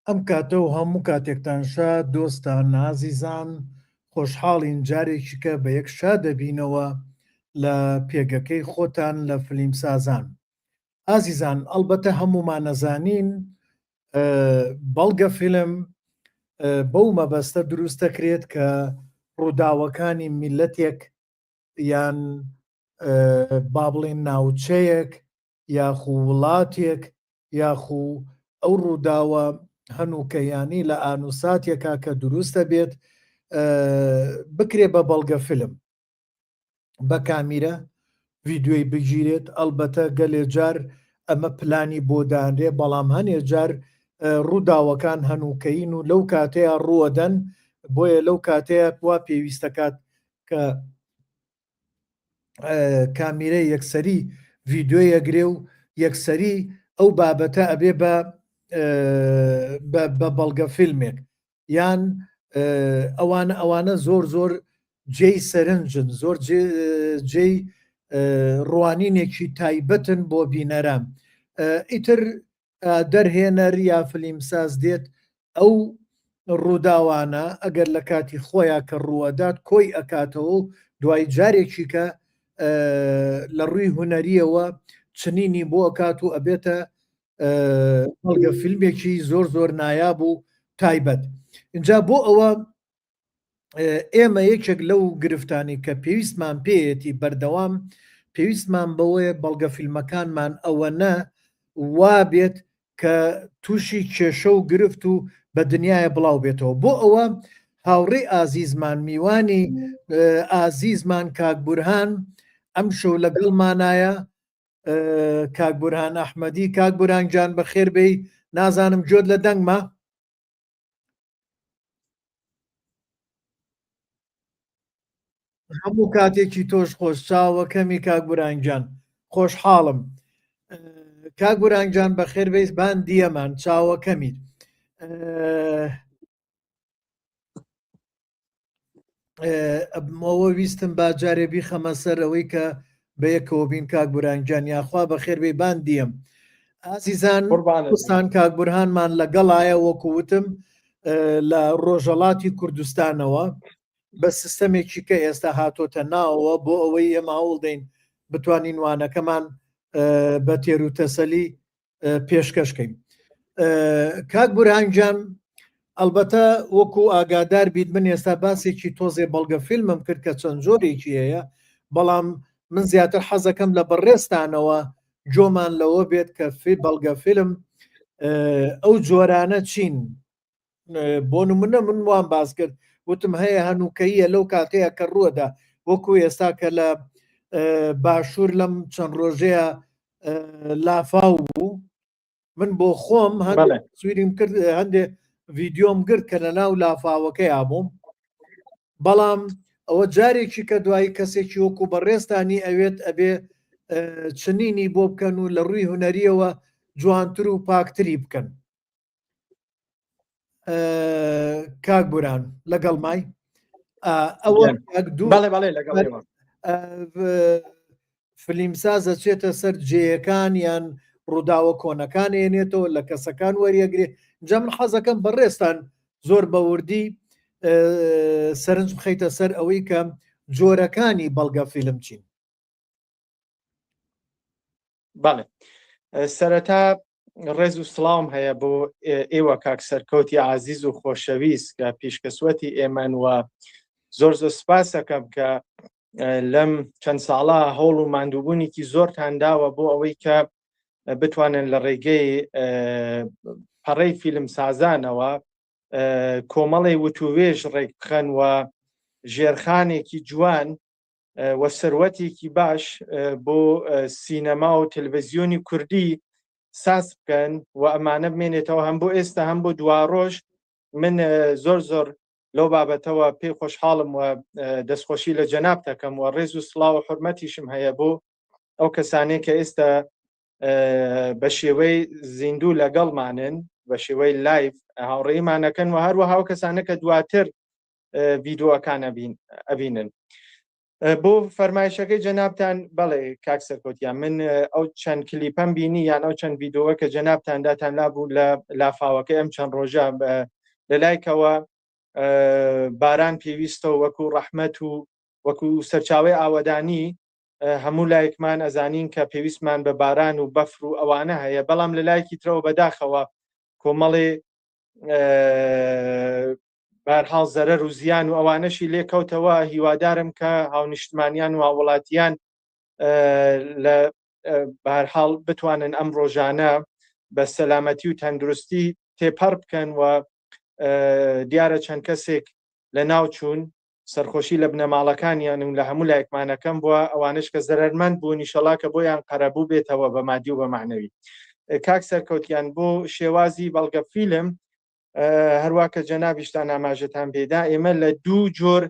ئەم کاتە و هەموو کاتێکتانشا دۆستان نازیزان خۆشحاڵین جارێکیکە بە یەک شا دەبینەوە لە پێگەکەی خۆتان لە فلیمسازان. ئازیزان ئەلبەتە هەمومان نەزانین بەڵگە فیلم بەو مەبەستە دروست دەکرێت کە ڕووداوەکانی میلەتێک یان با بڵێن ناوچەیەک یاخو وڵاتێک یاخو ئەو ڕووداوە هەنووکەیانی لە ئانوساتێکا کە دروستە بێت بکرێ بە بەڵگە فیلم بە کامیرە ڤیددیۆی بگیرێت. ئەلبەتە گەلێ جار ئەمە پلانی بۆ دانرێ بەڵام هەنێ جار ڕووداوەکان هەنووکەین و لەو کاتەیە ڕوەدەن بۆیە لەو کاتەیە وا پێویستەکات کە کامیرە یەکسەری ڤیددیۆ یەگرێ و یەکسەری ئەو بابەتە ئەبێ بە بەڵگە فیلمێک یان ئەوانە زۆر جێی سەرنجن زۆر جێی ڕوانینێکی تایبەتن بۆ بینەران. ئیتر دەرهێنەر یا فلیمساز دێت ئەو ڕووداوانە ئەگەر لە کاتی خۆیان کە ڕوەدات کۆی ئەکاتەوە و دوای جارێکی کە لە ڕووی هوەریەوە چنینی بۆ ئەکات و ئەبێتە بەڵگە فیلمێکی زۆر نایاب و تایبەت. اینجا بۆ ئەوە ئێمە یەکێک لەو گرفتانی کە پێویستمان پێیەتی بەردەوام پێویستمان بەوەیە بەڵگە فیلمەکانمان ئەوەنە وابێت کە تووشی کێشە و گرفت و بە دنیاە بڵاو بێتەوە. بۆ ئەوە هاوڕێی ئازیزمان میوانی ئازیزمان کاک بورهان ئەم شەو لەگەڵمانایە کاک بورهان ئەحمەدی. کاک بورهان گیان بەخێر بێی، نازانم گوێت لە دەنگمە؟ هەموو کاتێکی تۆش خۆش چاوەکەمی کاک بورانگیان خۆشحاڵم. کاک بورانگیان بەخێر بێیت بان دیەمان چاوەکەمیت. ئەوە ویستم باجارێ بیخەمە سەر ئەوەی کە بەیەکەوە بین کاک بورانگیان یاخوا بەخێر بێ بان دیەم. ئازیزان کوردستان کاک بورهانمان لەگەڵایە وەکووتم لە ڕۆژەڵاتی کوردستانەوە بە سیستەمێکی کە ئێستا هاتۆتە ناوەوە بۆ ئەوەی ئێمە هەوڵدەین بتوانین وانەکەمان بە تێر و تەسەلی پێشکەشکەین. کاک بورهانگیان ئەلبەتە وەکو ئاگادار بیت من ئێستا باسێکی تۆزێ بەڵگە فیلمم کرد کە چەند جۆرێکی هەیە بەڵام من زیاتر حەزەکەم لە بەڕێستانەوە جۆمان لەوە بێت کە بەڵگە فیلم ئەو جۆرانە چین. بۆ نمونە من وان باس کرد وتم هەیە هەنووکەیە لەو کاتەیە کە ڕووەدا وەکو ئێستا کە لە باشوور لەم چەند ڕۆژەیە لافااو بوو من بۆ خۆم سووریم کرد هەندێ ڤیددیۆم گرت کە لە ناو لافاوەکەی بووم بەڵام ئەوە جارێکی کە دوایی کەسێکی وەکو بەڕێستانی ئەوێت ئەبێ چنینی بۆ بکەن و لە ڕووی هوەریەوە جوانتر و پاکتری بکەن. کاک بوران لەگەڵ مای ئەوە فلیمسازە چێتە سەر جێیەکان یان ڕووداوە کۆنەکان هێنێتەوە لە کەسەکان وەریەگرێ. جا من حەزەکەم بەڕێستان زۆر بەوردی سەرنج بخەیتە سەر ئەوەی کە جۆرەکانی بەڵگە فیلم چین. بەڵێ سەرەتا ڕێز و سڵاوم هەیە بۆ ئێوە کاک سەرکەوتی عازیز و خۆشەویست کە پیشکەسوەتی ئێمەن و زۆر سوپاس دەکەم کە لەم چەند ساڵە هەوڵ و ماندووبوونێکی زۆرتان داوە بۆ ئەوەی کە بتوانن لە ڕێگەی پەڕەی فیلم سازانەوە کۆمەڵی وتووێژ ڕێک بخەن و ژێرخانێکی جوان و سەروەتێکی باش بۆ سینەما و تەلەڤیزیۆنی کوردی ساز بکەن و ئەمانە بمێنێتەوە هەم بۆ ئێستا هەم بۆ دواڕۆژ. من زۆر لەو بابەتەوە پێی خۆشحاڵم و دەستخۆشی لە جەناب دەکەم و ڕێز و سڵاو و حورمەتیشم هەیە بۆ ئەو کەسانەی کە ئێستا بە شێوەی زیندوو لەگەڵمانن بە شێوەی لایڤ هاوڕێیمانەکەن و هەروەها ئەو کەسانە کە دواتر ڤیددیۆەکان ئەبینن. بۆ فەرمایشەکەی جەنابتان بەڵێ کاک سەرکۆتیان من ئەو چەند کلیپەم بینی یان ئەو چەند ڤیدۆوە کە جەنابتان داتان لابوو لە لافاوەکەی ئەم چەند ڕۆژە لە لایکەوە باران پێویستە وەکو ڕەحمەت و وەکو سەرچاوەی ئاوەدانی هەموو لایەکمان ئەزانین کە پێویستمان بە باران و بەفر و ئەوانە هەیە بەڵام لە لایەکی ترەوە بەداخەوە کۆمەڵێ بەرحاڵ زەرەر و زیان و ئەوانەشی لێکەوتەوە هیوادارم کە هاونیشتمانیان و هاوڵاتیان لە بەرحاڵ بتوانن ئەم ڕۆژانە بە سەلامەتی و تەندروستی تێپەڕ بکەن و دیارە چەند کەسێک لە ناوچوون سەرخۆشی لە بنەماڵەکانیان و لە هەموو لایەکمانەکەم بووە ئەوانش کە زەرەرمەند بوون ئینشەڵا کە بۆیان قەرەبوو بێتەوە بە مادی و بە معنەوی. کاک سەرکەوتیان بۆ شێوازی بەڵگە فیلم هەروە کە جەنابیشتان ئاماژەتان پێدا ئێمە لە دوو جۆر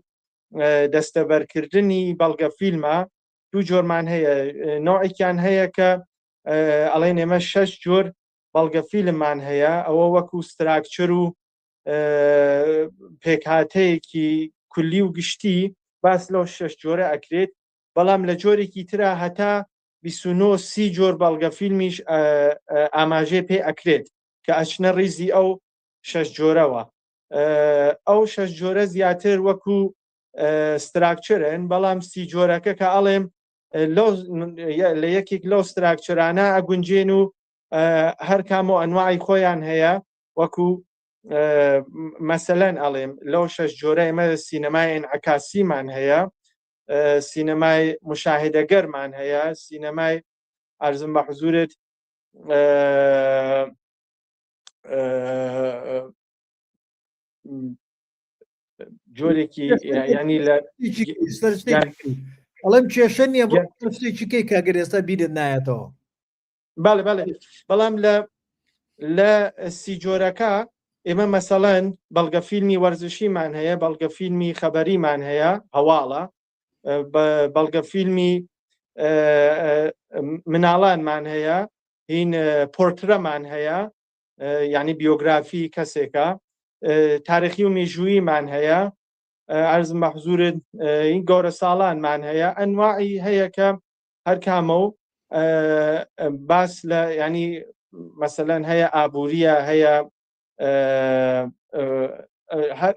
دەستەبەرکردنی بەڵگە فیلمە دوو جۆرمان هەیە نوعێکیان هەیە کە ئەڵێن ئێمە 6 جۆر بەڵگە فیلممان هەیە ئەوە وەکو ستراکچەر و پێکهاتەیەکی کولی و گشتی باس لەو 6 جۆرە ئەکرێت بەڵام لە جۆرێکی ترە هەتا 29 جۆر بەڵگە فیلمیش ئاماژێ پێ ئەکرێت کە ئەچنە ڕیزی ئەو 6 جۆرەوە ئەو 6 جۆرە زیاتر وەکو ستراکچەرن بەڵام 30 جۆرەکە کە ئەڵێم لە یەکێک لەو ستراکچەرانە ئەگونجێن و هەر کام و ئەنواعی خۆیان هەیە وەکو مەسەلەن ئەڵێم لەو 6 جۆرە ئێمە سینەمای ئینعکاسیمان هەیە سینەمای مشاهدەگەرمان هەیە سینەمای عەرزم بە حوزورت جۆرێکی ینی لە ئەڵێم کێشە نییە بۆ شتێکی کاگەر ئێستا بیرت نایەتەوە بەڵێ بەڵام لە 30 جۆرەکە ئێمە مەسەڵەن بەڵگە فیلمی وەرزشیمان هەیە بەڵگە فیلمی خەبەریمان هەیە هەواڵە بەڵگە فیلمی مناڵانمان هەیە هین پۆرترەمان هەیە یعنی بیۆگرافی کەسێکە تاریخی و مێژوویمان هەیە عەرزم بە حوزورت این گەورە ساڵانمان هەیە ئەنواعی هەیە کە هەر کامە و باس لە ینی مەسەلەن هەیە ئابووریە هەیە هەر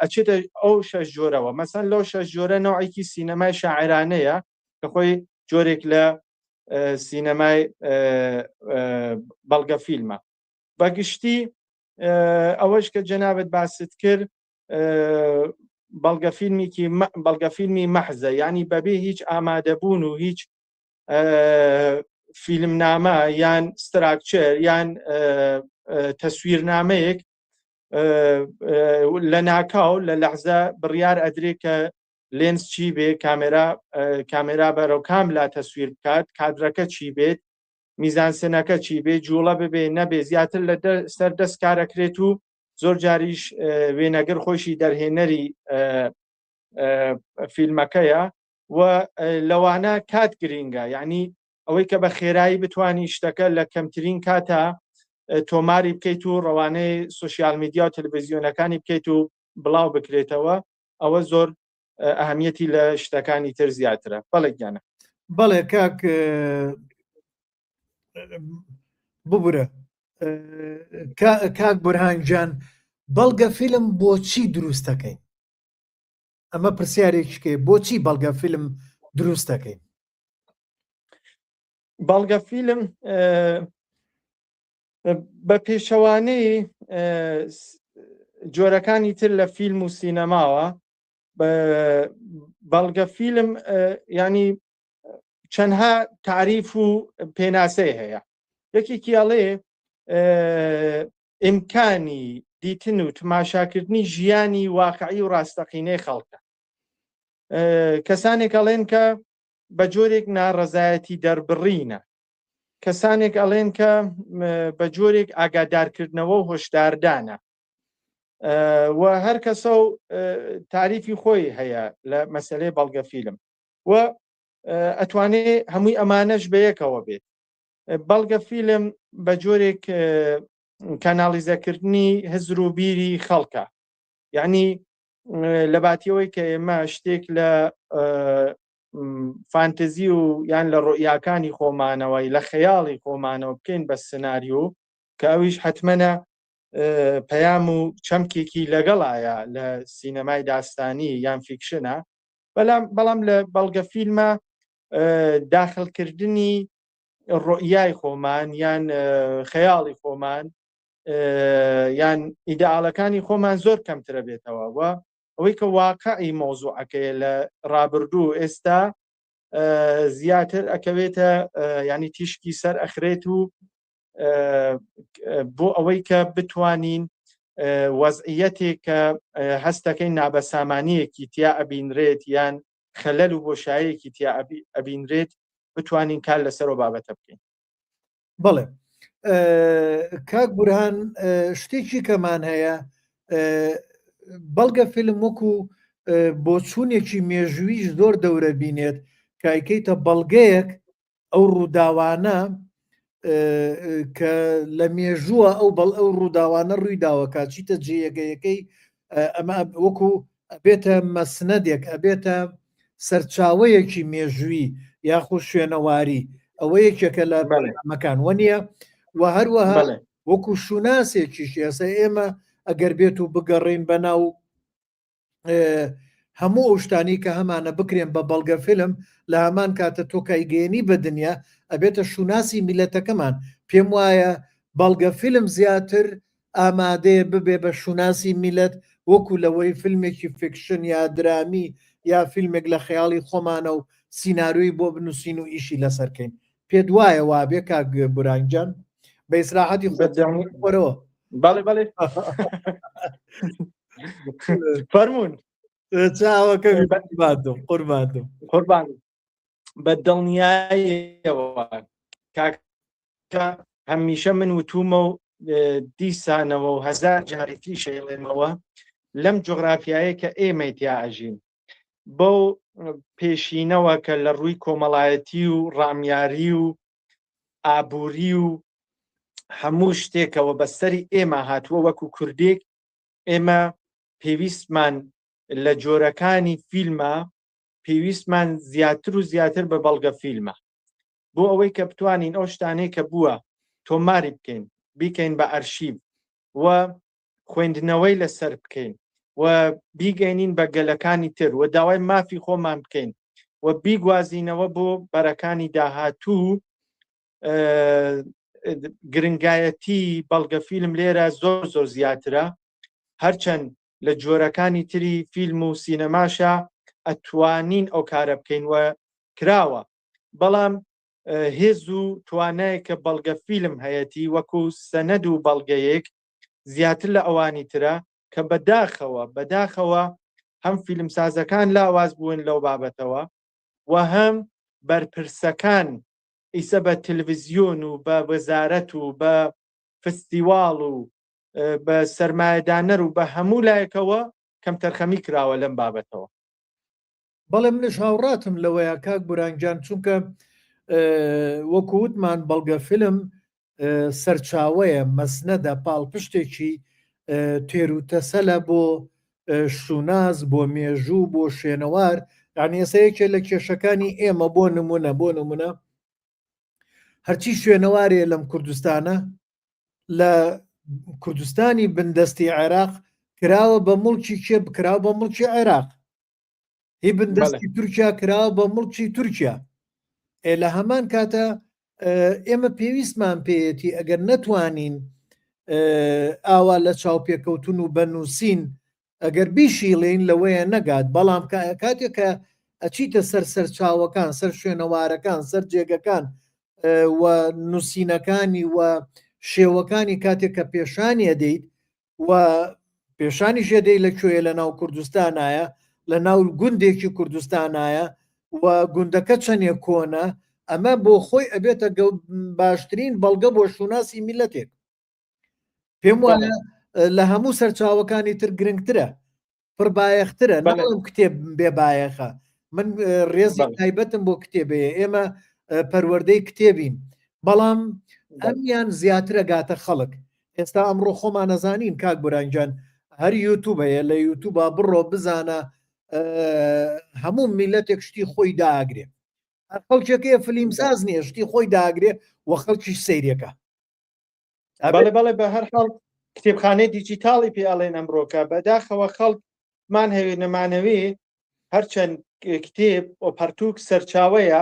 ئەچێتە ئەو 6 جۆرەوە مەسەن لەو 6 جۆرە نوعێکی سینەمای شاعرانەیە کە خۆی جۆرێک لە سینەمای بەڵگە فیلمە بەگشتی ئەوەش کە جەنابەت باست کرد بەڵگە فیلمی مەحزە ینی بەبێ هیچ ئامادەبوون و هیچ فیلمنامە یان ستراکچەر یان تەسویرنامەیەک لە ناکاو لە لەحزە بڕیار ئەدرێت کە لێنس چی بێ کامێرا بەرەو کام لا تەسویر بکات کادرەکە چی بێت میزانسنەکە چی بێ جوڵە ببێ نەبێ زیاتر لە سەر دەست کارەکرێت و زۆر جاریش وێنەگر خۆشی دەرهێنەری فیلمەکەیە و لەوانە کات گرینگە یعنی ئەوەی کە بە خێرایی بتوانی شتەکە لە کەمترین کاتە تۆماری بکەیت و ڕەوانەی سوسیال میدیا و تەلەڤیزیۆنەکانی بکەیت و بڵاو بکرێتەوە ئەوە زۆر ئەهەمیەتی لە شتەکانی تر زیاترە بەڵێ گیانە بەڵێ کاک ببورە کاک بورهانگیان بەڵگە فیلم بۆچی دروست دەکەین ئەمە پرسیارێکیکە بۆچی بەڵگە فیلم دروست دەکەین بەڵگە فیلم بە پێشەوانەی جۆرەکانی تر لە فیلم و سینەماوە بەڵگە فیلم ینی چەندها تعریف و پێناسەی هەیە یەکێکی ئەڵێ ئیمکانی دیتن و تماشاکردنی ژیانی واقعی و ڕاستەقینەی خەڵکە کەسانێک ئەڵێن کە بە جۆرێک ناڕەزایەتی دەربڕینە کەسانێک ئەڵێن کە بە جۆرێک ئاگادارکردنەوە و هۆشداردانە و هەر کەسە و تعریفی خۆی هەیە لە مەسەلەی بەڵگە فیلم و ئەتوانێت هەمووی ئەمانەش بەیەکەوە بێت بەڵگە فیلم بە جۆرێک کانالیزەکردنی هزر و بیری خەڵکە یعنی لە باتیەوەی کە ئێمە شتێک لە فانتزی و یان لە ڕۆیاکانی خۆمانەوەی لە خەیاڵی خۆمانەوە بکەین بە سناریۆ کە ئەویش حتمەنە پەیام و چەمکێکی لەگەڵایە لە سینەمای داستانی یان فیکشنە، بەڵام لە بەڵگە فیلمە داخلکردنی ڕۆیای خۆمان یان خەیاڵی خۆمان یان ئیدئاڵەکانی خۆمان زۆر کەمترە بێتەوە وە ئەوەی کە واقعی مۆزوعەکەی لە ڕابردوو ئێستا زیاتر ئەکەوێتە ینی تیشکی سەر ئەخرێت و بۆ ئەوەی کە بتوانین وەزعیەتێک کە هەستەکەی نابەسامانیەکی تیا ئەبینرێت یان خەلەل و بۆشایەکی تیا ئەبینرێت بتوانین کار لەسەرەوە بابەتە بکەین. بەڵێ کاک بورهان شتێکی کەمان هەیە بەڵگە فیلم وەکو بۆ چوونێکی مێژوویش زۆر دەورە بینێت کایکەیتە بەڵگەیەک ئەو ڕووداوانە کە لە مێژووە ئەو ڕووداوانە ڕووی داوەکە چیتە جێگەیەکەی ئەمە وەکو ئەبێتە مەسنەدێک ئەبێتە سەرچاوەیەکی مێژووی یاخود شوێنەواری ئەوە یەکێکە لە مەکان وە و هەروەها وەکو شوناسێکیش ئێستا ئێمە ئەگەر بێت و بگەڕین بەناو هەموو ئەو شتانی کە هەمانە بکرێن بە بەڵگە فیلم لە هەمان کاتە تۆکایگەێنی بە دنیا ئەبێتە شوناسی میلەتەکەمان. پێم وایە بەڵگە فیلم زیاتر ئامادەیە ببێ بە شوناسی میلەت وەکو لەوەی فیلمێکی فیکشن یا درامی یا فیلمێک لە خەیاڵی خۆمانە و سیناروی بۆ بنووسین و ئیشی لەسەرکەین. پێت وایە وابێ کاک بورانگیان بە ئیسراحەتی خۆرەوە؟ بەڵێ بەڵێ فەرموون چاوەکە قوربان بە دڵنیاییەوە کاکە هەمیشە من وتومە و دیسانەوە و هەزار جارێکی شەیڵێمەوە لەم جوغرافیایە کە ئێمە تیا ئەژین بەو پێشینەوە کە لە ڕووی کۆمەڵایەتی و ڕامیاری و ئابووری و هەموو شتێکەوە بەسەری ئێمە هاتووە وەکو کوردێک ئێمە پێویستمان لە جۆرەکانی فیلمە پێویستمان زیاتر و زیاتر بە بەڵگە فیلمە بۆ ئەوەی کە بتوانین ئەو شتانەی کە بووە تۆماری بیکەین بە ئەرشیڤ و خوێندنەوەی لەسەر بکەین و بیگەینین بە گەلەکانی تر و داوای مافی خۆمان بکەین و بیگوازینەوە بۆ بەرەکانی داهاتوو. گرنگایەتی بەڵگە فیلم لێرە زۆر زۆر زیاترە هەرچەند لە جۆرەکانی تری فیلم و سینەماشە ئەتوانین ئەو کارە بکەین و کراوە، بەڵام هێز و توانایەکە بەڵگە فیلم هەیەی وەکو سەنەد و بەڵگەیەک زیاتر لە ئەوانی ترە کە بەداخەوە هەم فیلمسازەکان لاواز بوون لەو بابەتەوە و هەم بەرپرسەکان ئیسە بە تەلڤیزیۆن و بە وەزارەت و بە فستیواڵ و بە سەرمایەدانەر و بە هەموو لایەکەوە کەم تەرخەمی کراوە لەم بابەتەوە. بەڵێ منش هاوڕاتم لەوەیە کاک بورانگیان چونکە وەکووتمان بەڵگە فیلم سەرچاوەیە مەسنەدە پاڵپشتێکی تێروتەسەلە بۆ شوناز بۆ مێژوو بۆ شوێنەوار یعنی ئێسەیەکێ لە کێشەکانی ئێمە بۆ نمونە هەرچی شوێنەوارێ لەم کوردستانە لە کوردستانی بندەستی عێراق کراوە بە مڵکی کێ بکراوە بە مڵکی عێراق هی بندەستی تورکیا کراوە بە مڵکی تورکیا. لە هەمان کاتە ئێمە پێویستمان پێیەتی ئەگەر نەتوانین ئاوا لە چاوپێکەوتون و بەنووسین ئەگەر بیشیڵین لەوەیە نەگات، بەڵام کاتێکە ئەچیتە سەرچاوەکان سەر شوێنەوارەکان سەر جێگەکان و نووسینەکانی و شێوەکانی کاتێک کە پێشانی ئەدەیت و پێشانی ژێدەی لەکوێیە لە ناو کوردستانایە لە ناو گوندێکی کوردستانایە و گوندەکە چەندێک کۆنە ئەمە بۆ خۆی ئەبێتە باشترین بەڵگە بۆ شوناسی میلەتێک. پێم وایە لە هەموو سەرچاوەکانی تر گرنگترە پڕ بایەخترە نەڵم کتێب بێبایەخە من ڕێزی تایبەتم بۆ کتێبەیە ئێمە پەروەردەی کتێبین بەڵام ئەمیان زیاترە گاتە خەڵک. ئێستا ئەمڕۆ خۆمان نەزانین کاک بورانگیان هەر یوتوبەیە لە یوتوبە بڕۆ بزانە هەموو میلەتێک شتی خۆی داگرێ خەڵکێکەیە فلیم ساز نییە شتی خۆی داگرێ و خەڵکیش سەیرەکە بەڵێ بەڵێ بە هەر حاڵ کتێبخانەی دیجیتاڵی پێڵێن ئەمڕۆکە بەداخەوە خەڵکمان هەوێ نەمانەوێ هەرچەند کتێب و پەرتووک سەرچاوەیە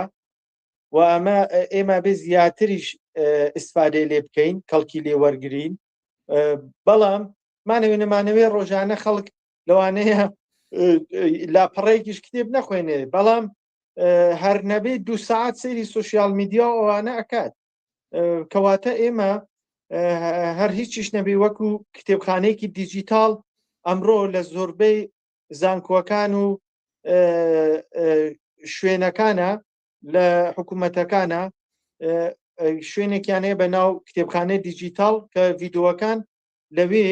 و ئەمە ئێمە بێ زیاتریش ئیسفادەی لێ بکەین کەڵکی لێ وەرگرین بەڵام مانەوێ نەمانەوێ ڕۆژانە خەڵک لەوانەیە لاپەڕەیەکیش کتێب نەخوێنێ بەڵام هەر نەبێت 2 ساعت سەیری سوشیال میدیا ئەوانە ئەکات کەواتە ئێمە هەر هیچیش نەبێ وەکو کتێبخانەیەکی دیجیتاڵ ئەمڕۆ لە زۆربەی زانکۆکان و شوێنەکانە لە حکوومەتەکانە شوێنێکیانەیە بە ناو کتێبخانەی دیجیتاڵ کە ڤیددیۆەکان لەوێ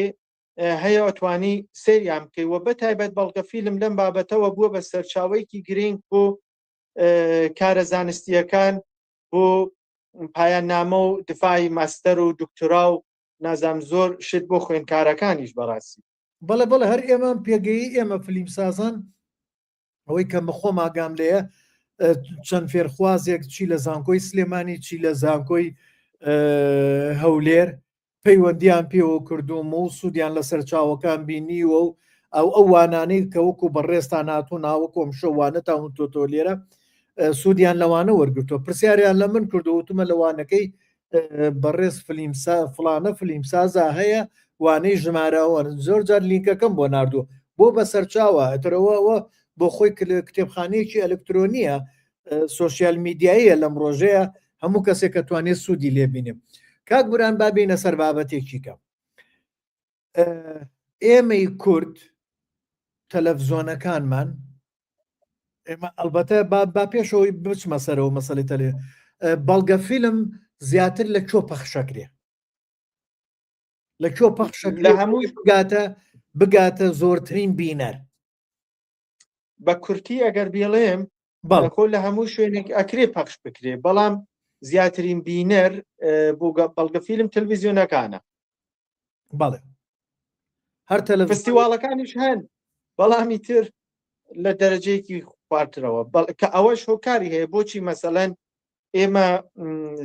هەیە ئەتوانی سریان بکەیت و بە تایبەت بەڵگە فیلم لەم بابەتەوە بووە بە سەرچاوەیەکی گرنگ بۆ کارە زانستیەکان بۆ پایان نامە و دفاعی ماستەر و دکتۆرا و نازام زۆر شت بۆ خوێندکارەکانیش بەڕاستی بەڵێ هەر ئێمە پێگەی ئێمە فلیم سازان ئەوەی کە بەخۆم ئاگام لەیە چەند فێرخوازێک چی لە زانکۆی سلێمانی چی لە زانکۆی هەولێر پەیوەندیان پێوە کردووم و سوودیان لە سەرچاوەکان بینیوە و ئەو وانانەی کە وەکو بەڕێستان هاتوو ناوە کۆم شەوانە تاون تۆ لێرە سوودیان لەوانە وەرگرتووە پرسیاریان لە من کردو وتمە لەوانەکەی بەڕێز فلانە فلیم سازا هەیە وانەی ژمارەوە زۆر جار لینکەکەم بۆ نردووە بۆ بە سەرچاوە ئەترەوەەوە بۆ خۆی کتێبخانەیەکی ئەلکترۆنیە سوشیال میدیاییە لەم ڕۆژەیە هەموو کەسێک کە توانێت سوودی لێبینێ کاک بوران بابینە سەر بابەتێکی کەم ئێمەی کورد تەلەڤزۆنەکانمان ئێمە ئەلبەتە با پێشەوەی بچمە سەرەوە مەسەڵی تەلێ بەڵگە فیلم زیاتر لە کۆ پەخشەکرێ لە کۆ پەخشەک لە هەمووی بگاتە زۆرترین بینەر بە کورتی ئەگەر بێڵێم خۆ لە هەموو شوێنێک ئەکرێ پەخش بکرێ بەڵام زیاترین بینەر بۆ بەڵگە فیلم تەلڤیزیۆنەکانە بەڵێ هەر فستیواڵەکانیش هەن بەڵامی تر لە دەرەجەیەکی خواردترەوە کە ئەوەش هۆکاری هەیە بۆچی مەسەلەن ئێمە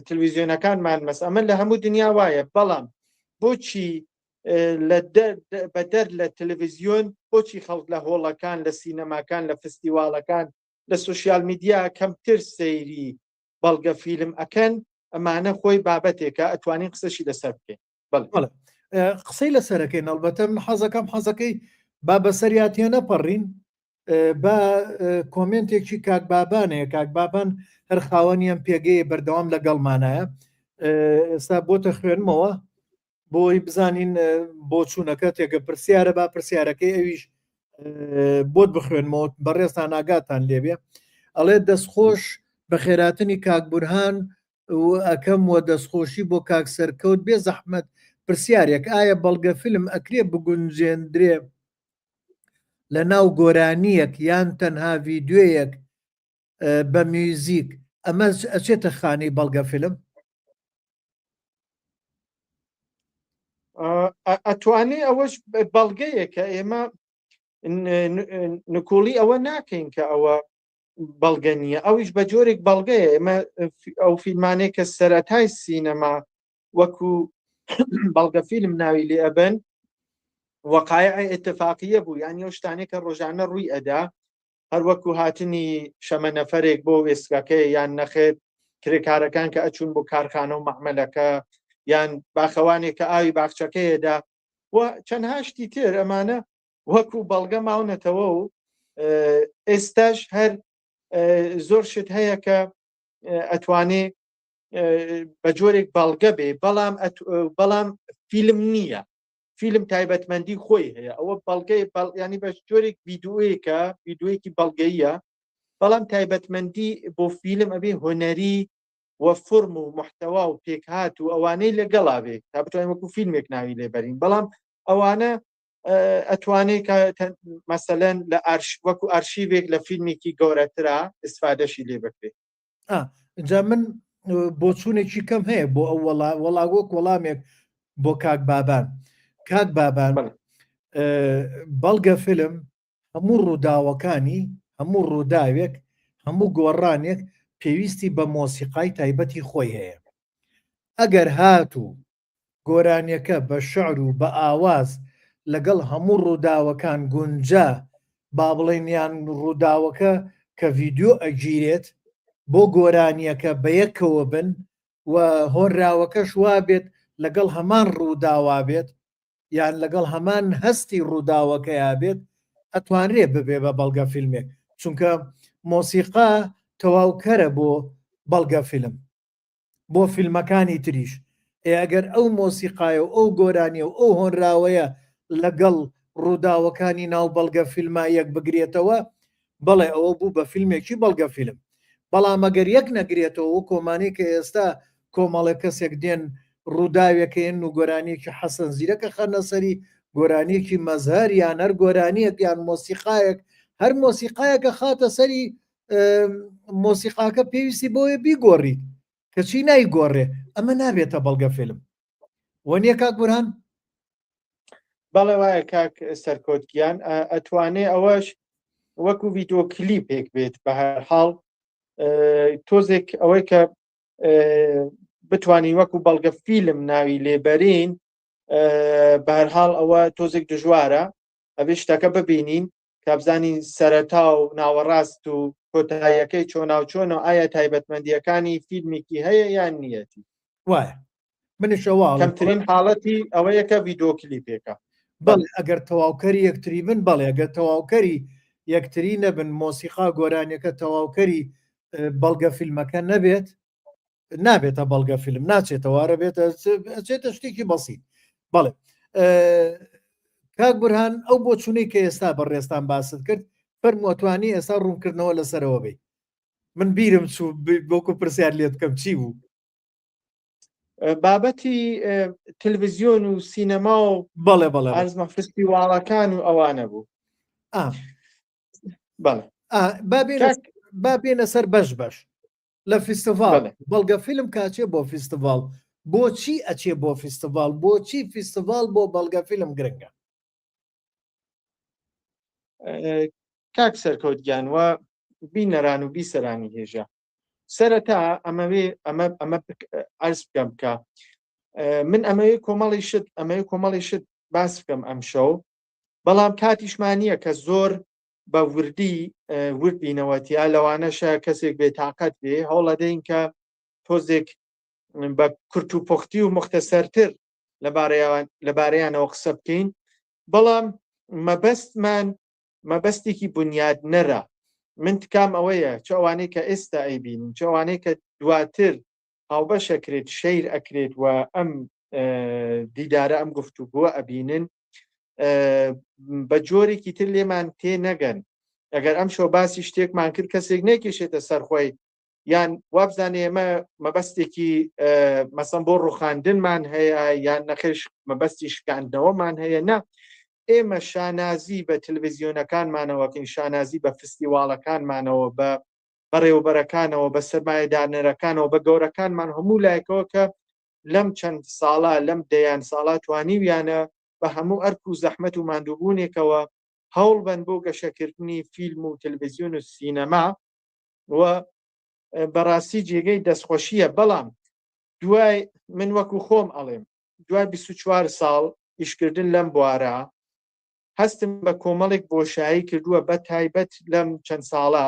تەلڤیزیۆنەکانمان مەسەمە لە هەموو دنیا وایە بەڵام بۆچی بەدەر لە تەلڤیزیۆن بۆچی خەڵک لە هۆڵەکان لە سینەماکان لە فستیواڵەکان لە سوشیال میدیا کەمتر سەیری بەڵگە فیلم ئەکەن ئەمانە خۆی بابەتێکە ئەتوانین قسەشی لەسەر بکەین بەڵێ قسەی لەسەرەکەین ئەڵبەتە من حەزەکەی با بەسەریاتیە نەپەڕین بە کۆمنتێکی کاک بابانەیە کاک بابان هەر خاوەنیان پێگەی بەردەوام لەگەڵمانایە ئێستا بۆتە خوێنمەوە بۆی بزانین بۆ چوونەکە تێکە پرسیارە با پرسیارەکەی ئەویش بۆت بخوێنمەوە بەڕێستان ئاگاتان لێبێ ئەڵێ دەستخۆش بە خێراتنی کاک بورهان ئەەکەم وە دەستخۆشی بۆ کاک سەرکەوت بێ زەحمەت پرسیارێک ئایا بەڵگە فیلم ئەکرێ بگونجێندرێ لە ناو گۆرانیەک یان تەنها ڤیددیۆیەک بە میوزیک ئەمە ئەچێتە خانەی بەڵگە فیلم ئەتوانێ ئەوەش بەڵگەیەکە ئێمە نکۆڵی ئەوە ناکەین کە ئەوە بەڵگە نییە ئەویش بە جۆرێک بەڵگەیە ئێمە ئەو فیلمانەیە کە سەرەتای سینەما وەکو بەڵگە فیلم ناوی لێ ئەبن وەقایع ئێتفاقیە بوو یان ئەو شتانەی کە ڕۆژانە ڕووی ئەدا هەر وەکو هاتنی شەمە نەفەرێک بۆ وێستگەکەی یان نەخێر کرێکارەکان کە ئەچوون بۆ کارخانە و مەحمەلەکە یان باخەوانێک کە ئاوی باخچەکەیەدا و چەند هاشتی تر ئەمانە وەکو بەڵگە ماونەتەوە و ئێستاش هەر زۆر شت هەیە کە ئەتوانێ بە جۆرێک بەڵگە بێ بەڵام فیلم نییە فیلم تایبەتمەندی خۆی هەیە ئەوە بەڵگەی ینی بە جۆرێک ڤیددیۆیەکە ڤیددیۆیەکی بەڵگەیە بەڵام تایبەتمەندی بۆ فیلم ئەبێ هۆنەری و فرم و محتەوا و پێکهات و ئەوانەی لەگەڵا بێ تا بتوانین وەکو فیلمێک ناوی لێبەرین بەڵام ئەوانە ئەتوانێت کە مەسەلەن لە وەکو ئارشیڤێک لە فیلمێکی گەورەترا ئیسفادەشی لێ بکرێت اینجا من بۆ چوونێکی کەم هەیە بۆ ئەو وەڵاگۆک وەڵامێک بۆ کاک بابان بەڵگە فیلم هەموو ڕووداوەکانی هەموو ڕووداوێک هەموو گۆڕانێک پێویستی بە مۆسیقای تایبەتی خۆی هەیە. ئەگەر هاتوو گۆرانیەکە بە شعر و بە ئاواز لەگەڵ هەموو ڕووداوەکان گونجا با بڵێنیان ڕووداوەکە کە ڤیددیۆ ئەگیرێت بۆ گۆرانیەکە بە یەکەوە بن و هۆنراوەکەش وا بێت لەگەڵ هەمان ڕووداوا بێت یان لەگەڵ هەمان هەستی ڕووداوەکەیا بێت ئەتوانرێ ببێ بە بەڵگە فیلمێک چونکە مۆسیقا تەواوکەرە بۆ بەڵگە فیلم بۆ فیلمەکانی تریش ئەگەر ئەو مۆسیقایە و ئەو گۆرانیە و ئەو هۆنراوەیە لەگەڵ ڕووداوەکانی ناو بەڵگە فیلمە یەک بگرێتەوە بەڵێ ئەوە بوو بە فیلمێکی بەڵگە فیلم. بەڵام ئەگەر یەک نەگرێتەوە و کۆمانی کە ئێستا کۆمەڵە کەسێک دێن ڕووداوێکەیەن و گۆرانیەکی حەسەن زیرەکە خەنەسەری گۆرانیەکی مەزهر یان هەر گۆرانیەک یان مۆسیقایەک هەر مۆسیقایەکە خاتە سەری مۆسیقاکە پێویستی بۆیە بیگۆڕیت کەچی نایگۆڕێ ئەمە نابێتە بەڵگە فیلم وەنیە کاک بورهان؟ بەڵێ وایە کاک سەرکۆتگیان ئەتوانێ ئەوەش وەکو ڤیدیۆ کلیپێک بێت بە هەر حاڵ تۆزێک ئەوەی کە بتوانین وەکو بەڵگە فیلم ناوی لێبەرین بە هەر حاڵ ئەوە تۆزێک دژوارە ئەبێ شتەکە ببینین کە بزانین سەرەتا و ناوەڕاست و کۆتاییەکەی چۆناوچۆنەوە ئایا تایبەتمەندیەکانی فیلمێکی هەیە یان نیەتی وایە منشەوا کەمترین حاڵەتی ئەوەیە کە ڤیدیۆ کلیپێکە بەڵێ ئەگەر تەواوکەری یەکتری بن بەڵێ ئەگەر تەواوکەری یەکتری نەبن مۆسیقا گۆرانیەکە تەواوکەری بەڵگە فیلمەکە نەبێت نابێتە بەڵگە فیلم ناچێتەوارە بێتە چێتە شتێکی بەسیط. بەڵێ کاک بورهان ئەو بۆ چوونەی کە ئێستا بەڕێستان باست کرد فەرمووەتوانی ئێستا ڕوونکردنەوە لەسەرەوەبێ من بیرم چوو بۆکو پرسیار لێت بکەم چی بوو؟ بابەتی تەلڤیزیۆن و سینەما و بەڵێ بەڵێ ئەزمە فستیواڵەکان و ئەوانە بوو. بەڵێ بابێنە سەر بەش بەش لە فیستیڤال بەڵگە فیلم کاچێ بۆ فیستیڤال بۆچی ئەچێ بۆ فیستیڤال بۆچی فیستیڤال بۆ بەڵگە فیلم گرنگە؟ کاک سەرکەوتگیانوە بینەران و بیسەرانی هێژە سەرەتا ئەمە عەرز بکەم کە من ئەمەیە کۆمەڵی شت باس بکەم ئەم شەو بەڵام کاتیشمانیە کە زۆر بە وردی وردبینەوەتیا لەوانەشە کەسێک بێتاقەت بێ هەوڵەدەین کە تۆزێک بە کورت و پۆختی و مختصەرتر لەبارەیانەوە قسە بکەین بەڵام مەبەستێکی بنیاد نەرە من تکام ئەوەیە چ ئەوانەی کە ئێستا ئەیبینن چ ئەوانەی کە دواتر هاوبەشەکرێت شەیر ئەکرێت و ئەم دیدارە ئەم گفتوگۆ ئەبینن بە جۆرێکی تر لێمان تێ نەگەن ئەگەر ئەم شۆ باسی شتێکمان کرد کەسێک نەکێشێتە سەرخۆی یان وابزانێ ئێمە مەبەستێکی مەسەن بۆ ڕوخاندنمان هەیە یان نەخێش مەبەستی شکاندنەوەمان هەیە نا ئێمە شانازی بە تەلڤیزیۆنەکانمانەوەکەین شانازی بە فستیواڵەکانمانەوە بە بەڕێوەبەرەکانەوە بە سەرمایەدارنەرەکانەوە بە گەورەکانمان هەموو لایەکەوە کە لەم چەند ساڵە لەم دەیان ساڵا توانیویانە بە هەموو ئەرک و زەحمەت و ماندووبوونێکەوە هەوڵ بن بۆ گەشەکردنی فیلم و تەلڤیزیۆن و سینەما و بەڕاستی جێگەی دەستخۆشیە بەڵام دوای من وەکو خۆم ئەڵێم دوای 24 ساڵ ئیشکردن لەم بوارە هەستم بە کۆمەڵێک بۆشایی کردووە بە تایبەت لەم چەند ساڵە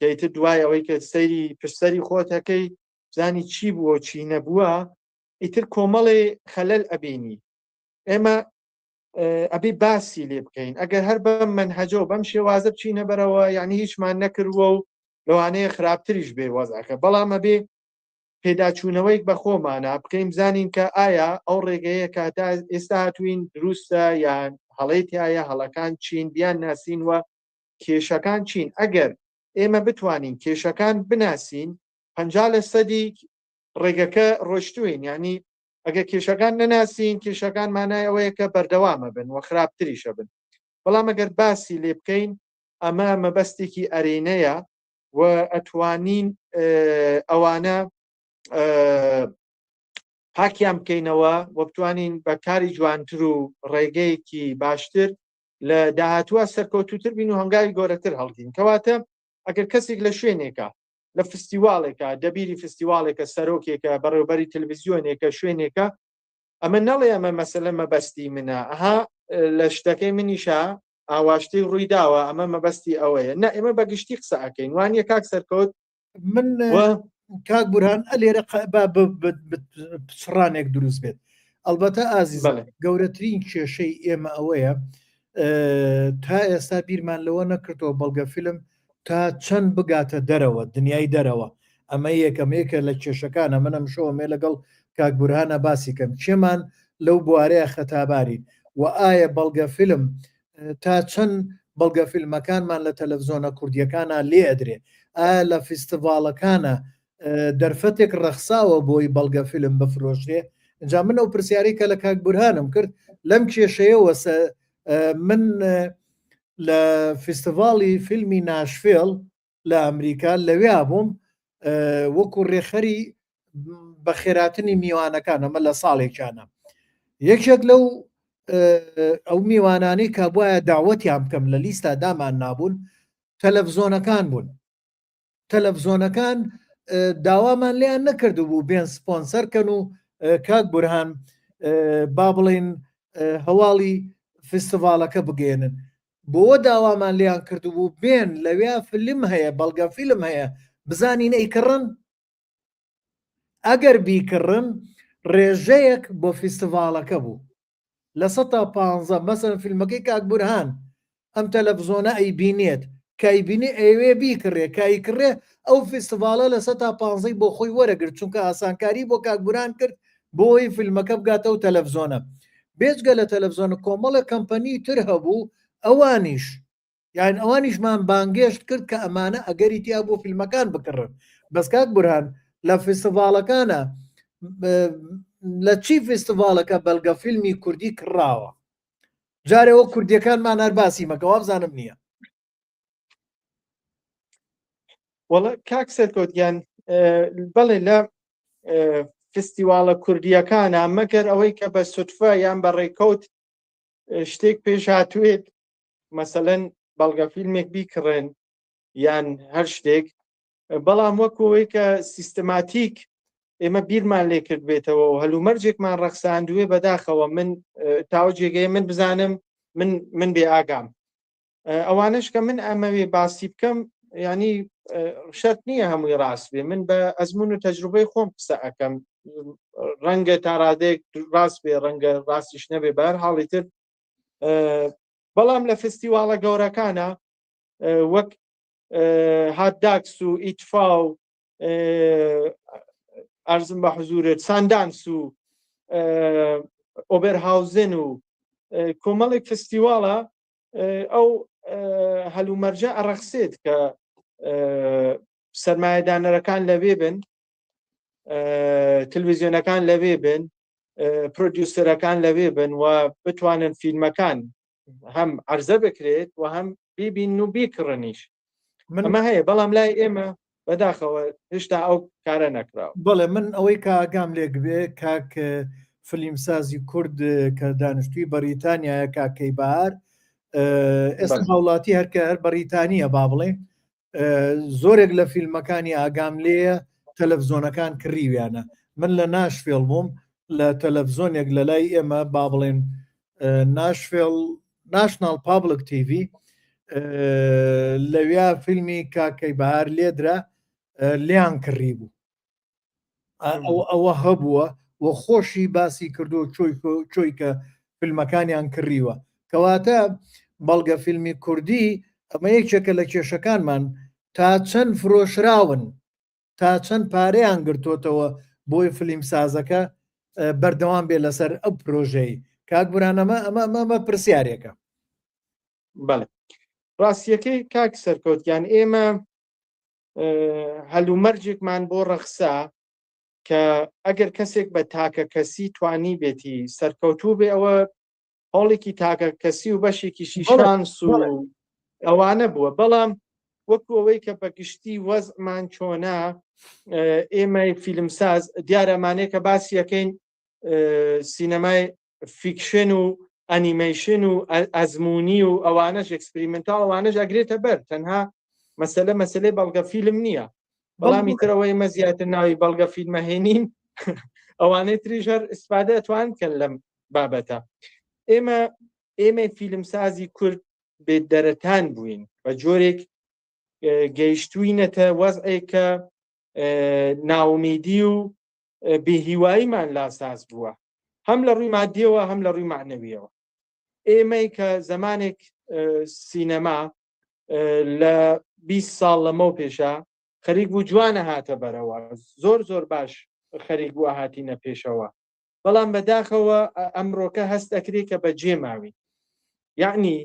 دەیتر دوای ئەوەی کە سەیری پشتسەری خۆتەکەی زانی چی بووە چی نەبووە ئیتر کۆمەڵێ خەلەل ئەبینی ئێمە ئەبێ باسی لێ بکەین ئەگەر هەر بەم منهەجەوە بەم شێوازە بچینە بەرەوە یعنی هیچمان نەکردووە و لەوانەیە خراپتریش بێ وەزعەکە بەڵام ئەبێ پێداچوونەوەیک بە خۆمانە بکەین بزانین کە ئایا ئەو ڕێگەیە کە ئێستا هاتوین دروستە یان هەڵەیتایە هەڵەکان چین بیان ناسین وە کێشەکان چین ئەگەر ئێمە بتوانین کێشەکان بناسین 50% ڕێگەکە ڕۆشتوین یعنی ئەگەر کێشەکان نەناسین کێشەکان مانای ئەوەیە کە بەردەوامە بن و خراپتریشە بن بەڵام ئەگەر باسی لێ بکەین ئەمە مەبەستێکی ئەرێنەیە و ئەتوانین ئەوانە پاکیان بکەینەوە و بتوانین بە کاری جوانتر و ڕێگەیەکی باشتر لە داهاتووە سەرکەوتوتر بین و هەنگاوی گەورەتر هەڵگین. کەواتە ئەگەر کەسێک لە شوێنێکە لە فستیواڵێکە دەبیری فستیواڵێکە سەرۆکێکە بەڕێوەبەری تەلەڤیزیۆنێکە شوێنێکە ئەمە نەڵێ ئەمە مەسەلە مەبەستی منە ئەها لە شتەکەی منیشە ئاواشتەی ڕووی داوە ئەمە مەبەستی ئەوەیە نە ئێمە بەگشتی قسە ئەکەین وانە کاک سەرکەوت من کاک بورهان ئەلێرە پچڕانێک دروست بێت ئەلبەتە ئازیز گەورەترین کێشەی ئێمە ئەوەیە تا ئێستا بیرمان لەوە نەکردەوە بەڵگە فیلم تا چەند بگاتە دەرەوە دنیای دەرەوە ئەمە یەکەمێکە لە کێشەکانە منم شۆمێ لەگەڵ کاک بورهانە باسی کەم چێمان لەو بوارەیە خەتاباری و ئایا بەڵگە فیلم تا چەند بەڵگە فیلمەکانمان لە تەلەڤیزۆنە کوردیەکانە لێ ئەدرێ ئایا لە فیستیڤاڵەکانە دەرفەتێک ڕەخساوە بۆی بەڵگە فیلم بفرۆشرێ اینجا من ئەو پرسیارەی کە لە کاک بورهانم کرد لەم کێشەیەوە من لە فیستیڤاڵی فیلمی ناشفێڵ لە ئەمریکا لەوێ بووم وەکو ڕێخەری بە خێراتنی میوانەکان ئەمە لە ساڵێکیانە یەکێک لەو ئەو میوانانەی کە بواە داوەتیان بکەم لە لیستا دامان نابوون تەلەڤیزۆنەکان بوون تەلەڤیزۆنەکان داوامان لیان نەکردو بوو بێن سپۆنسەرکەن و کاک بورهان با بڵێن هەواڵی فستیڤالەکە بگێنن بۆ داوامان لیان کردو بوو بێن لەوێ فیلم هەیە بەڵگە فیلم هەیە بزانین ئەیکڕن ئەگەر بیکڕن ڕێژەیەک بۆ فستیڤالەکە بوو لە 115 مەسەن فیلمەکەی کاک بورهان ئەم تەلەڤیزۆنە ئەیبینێت کایبینی ئەوێ بیکڕێ کایکڕێ ئەو فستیڤالە لە 115 بۆ خۆی وەرەگرت چونکە ئاسانکاری بۆ کاک بورهان کرد بۆی فیلمەکە بگاتە و تەلەڤیزۆنە بێجگە لە تەلەڤیزۆنە کۆمەڵە کەمپەنی تر هەبوو ئەوانیش یان ئەوانیشمان بانگێشت کرد کە ئەمانە ئەگەری تیا بۆ فیلمەکان بکڕن بەس کاک بورهان لە فستیڤالەکانە لە چی فستیڤالەکە بەڵگە فیلمی کوردی کڕاوە جارێەوە کوردیەکانمان هەرباسی مەکەوا بزانم نییە وەڵا کاک سەرکەوتیان بەڵێ لە فستیواڵە کوردیەکانە مەگەر ئەوەی کە بە سوتفە یان بە ڕێکەوت شتێک پێش هاتوێت مەسەلەن بەڵگە فیلمێک بیکڕێن یان هەر شتێک بەڵام وەکەوەی کە سیستەماتیک ئێمە بیرمان لێ کرد بێتەوە و هەلومەرجێکمان ڕەخساندوێ بەداخەوە من تاوە جێگەی من بزانم من بێ ئاگام ئەوانش کە من ئەمەوێ باسی بکەم ینی شەرت نییە هەمووی ڕاست بێ من بە ئەزمون و تەجروبەی خۆم قسە ئەەکەم ڕەنگە تا ڕادێک ڕاست بێ ڕەنگە ڕاستیش نەبێ بەر حاڵی تر بەڵام لە فستیواڵە گەورەکانە وەک هاتداکس و ئیتفا و ئەرزم بە حزورت ساندانس و ئۆبەرهاوزن و کۆمەڵێک فستیواڵە ئەو هەلومەرجە ئەڕەخسێت کە سەرمایەدانەرەکان لەوێ بن تلڤیزیۆنەکان لەوێ بن پرۆدیوسەرەکان لەوێ بن و بتوانن فیلمەکان هەم عەرزە بکرێت و هەم بیبین و بیکڕنیش ئەمە هەیە بەڵام لای ئێمە بەداخەوە هێشتا ئەو کارە نەکراوە بەڵێ من ئەوەی کاگام لێک بێ کاک فلیمسازی کورد کە دانیشتووی بەریتانیایە کاکەی بەهار ئێستا هاوڵاتی هەرکە هەر بەریتانیە با بڵێ زۆرێک لە فیلمەکانی ئاگام لێە تەلەڤیزۆنەکان کڕیویانە من لە ناشفێڵ بووم لە تەلەڤیزۆنێک لە لای ئێمە با بڵێن ناشفێڵ ناشنال پابلک تیڤ لەویا فیلمی کاکەی بەهار لێدرا لیان کڕی بوو ئەوە هەبووە و خۆشی باسی کردو چۆی کە فیلمەکانیان کڕیوە کەواتە بەڵگە فیلمی کوردی ئەمە یەکێکە لە کێشەکانمان تا چەند فرۆشراون تا چەند پارەیان گرتوتەوە بۆی فیلم سازەکە بەردەوام بێ لەسەر ئەو پرۆژەی کاک بورانەمە ئەمە پرسیارێکە بەڵێ ڕاستیەکەی کاک سەرکەوتیان ئێمە هەلومەرجێکمان بۆ ڕەخسا کە ئەگەر کەسێک بە تاکە کەسی توانی بێتی سەرکەوتوو بێ ئەوە هەڵێکی تاکە کەسی و بەشێکی شیشانس و ئەوانە بووە بەڵام وەکو ئەوەی کە بەگشتی وەزمان چۆنا ئێمە فیلمساز دیارەمانەیە کە باسی یەکەین سینەمای فیکشن و ئەنیمەیشن و ئەزمموی و ئەوانەش ئەکسپریمنتال ئەوانەش ئەگرێتە بەر تەنها مەسلەی بەڵگە فیلم نییە بەڵامی ترەوەی ئێمە زیاتر ناوی بەڵگە فیلمەهێنین ئەوانەی تریژەر ئستفادە ئەتوان کەن لەم بابەتە ئێمە فیلمسازی کورد بێدەرەتان بووین بە جۆرێک گەیشتوینەتە وەزعێک کە ناومیدی و بێهیواییمان لاساز بووە هەم لە ڕووی مادیەوە هەم لە ڕووی معنەویەوە ئێمەی کە زمانێک سینەما لە 20 ساڵ لەمە پێشە خەریک بوو جوانە هاتە بەرەوە زۆر باش خەریک بووە هاتینە پێشەوە بەڵام بەداخەوە ئەمڕۆکە هەست ئەکرێت کە بەجێ ماوی یعنی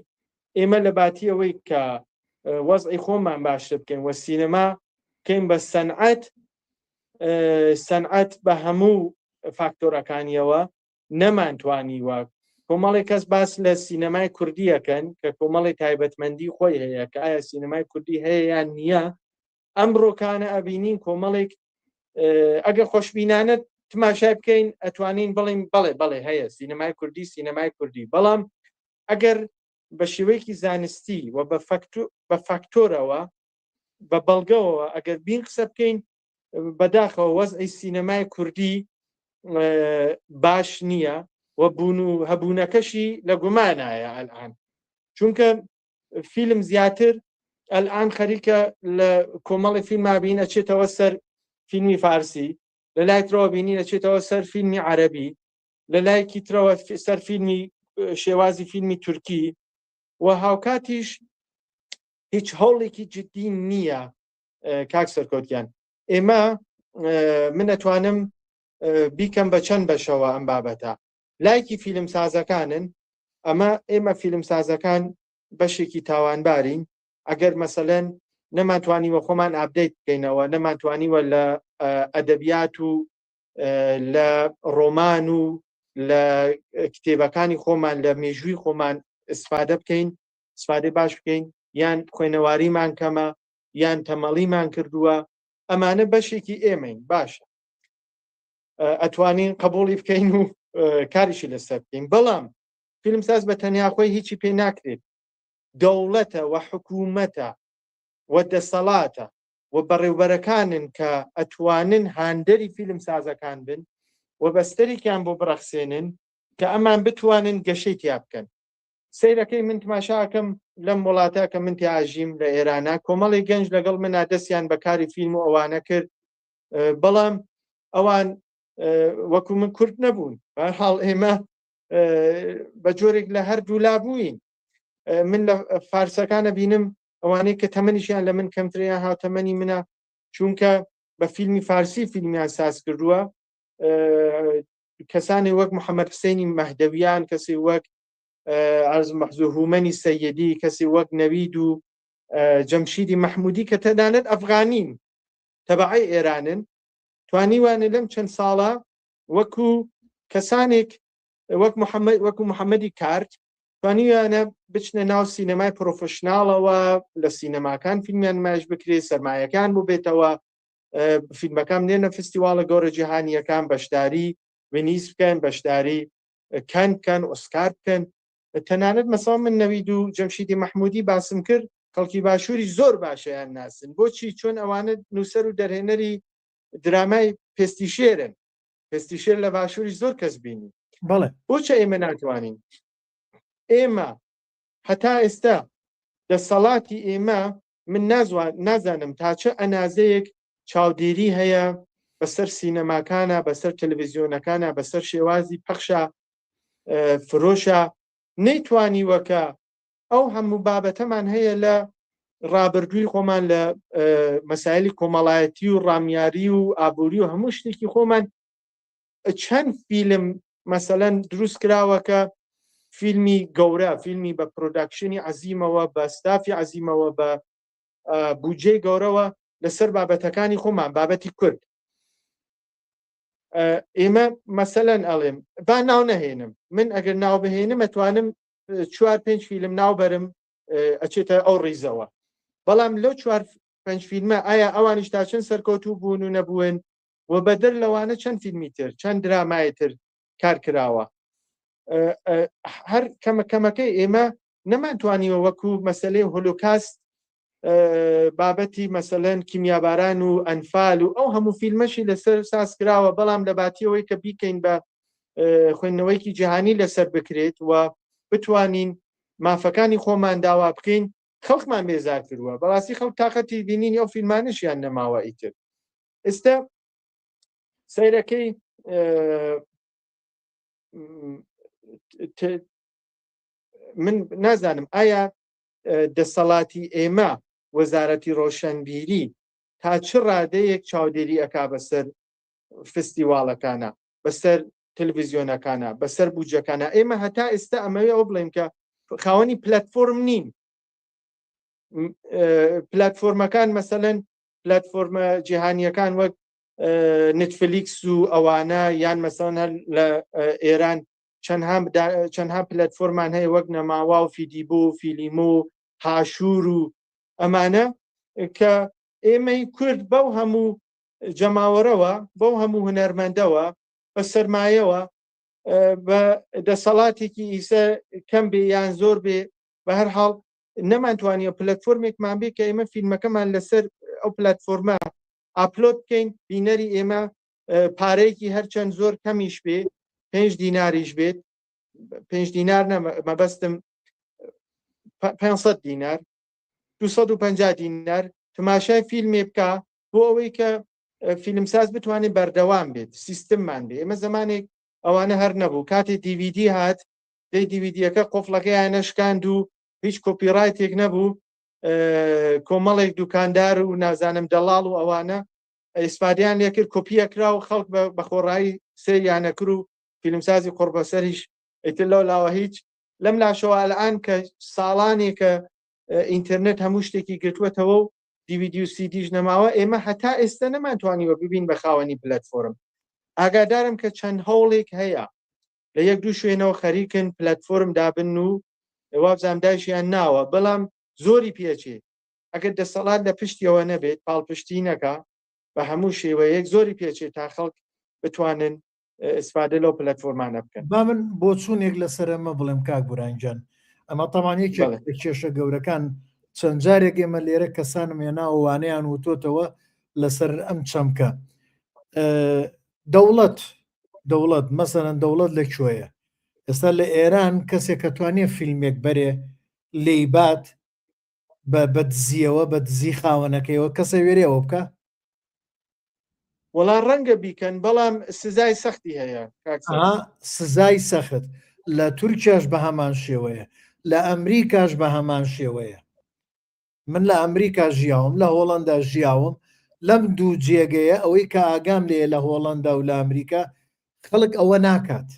ئێمە لە باتی ئەوەی کە وەزعی خۆمان باشتر بکەین وە سینەما بکەین بە سەنعەت بە هەموو فاکتۆرەکانیەوە نەمانتوانیوە کۆمەڵی کەس باس لە سینەمای کوردیەکەن کە کۆمەڵی تایبەتمەندی خۆی هەیە کە ئایا سینەمای کوردی هەیە یان نییە ئەمڕۆکانە ئەبینین کۆمەڵێک ئەگە خۆشببینانە تماشای بکەین ئەتوانین بڵین بەڵێ هەیە سینەمای کوردی بەڵام ئەگەر بە شێوەیەکی زانستی و بە فاکتۆرەوە بە بەڵگەوە ئەگەر بین قسە بکەین بەداخەوە وەزعی سینەمای کوردی باش نییە و بوون و هەبوونەکەشی لە گومانایە ئەلعان چونکە فیلم زیاتر ئەلعان خەریکە لە کۆمەڵی فیلم بین ئەچێتەوە سەر فیلمی فارسی لە لای ترەوە بینی ئەچێتەوە سەر فیلمی عەرەبی لە لایەکی ترەوە سەر فیلمی شێوازی فیلمی تورکی و هاوکاتیش هیچ هەوڵێکی جدی نییە کاک سەرکۆتیان ئێمە من ئەتوانم بیکەم بە چەند بەشەوە ئەم بابەتە لایەکی فیلم سازەکانن ئێمە فیلم سازەکان بەشێکی تاوانبارین ئەگەر مەسەلەن نەماتوانیوە خۆمان ئابدەیت بکەینەوە نەماتوانیوە لە ئەدەبیات و لە ڕۆمان و لە کتێبەکانی خۆمان لە مێژووی خۆمان ئستفادە بکەین ئستفادەی باش بکەین یان خوێنەواریمان کەمە یان تەمەڵیمان کردووە ئەمانە بەشێکی ئێمەین باشە ئەتوانین قبوڵی بکەین و کاریشی لەسەر بکەین بەڵام فیلمساز بە تەنیا خۆی هیچی پێ ناکرێت دەوڵەتە و حکوومەتە و دەسەڵاتە و بەڕێوبەرەکانن کە ئەتوانن هاندەری فیلم سازەکان بن و بەستەرێکیان بۆ بڕەخسێنن کە ئەمان بتوانن گەشەی تیا بکەن سەیرەکەی من تماشاکەم لەم وڵاتە کە من تیاژیم لە ئێرانە کۆمەڵی گەنج لەگەڵ منە دەستیان بەکاری فیلم و ئەوانە کرد بەڵام ئەوان وەکو من کورد نەبوون بەهەڵ ئێمە بە جۆرێک لە هەردوو لابووین من لە فارسەکانە بینم ئەوانەی کە تەمەنیشیان لە من کەمتریان هاوتەمەنی منە چونکە بە فیلمی فارسی فیلمیان ساز کردووە کەسانی وەک محەممەد حسێنی مەهدەویان کەسی وەک عەرز مەحزوو هومەنی سەیدی کەسی وەک نەوید و جەمشیدی مەحموودی کە تەنانەت ئەفغانین تەبەعی ئێرانن توانیوانە لەم چەند ساڵە وەکو کەسانێک وەکو محەممەدی کارت توانیوانە بچنە ناو سینەمای پرۆفشناڵەوە لە سینەماکان فیلمیان نمایش بکرێت سەرمایەکان بۆ بێتەوە فیلمەکان نێنە فستیواڵە گەورە جیهانیەکان بەشداری وێنیس بکەن بەشداری کەن بکەن ئۆسکار بکەن تەنانەت مەساڵ من نەوید و جەمشیدی مەحموودی باسم کرد خەڵکی باشووری زۆر باشەیان ناسن بۆچی چۆن ئەوانە نووسەر و دەرهێنەری درامای پێستیشێرن پێستیشێر لە باشووری زۆر کەس بینی بۆچە ئێمە ناتوانین ئێمە هەتا ئێستا دەسەڵاتی ئێمە من نازانم تا چه ئەنازەیەک چاودێری هەیە بەسەر سینەماکانە بەسەر تەلەڤیزیۆنەکانە بەسەر شێوازی پەخشە فرۆشە نەیتوانیوەکە ئەو هەموو بابەتەمان هەیە لە ڕابردووی خۆمان لە مەسایلی کۆمەڵایەتی و ڕامیاری و ئابووری و هەموو شتێکی خۆمان چەند فیلم مەسەلەن دروست کراوەکە فیلمی گەورە فیلمی بە پرۆداکشنی عەزیمەوە بە ستافی عەزیمەوە بە بودجەی گەورەوە لەسەر بابەتەکانی خۆمان بابەتی کورد ئێمە مەسەلەن ئەڵێم با ناو نەهێنم من ئەگەر ناو بهێنم ئەتوانم 4-5 فیلم ناو بەرم ئەچێتە ئەو ڕیزەوە بەڵام لەو 4-5 فیلمە ئایا ئەوانیش تا چەند سەرکەوتوو بوون و نەبوون و بەدەر لەوانە چەند فیلمی تر چەند درامای تر کار کراوە هەر کەمەکەی ئێمە نەمانتوانیوە وەکو مەسەلەی هۆلۆکاست بابەتی مەسەلەن کیمیاباران و ئەنفال و ئەو هەموو فیلمەشی لەسەر ساز کراوە بەڵام لە باتیەوەی کە بیکەین بە خوێندنەوەیکی جیهانی لەسەر بکرێت و بتوانین مافەکانی خۆمان داوا بکەین خەڵکمان بێزار کردووە بەڕاستی خەڵک تاقەتی بینینی ئەو فیلمانشیان نەماوە ئیتر ئێستا سەیرەکەی من نازانم ئایا دەسەڵاتی ئێمە وەزارەتی ڕۆشنبیری تا چ ڕادەیەک چاودێری ئەکا بەسەر فستیواڵەکانە بەسەر تەلەڤیزیۆنەکانە بەسەر بودجەکانە ئێمە هەتا ئێستا ئەمەوێ ئەو بڵێم کە خاوەنی پلەتفۆرم نین پلەتفۆرمەکان مەسەلەن پلەتفۆرمە جیهانیەکان وەک نتفلیکس و ئەوانە یان مەسەڵەن هەر لە ئێران چەندها پلەتفۆرمان هەیە وەک نەماوا و فیدیبۆ و فیلیمۆ و هاشوور و ئەمانە کە ئێمەی کورد بەو هەموو جەماوەرەوە بەو هەموو هونەرمەندەوە بە سەرمایەوە بە دەسەڵاتێکی ئیسە کەم بێ یان زۆر بێ بە هەر حاڵ نەمانتوانیە پلەتفۆرمێکمان بێ کە ئێمە فیلمەکەمان لەسەر ئەو پلەتفۆرمە ئاپلۆد بکەین بینەری ئێمە پارەیەکی هەرچەند زۆر کەمیش بێ 5 دیناریش بێت 5 دینار مەبەستم 500 دینار 250 دینار تماشای فیلمێ بکە بۆ ئەوەی کە فیلمساز بتوانێت بەردەوام بێت سیستممان بێ ئێمە زمانێک ئەوانە هەر نەبوو کاتێ دیڤیدی هات دەی دیڤیدیەکە قۆفڵەکەیان نەشکاند و هیچ کۆپیڕایتێک نەبوو کۆمەڵێک دوکاندار و نازانم دەڵاڵ و ئەوانە ئیسپادیان لێکرد کۆپیەکرا و خەڵک بە خۆڕایی سێریانەکرد و فیلمسازی قۆڕبەسەریش ئیتر لەو لاوە هیچ لەم لاشەوە ئەلعان کە ساڵانێکە ئینتەرنێت هەموو شتێکی گرتووەتەوە و دیڤیدی و سیدیش نەماوە ئێمە هەتا ئێستا نەمانتوانیوە ببین بە خاوەنی پلەتفۆرم ئاگادارم کە چەند هەوڵێک هەیە لە یەک دوو شوێنەوە خەریکن پلەتفۆرم دابن و وابزانام دایشیان ناوە بەڵام زۆری پێچێ ئەگەر دەسەڵات لە پشتیەوە نەبێت پاڵپشتی نەکا بە هەموو شێوەیەک زۆری پێچێت تا خەڵک بتوانن ئیسفادە لەو پلەتفۆرمانە بکەن با من بۆ چوونێک لەسەرەمە بڵێم کاک بورانجان ئەمە تەمانێکێک کێشە گەورەکان چەند جارێک ئێمە لێرە کەسانم هێنا وانەیان وتۆتەوە لەسەر ئەم چەمکە دەوڵەت مەسەرەن دەوڵەت لەکوێیە ئێستا لە ئێران کەسێک کە توانێت فیلمێک بەرێ لێیبات بە دزیەوە بە دزی خاوەنەکەیەوە کەسە وێرەوە بکە وەڵا ڕەنگە بیکەن بەڵام سزای سەختی هەیە سزای سەخت لە تورکیاش بە هەمان شێوەیە لە ئەمریکاش بە هەمان شێوەیە من لە ئەمریکا ژیاوم لە هۆڵەندا ژیاوم لەم دوو جێگەیە ئەوەی کە ئاگام لێ لە هۆڵەندا و لە ئەمریکا خەڵک ئەوە ناکات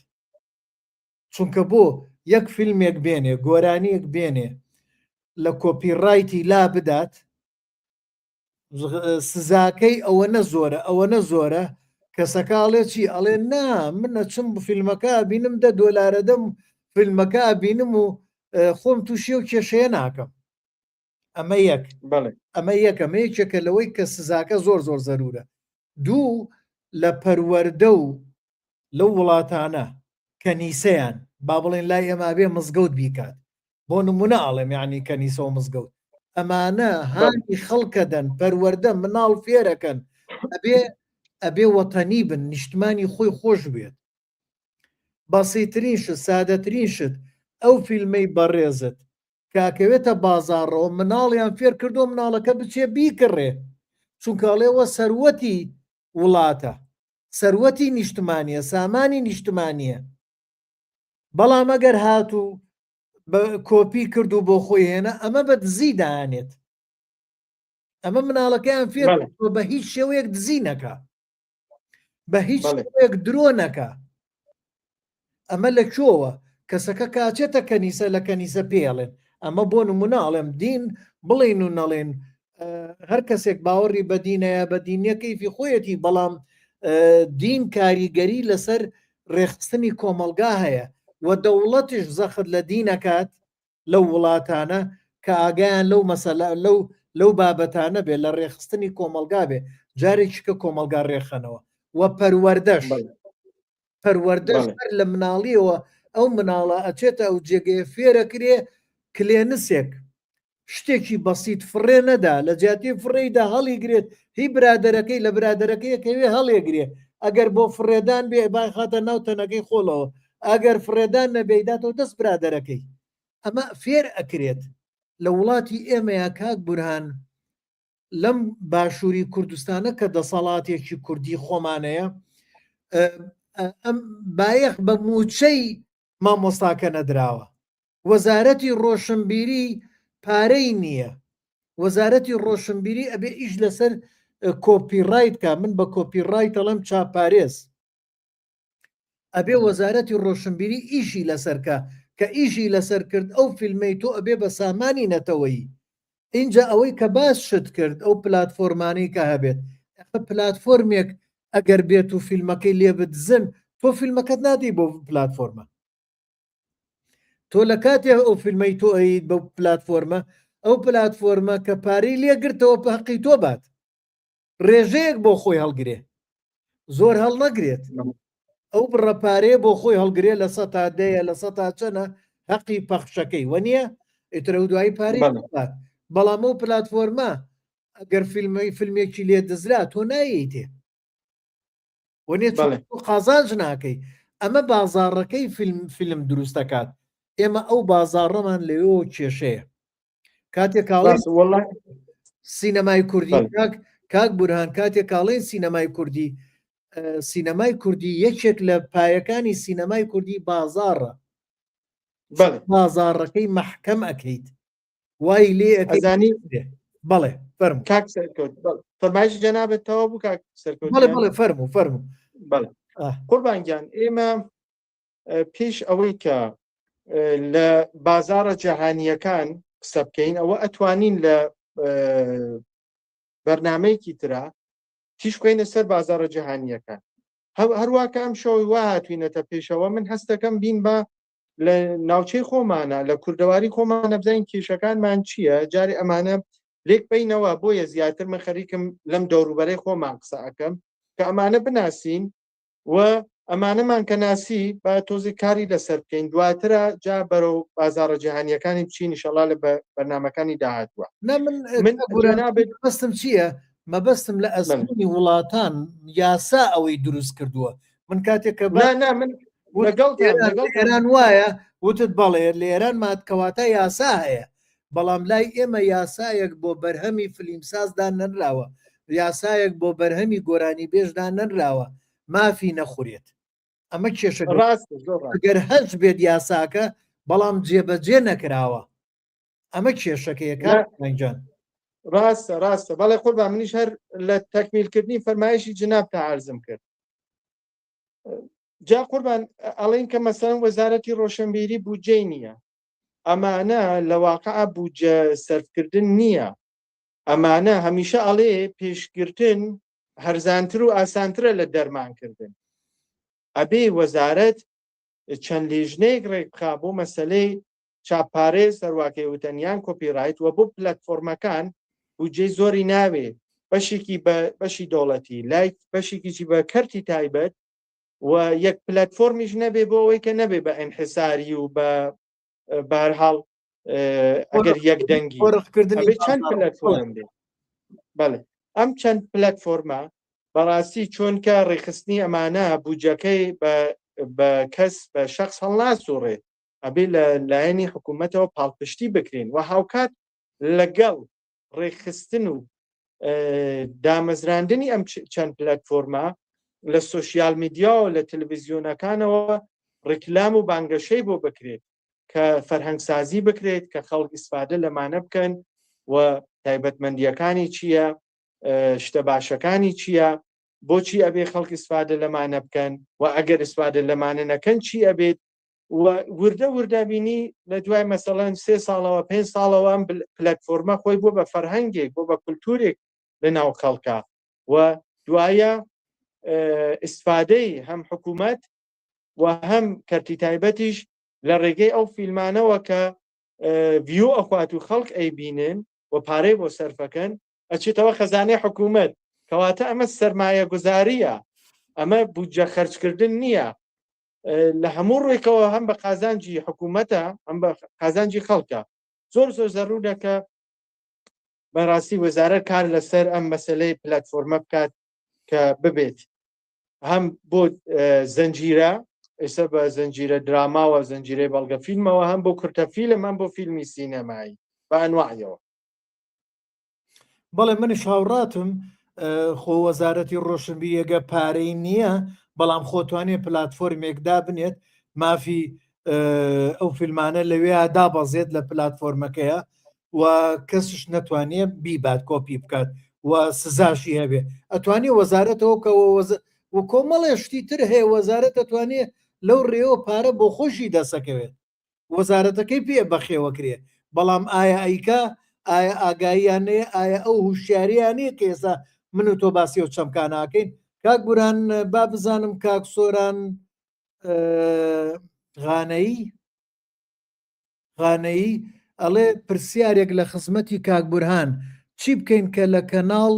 چونکە بۆ یەک فیلمێک بێنێ گۆرانیەک بێنێ لە کۆپیڕایتی لا بدات سزاکەی ئەوە زۆرە کەسەکاڵێ چی ئەڵێ نا منە چم فیلمەکە بینم $10 دەم فیلمەکە بینم و خۆم تووشی و کێشەیە ناکەم ئەمە ئەمە یەکێکە لەوەی کە سزاکە زۆر زەرورە دوو لە پەروەردە و لەو وڵاتانە کەنیسەیان با بڵێن لای ئێمە بێ مزگەوت بیکات بۆ نمونە ئاڵێم یعنی کەنیسە و مزگەوت ئەمانە هانی خەڵکە دەن پەروەردە مناڵ فێرەکەن ئەبێ وەتەنی بن نیشتمانی خۆی خۆش بێت بەسیترین شت سادەترین شت ئەو فیلمەی بەڕێزت کاکەوێتە بازاڕەوە مناڵیان فێر کردو مناڵەکە بچێ بیکڕێ چونکەڵێەوە سەروەتی وڵاتە سەروەتی نیشتمانیە سامانی نیشتمانیە بەڵام ئەگەر هاتوو کۆپی کردو بۆ خۆی هێنا ئەمە بە دزی دانێت ئەمە مناڵەکەیان فێر بە هیچ شێوەیەک دزی نەکە بە هیچ شێوەیەک درۆ نەکە ئەمە لەکوێوە کەسەکە کاچێتە کەنیسە لە کەنیسە پێڵێن ئەمە بۆ نموناڵێم دین بڵین و نەڵێن هەر کەسێک باوەڕی بە دینەیە بە دینیەکەیفی خۆیەتی بەڵام دین کاریگەری لەسەر ڕێخستنی کۆمەلگا هەیە و دەوڵەتیش زەخت لە دینەکات لەو وڵاتانە کە ئاگایان لەو مەسەلە لەو بابەتانە بێ لە ڕێخستنی کۆمەلگا بێ جارێکیکە کۆمەلگا ڕێخەنەوە و پەروەردەش پەروەردەش هەر لە مناڵیەوە ئەو مناڵە ئەچێتە ئەو جێگەیە فێرەکرێ کلێنسێک شتێکی بەسیت فڕێ نەدا لە جیاتی فڕێیدا هەڵیگرێت هی برادەرەکەی لە برادەرەکەیەکەوێ هەڵێگرێ ئەگەر بۆ فڕێدان بێ بای خاتە ناو تەنەکەی خۆڵەوە ئەگەر فڕێدان نەبێداتەوە دەست برادەرەکەی ئەمە فێر ئەکرێت لە وڵاتی ئێمەیە کاک بورهان لەم باشووری کوردستانە کە دەسەڵاتێکی کوردی خۆمانەیە ئەم بایەخ بە موچەی مامۆستاکە نەدراوە وەزارەتی ڕۆشنبیری پارەی نییە وەزارەتی ڕۆشنبیری ئەبێ ئیش لەسەر کۆپیڕایتکە من بە کۆپیڕایت ئەڵەم چاپارێز ئەبێ وەزارەتی ڕۆشنبیری ئیشی لەسەرکە کە ئیشی لەسەر کرد ئەو فیلمەی تۆ ئەبێ بە سامانی نەتەوەی اینجا ئەوەی کە باس شت کرد ئەو پلاتفۆرمانەی کە هەبێت پلاتفۆرمێک ئەگەر بێت و فیلمەکەی لێ بدزن تۆ فیلمەکەت نادی بۆ پلاتفۆرمە تۆ لە کاتێ ئەو فیلمەی تۆ ئەیت بە پلاتفۆرمە ئەو پلاتفۆرمە کە پارەی لێگرتەوە بە حەقی تۆ بات ڕێژەیەک بۆ خۆی هەڵگرێ زۆر هەڵ نەگرێت ئەو بڕەپارەیە بۆ خۆی هەڵگرێ لە 100 تا دەیە لە 100 تا چەنە حەقی پەخشەکەی وە نییە ئیترە دوایی پارەی بات بەڵام ئەو پلاتفۆرمە ئەگەر فیلمێکی لێ دەزرا تۆ نایەیتێ وەنێ قازانج ناکەی ئەمە بازاڕەکەی فیلم دروست دەکات ئێمە ئەو بازاڕەمان لەوێ کێشەیە کاتێک سینەمای کوردی کاک بورهان کاتێک کاڵێن سینەمای کوردی یەکێک لە پایەکانی سینەمای کوردی بازاڕە بازاڕەکەی محکەم ئەەکەیت وای لێ ئەزانی بەڵێ فەرمو کاک سەرکەوت فەرمایش جەنابێتەوە بوو کاک سەرکەوت بەڵێ فەرمو قوربانگیان ئێمە پێش ئەوەی کە لە بازاڕە جەهانیەکان قسە بکەین ئەوە ئەتوانین لە بەرنامەیەکی ترا تیش بکەینە سەر بازاڕە جەهانیەکان هەروواکە ئەم شەوی وا هاتوینەتە پێشەوە من هەستەکەم بین بە لە ناوچەی خۆمانە لە کوردەواری خۆمانە بزانین کێشەکانمان چییە جارێ ئەمانە لێک بینەوە بۆیە زیاتر من خەریکم لەم دەوروبەرەی خۆمان قسە ئەەکەم کە ئەمانە بناسین و ئەمانەمان کە ناسی با تۆزی کاری لەسەر بکەین دواترە جا بەرەو بازاڕە جیهانیەکانی بچین ئینشەڵا لە بەرنامەکانی داهاتووە من بەستم چییە مەبەستم لە ئەزمموی وڵاتان یاسا ئەوەی دروست کردووە من کاتێک کە من لەگەڵ ئێران وایە وتت بەڵێ لە ئێران ماتکەواتە یاسا هەیە بەڵام لای ئێمە یاسایەک بۆ بەرهەمی فلیمسازدان نەنراوە یاسایەک بۆ بەرهەمی گۆرانی بێژدان نەنراوە مافی نەخورێت ئەمە کێشە ئەگەر هەش بێت یاساکە بەڵام جێبەجێ نەکراوە ئەمە کێشەکەیەکانجان ڕاستە بەڵێ قوربان منیش هەر لە تەکمیلکردنی فەرمایشی جناب تا عەرزم کرد جا قوربان ئەڵێن کە مەسەڵەن وەزارەتی ڕۆشنبیری بودجەی نییە ئەمانە لە واقعە بودجە سەرفکردن نییە ئەمانە هەمیشە ئەڵێ پێشگرتن هەرزانتر و ئاسانترە لە دەرمانکردن ئەبێ وەزارەت چەند لیژنەیەک ڕێک بخا بۆ مەسەلەی چاپارێز هەروواکەی وتەنیان کۆپیڕایت و بۆ پلەتفۆرمەکان بودجەی زۆری ناوێ بەشێکی بە بەشی دەوڵەتی لای بەشێکیی بە کەرتی تایبەت و یەک پلەتفۆرمیش نەبێ بۆ ئەوەی کە نەبێ بە ئەنحساری و بە بەرهاڵ ئەگەر یەک دەنگی چەند پلەتفۆرم بێ بەڵێ ئەم چەند پلەتفۆرمە بەڕاستی چۆنکە ڕێخستنی ئەمانە بودجەکەی بە کەس بە شخص هەڵناسوڕێ ئەبێ لە لایەنی حکوومەتەوە پاڵپشتی بکرێن و هاوکات لەگەڵ ڕێخستن و دامەزراندنی ئەم چەند پلەتفۆرمە لە سۆشیال میدیا و لە تەلەڤیزیۆنەکانەوە ڕیکلام و بانگەشەی بۆ بکرێت کە فەرهەنگسازی بکرێت کە خەڵک ئیسفادە لەمانە بکەن و تایبەتمەندیەکانی چییە شتە باشەکانی چییە بۆچی ئەبێ خەڵک ئیسفادە لەمانە بکەن و ئەگەر ئیسفادە لەمانە نەکەن چی ئەبێت وردە وردابینی لە دوای مەسەڵەن 3 ساڵەوە 5 ساڵەوە ئەم پلەتفۆرمە خۆی بۆ بە فەرهەنگێک بۆ بە کولتورێک لە ناو خەڵکە و دوایە ئیسفادەی هەم حکوومەت و هەم کەرتی تایبەتیش لە ڕێگەی ئەو فیلمانەوە کە ڤیو ئەخوات و خەڵک ئەیبینن و پارەی بۆ سەرفەکەن ئەچێتەوە خەزانەی حکوومەت کەواتە ئەمە سەرمایە گوزاریە ئەمە بودجە خەرجکردن نییە لە هەموو ڕێکەوە هەم بە قازانجی حکوومەتە ئەم بە قازانجی خەڵکە زۆر زەڕوودەکە بەڕاستی وەزارەت کار لەسەر ئەم مەسلەی پلەتفۆرمە بکات کە ببێت هەم بۆ زەنجیرە ئێستا بە زەنجیرە دراماوە زەنجیرەی بەڵگە فیلمەوە هەم بۆ کورتە فیلم هەم بۆ فیلمی سینەمایی بە ئەنواعیەوە. بەڵێ منیش هاوڕاتم خۆ وەزارەتی ڕۆشنبی ئەگە پارەی نییە بەڵام خۆتوانێت پلاتفۆرمێکدا بنێت مافی ئەو فیلمانە لەوێ دابەزێت لە پلاتفۆرمەکەیە و کەسش نەتوانێت بیبات کۆپی بکات و سزاشی هەبێ ئەتوانێت وەزارەتەوە کەەوە و کۆمەڵێ شتی تر هەیە وەزارەت دەتوانێت لەو ڕێوە پارە بۆ خۆشی دەسەکەوێت وەزارەتەکەی پێ بەخێوەکرێ بەڵام ئایا ئەیکا ئایا ئاگاییانەیە ئایا ئەو هوشیاریانەیە کە ئێستا من و تۆ باسی و چەمکاناکەین کاک بوران با بزانم کاک سۆران غانەیی ئەڵێ پرسیارێک لە خزمەتی کاک بورهان چی بکەین کە لە کەناڵ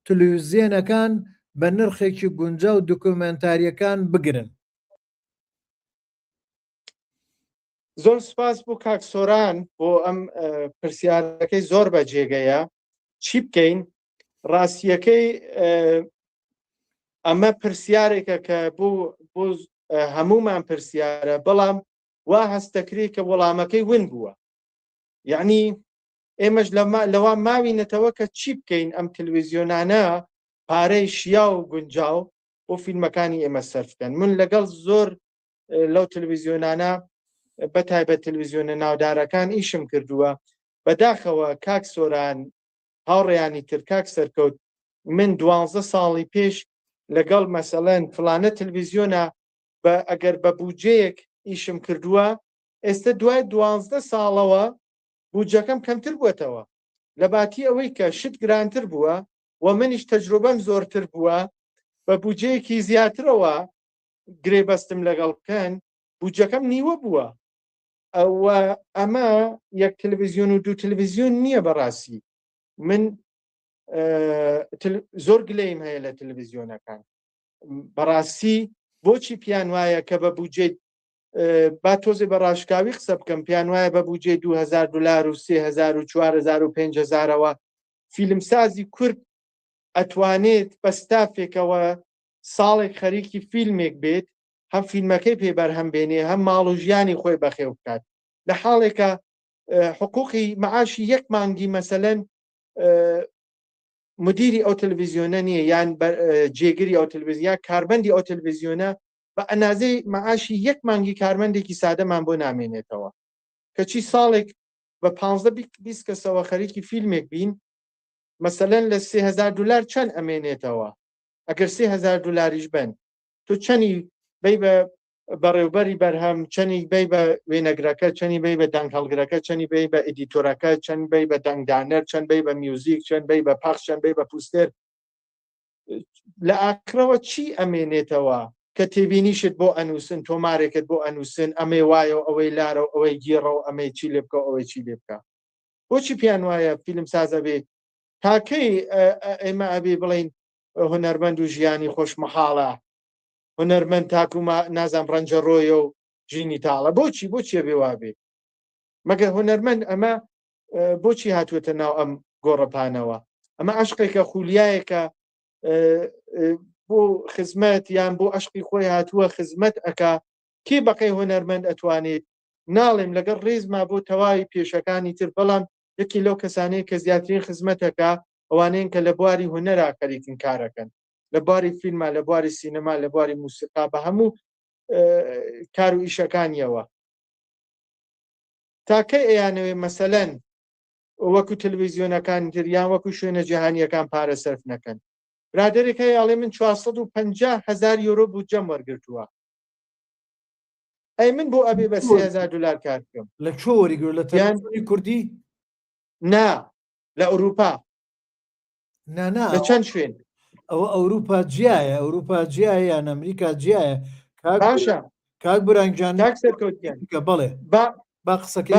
تلویزیۆنەکان بە نرخێکی گونجا و دوکومنتاریەکان بگرن. زۆر سپاس بۆ کاک سۆران بۆ ئەم پرسیارەکەی زۆر بە جێگەیە چی بکەین ڕاستیەکەی ئەمە پرسیارێکە کە بۆ هەمومان پرسیارە بەڵام وا هەستەکری کە وەڵامەکەی ون بووە یعنی ئێمەش لەوا ماوینەتەوە کە چی بکەین ئەم تلویزیۆنانە پارەی شیا و گونجاو بۆ فیلمەکانی ئێمە سەرفکەن من لەگەڵ زۆر لەو تلویزیۆنانە بەتایبەت تلویزیۆنە ناودارەکان ئیشم کردووە بەداخەوە کاک سۆران هاوڕێیانی تر کاک سەرکەوت من 12 ساڵی پێش لەگەڵ مەسەڵەن فلانە تلویزیۆنە ئەگەر بە بوجەیەک ئیشم کردووە ئێستا دوای 12 ساڵەوە بوجەکەم کەمتر بووەتەوە لە باتی ئەوەی کە شت گرانتر بووە و منیش تەجروبەم زۆرتر بووە بە بوجەیەکی زیاترەوە گرێبەستم لەگەڵ بکەن بوجەکەم نیوە بووە ئەمە یەک تلویزیۆن و دوو تلویزیۆن نییە بەڕاستی من زۆر گلەیم هەیە لە تلویزیۆنەکان بەڕاستی بۆچی پیان وایە کە بە بوجێ با تۆزێ بە ڕاشکاوی قسە بکەم پیان وایە بە بوجێ $2000 و 3000 و 4000 و 5000ەوە فیلمسازی کورد ئەتوانێت بە ستافێکەوە ساڵێک خەریکی فیلمێک بێت هەم فیلمەکەی پێ بەرهەم بێنێ هەم ماڵ و ژیانی خۆی بەخێو بکات لە حاڵێکە حقوقی معاشی یەک مانگی مەسەلەن مدیری ئەو تلویزیۆنە نییە یان جێگیری ئەو تلویزیۆن کاربەندی ئەو تلویزیۆنە بە ئەنازەی معاشی یەک مانگی کارمەندێکی سادەمان بۆ نامێنێتەوە کەچی ساڵێک بە 15-20 کەسەوە خەریکی فیلمێک بین مەسەلەن لە $3000 چەند ئەمێنێتەوە ئەگەر $3000 بن تۆ چەنی بەی بە بەڕێوبەری بەرهەم چەنی بەی بە وێنەگرەکە چەنی بەی بە دەنگ هەڵگرەکە چەنی بەی بە ئیدیتۆرەکە چەند بەی بە دەنگدانەر چەند بەی بە میوزیک چەند بەی بە پەخش چەند بەی بە پوستەر لە ئاخرەوە چی ئەمێنێتەوە کە تێبینیشت بۆ ئەنووسن تۆمارێکت بۆ ئەنووسن ئەمەی وایە ئەوەی لارە و ئەوەی گێڕە و ئەمەی چی لێ بکە ئەوەی چی لێ بکە بۆچی پیان وایە فیلم سازە بێ تاکەی ئێمە ئەبێ بڵین هونەرمەند و ژیانی خۆشمەحاڵە هونەرمەند تاکوما نازام ڕەنجە ڕۆیە و ژینی تاڵە بۆچی بێ وابێ مەگەر هونەرمەند ئەمە بۆچی هاتووەتە ناو ئەم گۆڕەپانەوە ئەمە عشقێکە خولیایەکە بۆ خزمەت یان بۆ عشقی خۆی هاتووە خزمەت ئەکا کێ بەقەی هونەرمەند ئەتوانێت ناڵێم لەگەڵ ڕێزما بۆ تەواوی پێشەکانی تر بەڵام یەکی لەو کەسانەیە کە زیاترین خزمەتەکە ئەوانەیە کە لە بواری هونەرا خەریکن کارەکەن لە بواری فیلمە لە بواری سینەما لە بواری موسیقا بە هەموو کار و ئیشەکانیەوە تاکەی ئەیانەوێ مەسەلەن وەکو تلویزیۆنەکان تریان وەکو شوێنە جیهانیەکان پارە سەرف نەکەن برادێک هەیە من 450,000 یۆرۆ بودجەم وەرگرتووە ئەی من بۆ ئەبێ بە $3000 کار بکەم لە چۆ وەریگر لە تەلەڤیزیۆنی کوردی نا لە ئەوروپا لە چەند شوێن ئەوە ئەوروپا جیایە ئەوروپا جیایە یان ئەمریکا جیایە باشە کاک بورانگیان بەڵێ با قسەکەی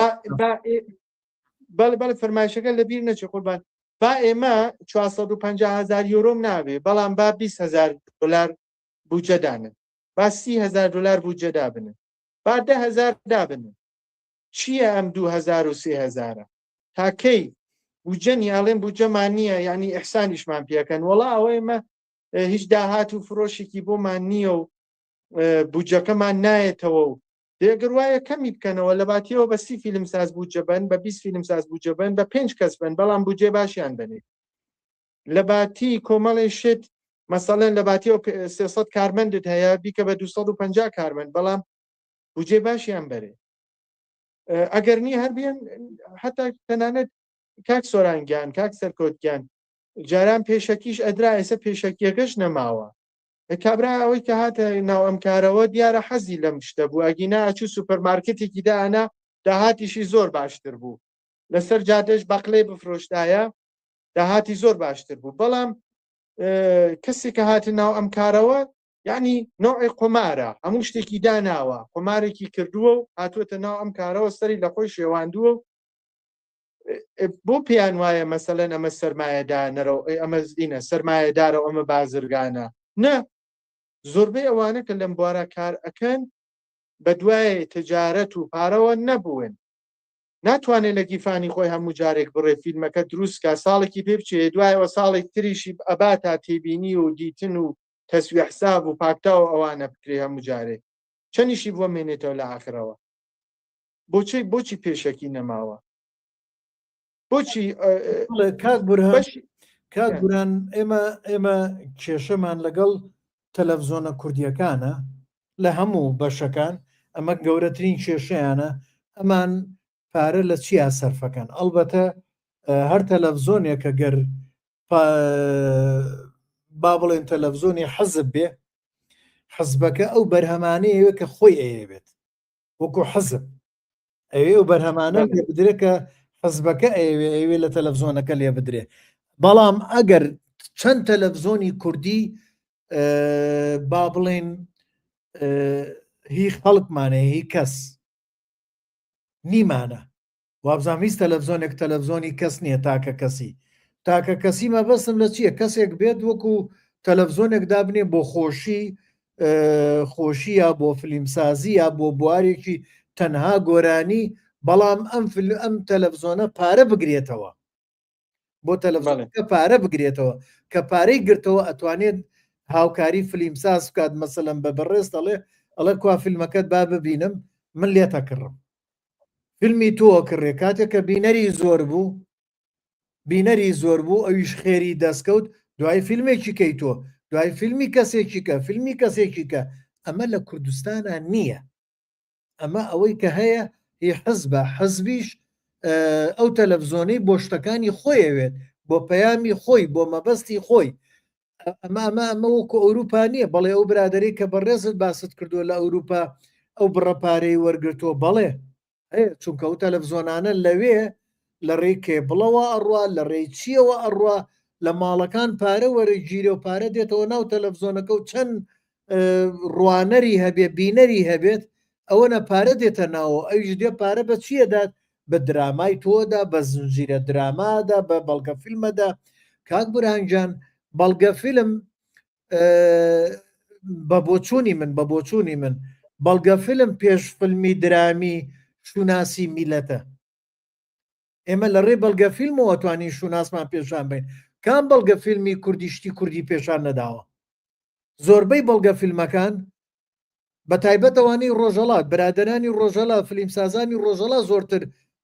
بەڵێ فەرمایشەکە لەبیر نەچێ قوربان با ئێمە 450,000 یۆرۆم نابێ بەڵام با $20,000 بودجە دانن با 30,000 دلار بودجە دابنن با 10,000 دابنن چییە ئەم 2,000 و 3,000 تاکەی بودجەنی ئاڵێن بودجەمان نییە یعنی ئەحسانیشمان پێکەن وەڵا ئەوەی مە هیچ داهات و فرۆشێکی بۆمان نییە و بودجەکەمان نایەتەوە و دەگەر وایە کەمی بکەنەوە لە باتیەوە بە 30 فیلم ساز بودجە بن بە 20 فیلم ساز بودجە بن بە 5 کەس بن بەڵام بودجێ باشیان بنێ لە باتی کۆمەڵی شت مەسەڵەن لە باتیەوە 300 کارمەندت هەیە بیکە بە 250 کارمەند بەڵام بودجێ باشیان بەرێ ئەگەر نی هەر بێن حتا تەنانەت کاک سۆرانگیان کاک سەرکۆتگیان جاران پێشەکیش ئەدرا ئێستا پێشەکیەکەش نەماوە کابرا ئەوەی کە هاتە ناو ئەم کارەوە دیارە حەزی لەم شتە بوو ئەگینا ئەچوو سوپەرمارکێتێکی دانا داهاتیشی زۆر باشتر بوو لەسەر جادەش بەقلێ بفرۆشتایە داهاتی زۆر باشتر بوو بەڵام کەسێک کە هاتە ناو ئەم کارەوە یعنی نوعی قۆمارە هەموو شتێکی داناوە قۆمارێکی کردووە و هاتووەتە ناو ئەم کارەوە سەری لە خۆی شێواندووە بۆ پێیان وایە مەسەلەن ئەمە سەرمایەدانەرەوە ئەمە زینە سەرمایەدارە ئەمە بازرگانە نە زۆربەی ئەوانە کە لەم بوارە کار ئەکەن بە دوای تجارەت و پارەوە نەبوون ناتوانێت لە گیفانی خۆی هەموو جارێک بڕێ فیلمەکە دروستکە ساڵێکی پێ بچێ دوایەوە ساڵێک تریشی ئەبا تا تێبینی و دیتن و تەسویە حساب و پاکتا و ئەوانە بکرێ هەموو جارێک چەندیشی بۆ مێنێتەوە لە ئاخرەوە بۆچی پێشەکی نەماوە بۆچی کاک بورهان ئێمە کێشەمان لەگەڵ تەلەڤزۆنە کوردیەکانە لە هەموو بەشەکان ئەمە گەورەترین کێشەیانە ئەمان پارە لە چیا سەرفەکەن ئەڵبەتە هەر تەلەڤزۆنێکە گەر با بڵێن تەلەڤزۆنی حەزب بێ حەزبەکە ئەو بەرهەمانەیەوە کە خۆی ئەیەوێت وەکو حەزب ئەوێ و بەرهەمانە لێ بدرێت کە حەزبەکە ئەوێ لە تەلەڤزۆنەکە لێ بدرێ بەڵام ئەگەر چەند تەلەڤزۆنی کوردی با بڵێن هی خەڵکمانە هی کەس نیمانە وابزانام هیچ تەلەڤزۆنێک تەلەڤزۆنی کەس نییە تاکە کەسی مەبەستم لە چییە کەسێک بێت وەکو تەلەڤزۆنێک دابنێ بۆ خۆشی یا بۆ فلیمسازی یا بۆ بوارێکی تەنها گۆرانی بەڵام ئەم تەلەڤزۆنە پارە بگرێتەوە بۆ تەلەڤزۆنەکە پارە بگرێتەوە کە پارەی گرتەوە ئەتوانێت هاوکاری فلیمساز بکات مەسەلەن بە بەڕێست ئەڵێ کوا فیلمەکەت با ببینم من لێتە کڕم فیلمی تۆ کڕێ کاتێککە بینەری زۆر بوو ئەویش خێری دەستکەوت دوای فیلمێکی کەی تۆ دوای فیلمی کەسێکی کە ئەمە لە کوردستانە نییە ئەمە ئەوەی کە هەیە هی حەزبە حەزبیش ئەو تەلەڤزۆنەی بۆ شتەکانی خۆیەوێت بۆ پەیامی خۆی بۆ مەبەستی خۆی ئەمە وەکو ئەوروپا نییە بەڵێ ئەو برادری کە بەڕێزت باست کردووە لە ئەوروپا ئەو بڕەپارەی وەرگرتووە بەڵێ چونکە ئەو تەلەڤزۆنانە لەوێ لە ڕێی کێبڵەوە ئەڕوا لە ڕێی چیەوە ئەڕوا لە ماڵەکان پارە وەرەگیرێ و پارە دێتەوە ناو تەلەڤزۆنەکە و چەند ڕوانەری هەبێ بینەری هەبێت ئەوەنە پارە دێتە ناوە ئەویش دێ پارە بە چیەدات بە درامای تۆدا بە زنجیرە درامادا بە بەڵگە فیلمەدا کاک بورهانگیان بەڵگە فیلم بە بۆچوونی من بەڵگە فیلم پێش فیلمی درامی شوناسی میلەتە ئێمە لە ڕێ بەڵگە فیلمەوە توانین شوناسمان پێشان بین کام بەڵگە فیلمی کوردیشتی کوردی پێشان نەداوە زۆربەی بەڵگە فیلمەکان بە تایبەتەوانی ڕۆژەڵات برادرانی ڕۆژەڵا فیلمسازانی ڕۆژەڵا زۆرتر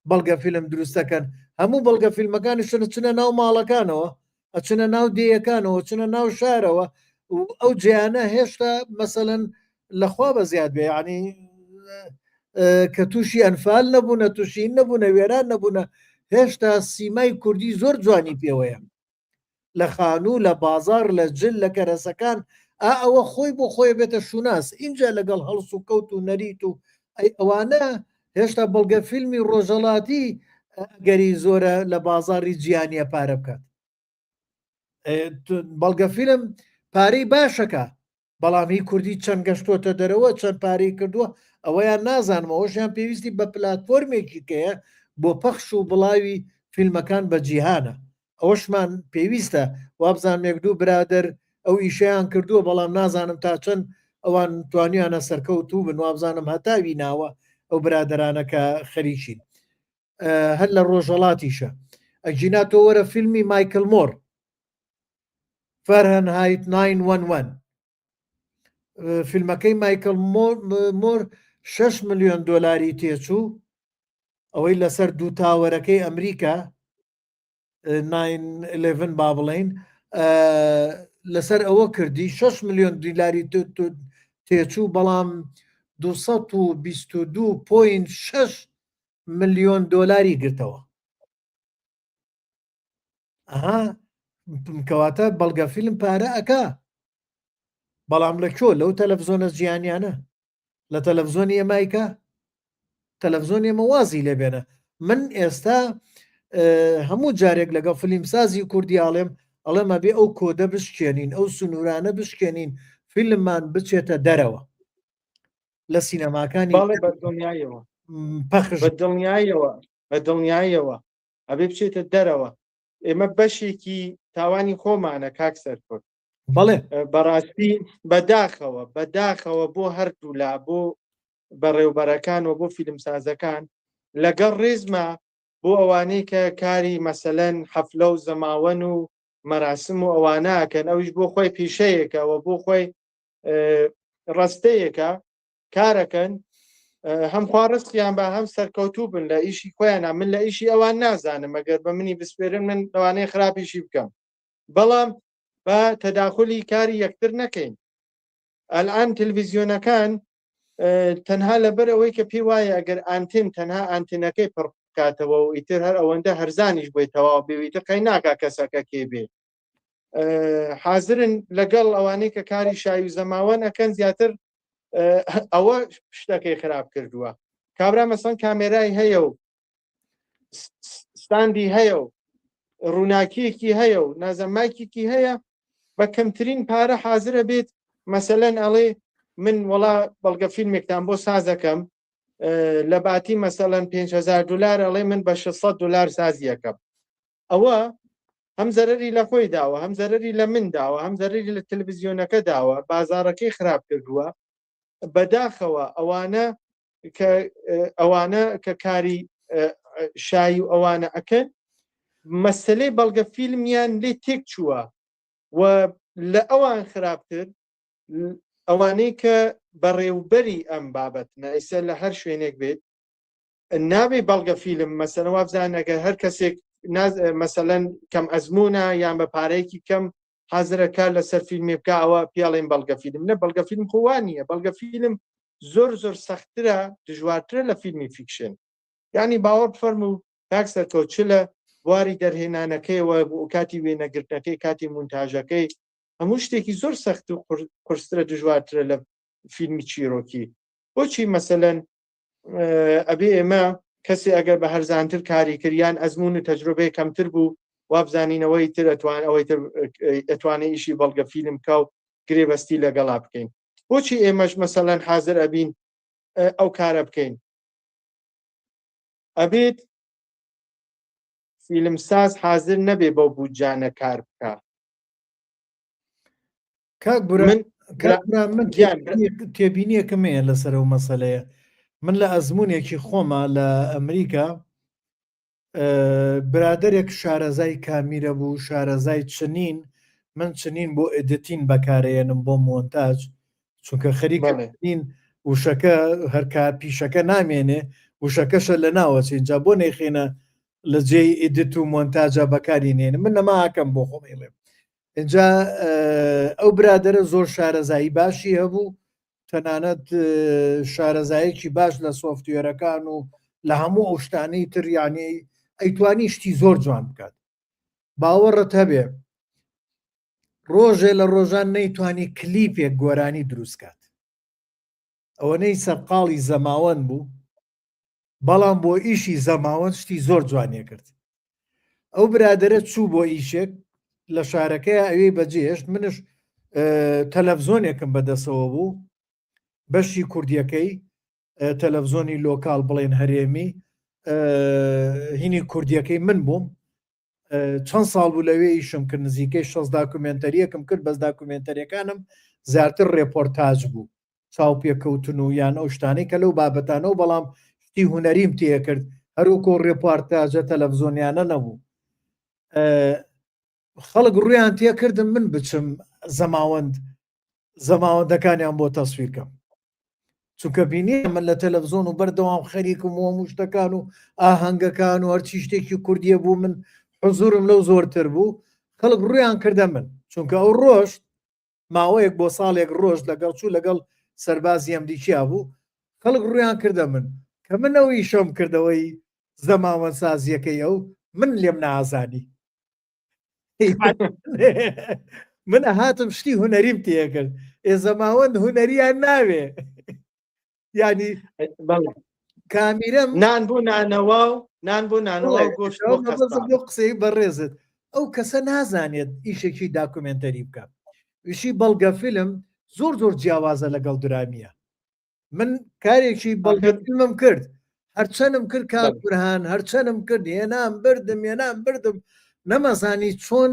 بەڵگە فیلم دروستەکەن هەموو بەڵگە فیلمەکانی چنە ناو ماڵەکانەوە ئەچنە ناو دێیەکانەوە چنە ناو شارەوە ئەو جیانە هێشتا مەسەلەن لەخوا بە زیاد بێ ینی کە تووشی ئەنفال نەبوونە تووشین نەبوونە وێران نەبوونە هێشتا سیمای کوردی زۆر جوانی پێوەیە لە خانوو لە بازار لە جل لە کەرەسەکان ئەوە خۆی بۆ خۆی بێتە شوناس اینجا لەگەڵ هەڵس و کەوت و نەریت و ئەوانە هێشتا بەڵگە فیلمی ڕۆژەڵاتی گەری زۆرە لە بازاری جیانیە پارە بکات بەڵگە فیلم پارەی باشەکە بەڵام هی کوردی چەند گەشتۆتە دەرەوە چەند پارەی کردووە ئەوەیان نازانمەوەشیان پێویستی بە پلاتفۆرمێکی کەیە بۆ پەخش و بڵاوی فیلمەکان بە جیهانە ئەوەشمان پێویستە وابزانمێک دوو برادر ئەو ئیشیان کردووە بەڵام نازانم تا چەند ئەوان توانیانە سەرکەوتوو بن وابزانم هەتاوی ناوە ئەو برادرانەکە خەریکین هەر لە ڕۆژەڵاتیشە ئەجیناتۆ وەرە فیلمی مایکل مۆر فەرهەنهایت 911 فیلمەکەی مایکل مۆر 6 ملیۆن دۆلاری تێچوو ئەوەی لەسەر دوو تاوەرەکەی ئەمریکا 911 با بڵێن لەسەر ئەوە کردی 6 ملیۆن دلاری تێچوو بەڵام 222.6 ملیۆن دۆلاری گرتەوە کەواتە بەڵگە فیلم پارە ئەکا بەڵام لە کۆ لەو تەلەڤزۆنە جیهانیانە لە تەلەڤزۆنی ئێمایکە تەلەڤزۆنی ئێمە وازی لێبێنە من ئێستا هەموو جارێک لەگەڵ فیلمسازی کوردی ئەڵێمە بێ ئەو کۆدە بشکێنین ئەو سنوورانە بشکێنین فیلممان بچێتە دەرەوە لە سینەماکانی پەخش بە دڵنیایەوە ئەبێ بچێتە دەرەوە ئێمە بەشێکی تاوانی خۆمانە کاک سەرکۆت بەڵێ بەڕاستی بەداخەوە بۆ هەردوو لا بۆ بەڕێوبەرەکانەوە بۆ فیلمسازەکان لەگەڵ ڕێزمە بۆ ئەوانەی کە کاری مەسەلەن حەفلە و زەماوەن و مەراسم و ئەوانەکەن ئەویش بۆ خۆی پیشەیەکەوە بۆ خۆی ڕستەیەکە کارەکەن هەم خوارستیان بە هەم سەرکەوتوو بن لە ئیشی خۆیانە من لە ئیشی ئەوان نازانم ئەگەر بە منی بسپێرن من لەوانەیە خراپیشی بکەم بەڵام بە تەداخلی کاری یەکتر نەکەین ئەلان تەلڤیزیۆنەکان تەنها لەبەر ئەوەی کە پێی وایە ئەگەر ئانتین تەنها ئانتینەکەی پڕ بکاتەوە و ئیتر هەر ئەوەندە هەرزانیش بۆی تەواو بێویتە قەی ناکا کەسەکە کێ بێ حازرن لەگەڵ ئەوانەی کە کاری شاوی زەماوەن ئەەکەن زیاتر ئەوە شتەکەی خراپ کردووە کابرا مەسەن کامێرای هەیە و ستاندی هەیە و ڕووناکیەکی هەیە و نازەماکێکی هەیە بە کەمترین پارە حازرە بێت مەسەلەن ئەڵێ من وەڵا بەڵگە فیلمێکتان بۆ سازەکەم لە باتی مەسەلەن 5,000 دلار ئەڵێ من بە 600 دلار سازیەکەم ئەوە هەم زەرری لە خۆی داوە هەم زەرری لە من داوە هەم زەرری لە تەلڤیزیۆنەکە داوە بازارەکەی خراپ کردووە بەداخەوە ئەوانە کە کاری شایی و ئەوانە ئەکەن مەسلەی بەڵگە فیلمیان لێ تێک چووە و لە ئەوان خراپتر ئەوانەی کە بەڕێوبەری ئەم بابەتنە ئێستا لە هەر شوێنێک بێت نابێ بەڵگە فیلم مەسەلەن وابزانەگە هەر کەسێک مەسەلەن کەم ئەزمونە یان بە پارەیەکی کەم حازرەکە لەسەر فیلمێ بکە ئەوە پیاڵێن بەڵگە فیلم نە بەڵگە فیلم خوانیە بەڵگە فیلم زۆر سەختترە دژوارترە لە فیلمی فیکشن یعنی باوەڕ بفەرمو کاک سەرکەوت چ لە بواری دەرهێنانەکەیەوە بۆ کاتی وێنەگرتنەکەی کاتی مونتاژەکەی هەموو شتێکی زۆر سەخت و قورسترە دژوارترە لە فیلمی چیرۆکی بۆچی مەسەلەن ئەبێ ئێمە کەسی ئەگەر بە هەرزانتر کاری کردیان ئەزمون و تەجروبەی کەمتر بوو وابزانینەوەی تر ئەتوانێت ئیشی بەڵگە فیلم کا و گرێبەستی لەگەڵا بکەین بۆچی ئێمەش مەسەلەن حازر ئەبین ئەو کارە بکەین ئەبێت فیلمساز حازر نەبێ بەو بودجانە کار بکە من تێبینیەکەم هەیە لەسەر ئەو مەسەلەیە من لە ئەزمونێکی خۆمە لە ئەمریکا برادێک شارەزای کامیرە بوو شارەزای چنین من چنین بۆ ئێدیتین بەکارێنم بۆ مۆنتاژ چونکە خەریکین وشەکە هەرکا پیشەکە نامێنێ وشەکەشە لە ناوەچین جا بۆ نەیخێنە لە جێی ئیدیت و مۆنتاژە بەکارینێنم من نەماکەم بۆ خۆمەڵێم اینجا ئەو برادرە زۆر شارەزایی باشی هەبوو تەنانەت شارەزایەکی باش لە سۆفتوێرەکان و لە هەموو ئەو شتانەی تر یانی ئەیتوانی شتی زۆر جوان بکات باوەڕت هەبێ ڕۆژێ لە ڕۆژان نەیتوانی کلیپێک گۆرانی دروستکات ئەوەنەی سەرقاڵی زەماوەند بوو بەڵام بۆ ئیشی زەماوەند شتی زۆر جوانیە کرد ئەو برادرە چوو بۆ ئیشێک لە شارەکەی ئەوەی بەجێشت منش تەلەڤزۆنێکم بەدەسەوە بوو بەشی کوردیەکەی تەلەڤزۆنی لۆکال بڵێن هەرێمی هینی کوردیەکەی من بووم چەند ساڵ بوو لەوێ ئیشم کرد نزیکەی 6 داکومنتەریەکم کرد بەس داکومنتەریەکانم زیاتر ڕێپۆرتاژ بوو چاو پێکەوتن و یان ئەو شتانەی کە لەو بابەتانەوە بەڵام شتی هوەریم تێکرد هەروکۆ ڕێپارتاژە تەلەڤزۆنیانە نەبوو خەڵک ڕویان تێکردم من بچم زەماوەندەکانیان بۆ تەسویرکەم چونکە بینی من لە تەلەڤزۆن و بەردەوام خەریکم و موشتەکان و ئاهەنگەکان و هەرچی شتێکی کوردیە بوو من حزورم لەو زۆرتر بوو خەڵک ڕویان کردە من چونکە ئەو ڕۆژ ماوەیەک بۆ ساڵێک ڕۆژ لەگەڵ چوو لەگەڵ سەربازی ئەمریکیا بوو خەڵک ڕویان کردە من کە منەوەی شەم کردەوەی زەماوەند سازیەکەی ئەو من لێم نازانی من ئەهاتم شتی هوەریم تێکرد زەماوەند هوەریان ناوێ ینی کامیرەم نان بوو نانەوە و نان بوو نانەوە گۆشت بۆ قسەی بەڕێزت ئەو کەسە نازانێت ئیشێکی داکومنتەری بکە وشی بەڵگە فیلم زۆر جیاوازە لەگەڵ درامیە من کارێکی بەڵگە فیلمم کرد هەرچەنم کرد کاکورهان هەرچەنم کرد هێنام بردم نەمەزانی چۆن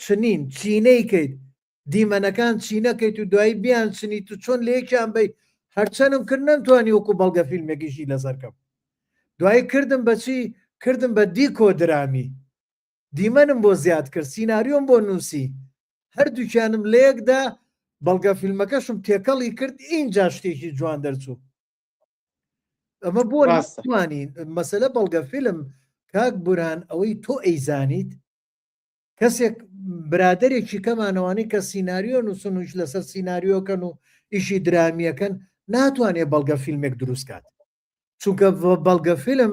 چنین چینەیکەیت دیمەنەکان چینەکەیت و دوایی بیان چنی تو چۆن لەیەکیان بی هەرچەنم کرد نەمتوانی وەکو بەڵگە فیلمێکیشی لەسەرکەم دوایی کردم بەچی کردم بە دیکۆ درامی دیمەنم بۆ زیاد کرد سیناریۆم بۆ نووسی هەردووکیانم لە یەکدا بەڵگە فیلمەکەشم تێکەڵی کرد اینجا شتێکی جوان دەرچوو ئەمە بۆ ناتوانین مەسەلە بەڵگە فیلم کاک بورهان ئەوەی تۆ ئەیزانیت کەسێک برادێکی کەمانەوانی کە سیناریۆ نووسنوش لەسەر سیناریۆکەن و ئیشی درامیەکەن ناتوانێت بەڵگە فیلمێک دروستکات چونکە بەڵگە فیلم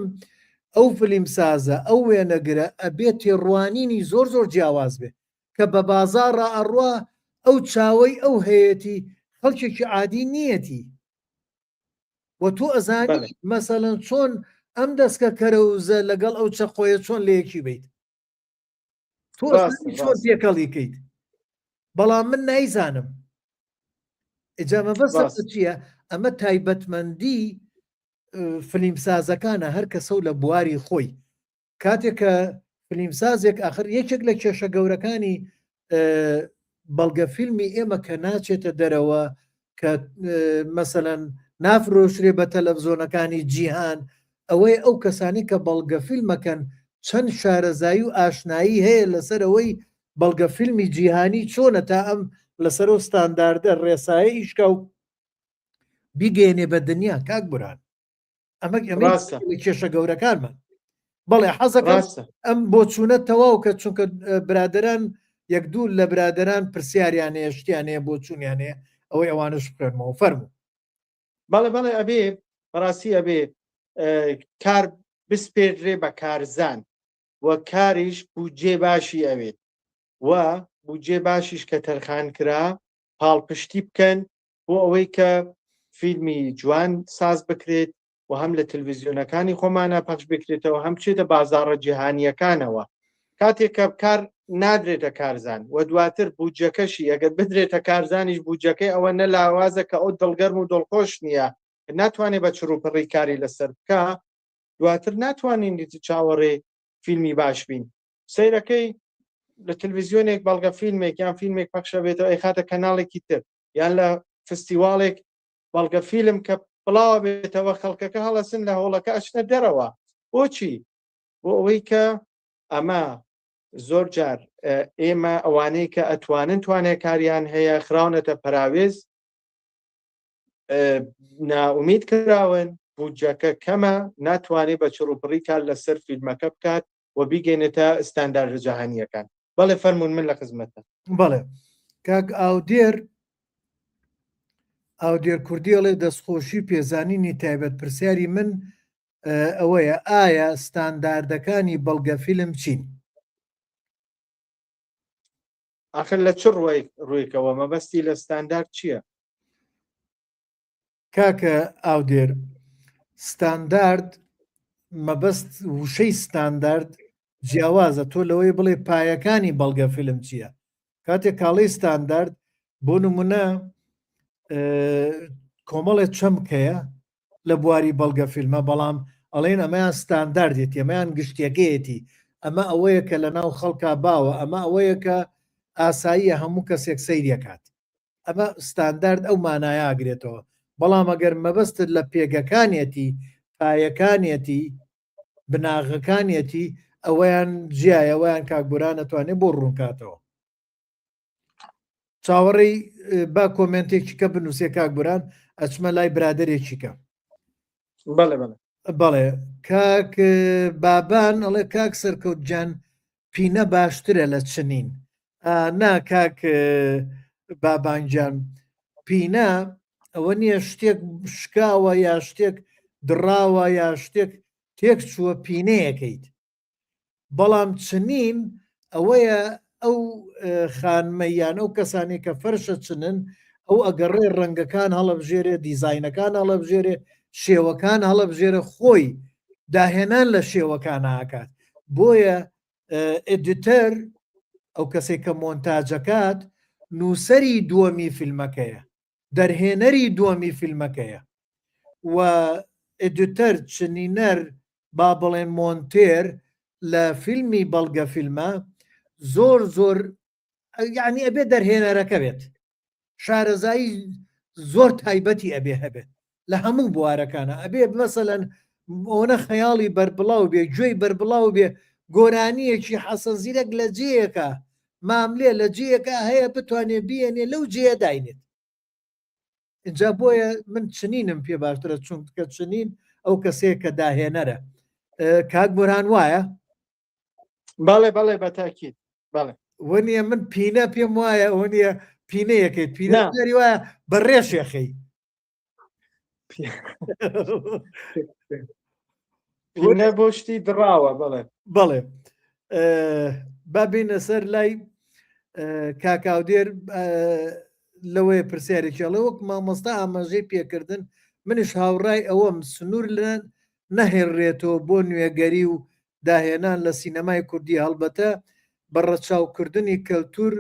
ئەو فیلم سازە ئەو وێنەگرە ئەبێت تێڕوانینی زۆر جیاواز بێ کە بە بازار ڕائڕوا ئەو چاوەی ئەو هەیەی خەڵکێکی عادی نیەتی و تۆ ئەزانی مەسەلەن چۆن ئەم دەستکە کەرەوزە لەگەڵ ئەو چەقۆیە چۆن لەیەکی بیت تۆ چۆن تێکەڵیکەیت بەڵام من نایزانم ئجامە بەسە چییە ئەمە تایبەتمەندی فلیمسازەکانە هەر کەسە لە بواری خۆی کاتێک کە فلیمسازێک آخر یەکێک لە کێشە گەورەکانی بەڵگە فیلمی ئێمە کە ناچێتە دەرەوە کە مەسەلەن نافرۆشرێ بە تەلەڤزۆنەکانی جیهان ئەوەی ئەو کەسانی کە بەڵگە فیلمەکەن چەند شارەزایی و ئاشنایی هەیە لەسەر ئەوەی بەڵگە فیلمی جیهانی چۆنە تا ئەم لەسەر و ستانداردە ڕێسایی ئیشکە و بیگەێنێ بە دنیا کاک بوران ئەمە کێشە گەورەکانمان بەڵێ حەزەکە ئەم بۆ چوونە تەواو کە چونکە برادران یەک دوو لە برادران پرسیاریانەیە شتیانەیە بۆ چوونیانەیە ئەوەی ئەوانش بکەنەوە فەرموو بەڵێ ئەبێ بەڕاستی ئەبێ کار بسپێرێ بە کارزان و کاریش بودجێ باشی ئەوێت و بودجێ باشیش کە تەرخان کرا پاڵپشتی بکەن بۆ ئەوەی کە فیلمی جوان ساز بکرێت و هەم لە تەلڤیزیۆنەکانی خۆمانە پەخش بکرێتەوە هەم چێتە بازاڕە جیهانیەکانەوە کاتێک کە کار نادرێتە کارزان و دواتر بودجەکەشی ئەگەر بدرێتە کارزانیش بودجەکەی ئەوە نە لاوازە کە ئەو دڵگەرم و دڵخۆش نییە ناتوانێت بە چڕوپڕی کاری لەسەر بکە دواتر ناتوانین چاوەڕێ فیلمی باش بین سەیرەکەی لە تەلڤیزیۆنێک بەڵگە فیلمێک یان فیلمێک پەخشە بێتەوە ئەی خاتە کەناڵێکی تر یان لە فستیواڵێک بەڵگە فیلم کە بڵاو بێتەوە خەڵکەکە هەڵەسن لە هەوڵەکە ئەچنە دەرەوە بۆچی بۆ ئەوەی کە ئەمە زۆر جار ئێمە ئەوانەی کە ئەتوانن توانێت کاریان هەیە خراونەتە پەراوێز ناومید کراون بودجەکە کەمە ناتوانێت بە چڕوپڕی کار لەسەر فیلمەکە بکات و بیگەێنێتە ئستانداردە جەهانیەکان بەڵێ فەرموون من لە خزمەتە بەڵێ کاک ئاودێر کوردیڵێ دەستخۆشی پێزانینی تایبەت پرسیاری من ئەوەیە ئایا ستانداردەکانی بەڵگە فیلم چین ئاخر لە چ ڕوویکەوە مەبەستی لە ستاندارد چییە کاکە ئاودێر ستاندارد مەبەست وشەی ستاندارد جیاوازە تۆ لەوەی بڵێ پایەکانی بەڵگە فیلم چییە کاتێک کاڵی ستاندارد بۆ نمونە کۆمەڵێک چەمکەیە لە بواری بەڵگە فیلمە بەڵام ئەڵێن ئەمەیان ستانداردێتی ئەمەیان گشتیەکەیەتی ئەمە ئەوەیە کە لە ناو خەڵکا باوە ئەمە ئەوەیە کە ئاساییە هەموو کەسێک سەیرەکات ئەمە ستاندارد ئەو مانایاگرێتەوە بەڵام ئەگەر مەبەستت لە پێگەکانیەتی پایەکانیەتی بناغەکانیەتی ئەوەیان جیایە ئەویان کاکبوران نەتوانێت بۆ ڕوونکاتەوە چاوەڕێی با کۆمنتێکی کە بنووسێ کاکبوران ئەچمە لای برادێکی کە بەڵێ کاک بابان ئەڵێ کاک سەرکەوتجان پینە باشترە لە چنین نا کاک بابانجان پینە ئەوە نییە شتێک شکاوە یا شتێک دڕاوە یا شتێک تێک چووە پینەیەکەیت بەڵام چنین ئەوەیە ئەو خانمەیان ئەو کەسانی کە فەرشە چنن ئەو ئەگەڕێ ڕەنگەکان هەڵەبژێرێ دیزاینەکان هەڵەبژێرێ شێوەکان هەڵەبژێرە خۆی داهێنان لە شێوەکان ئاکات بۆیە ئێدیتەر ئەو کەسێک کە مۆنتاجەکات نووسەری دووەمی فیلمەکەیە دەرهێنەری دووەمی فیلمەکەیە و ئێدیتەر چنینەر با بڵێن مۆنتێر لە فیلمی بەڵگە فیلمە زۆر زۆر یعنی ئەبێ دەرهێنەرەکە بێت شارەزایی زۆر تایبەتی ئەبێ هەبێت لە هەموو بوارەکانە ئەبێ مەسەلەن ئەوە خەیاڵی بەربڵاو بێ گوێی بەربڵاو بێ گۆرانیەکی حەسەنزیرەك لە جێیەکە ماملێ لە جێیەکە هەیە بتوانێ بیێنێ لەو جێە داینێت اینجا بۆیە من چنینم پێ باشترە چونکە چنین ئەو کەسەیە کە داهێنەرە کاک بورهان وایە بەڵێ بەڵێ بە تاکید بەڵێ وەنیە من پینە پێم وایە ئەوە نیە پینەیەکەیت پینەری وایە بەڕێشێخەی پینە بۆ شتی دڕاوە بەڵێ بەڵێ بابینە سەر لای کاکاودێر لەوەیە پرسیارێکیڵە وەک مامۆستا ئاماژەی پێکردن منش هاوڕای ئەوەم سنوور لەن نەهێڕێتەوە بۆ نوێگەری و داهێنان لە سینەمای کوردی هەڵبەتە بەڕەچاوکردنی کەلتور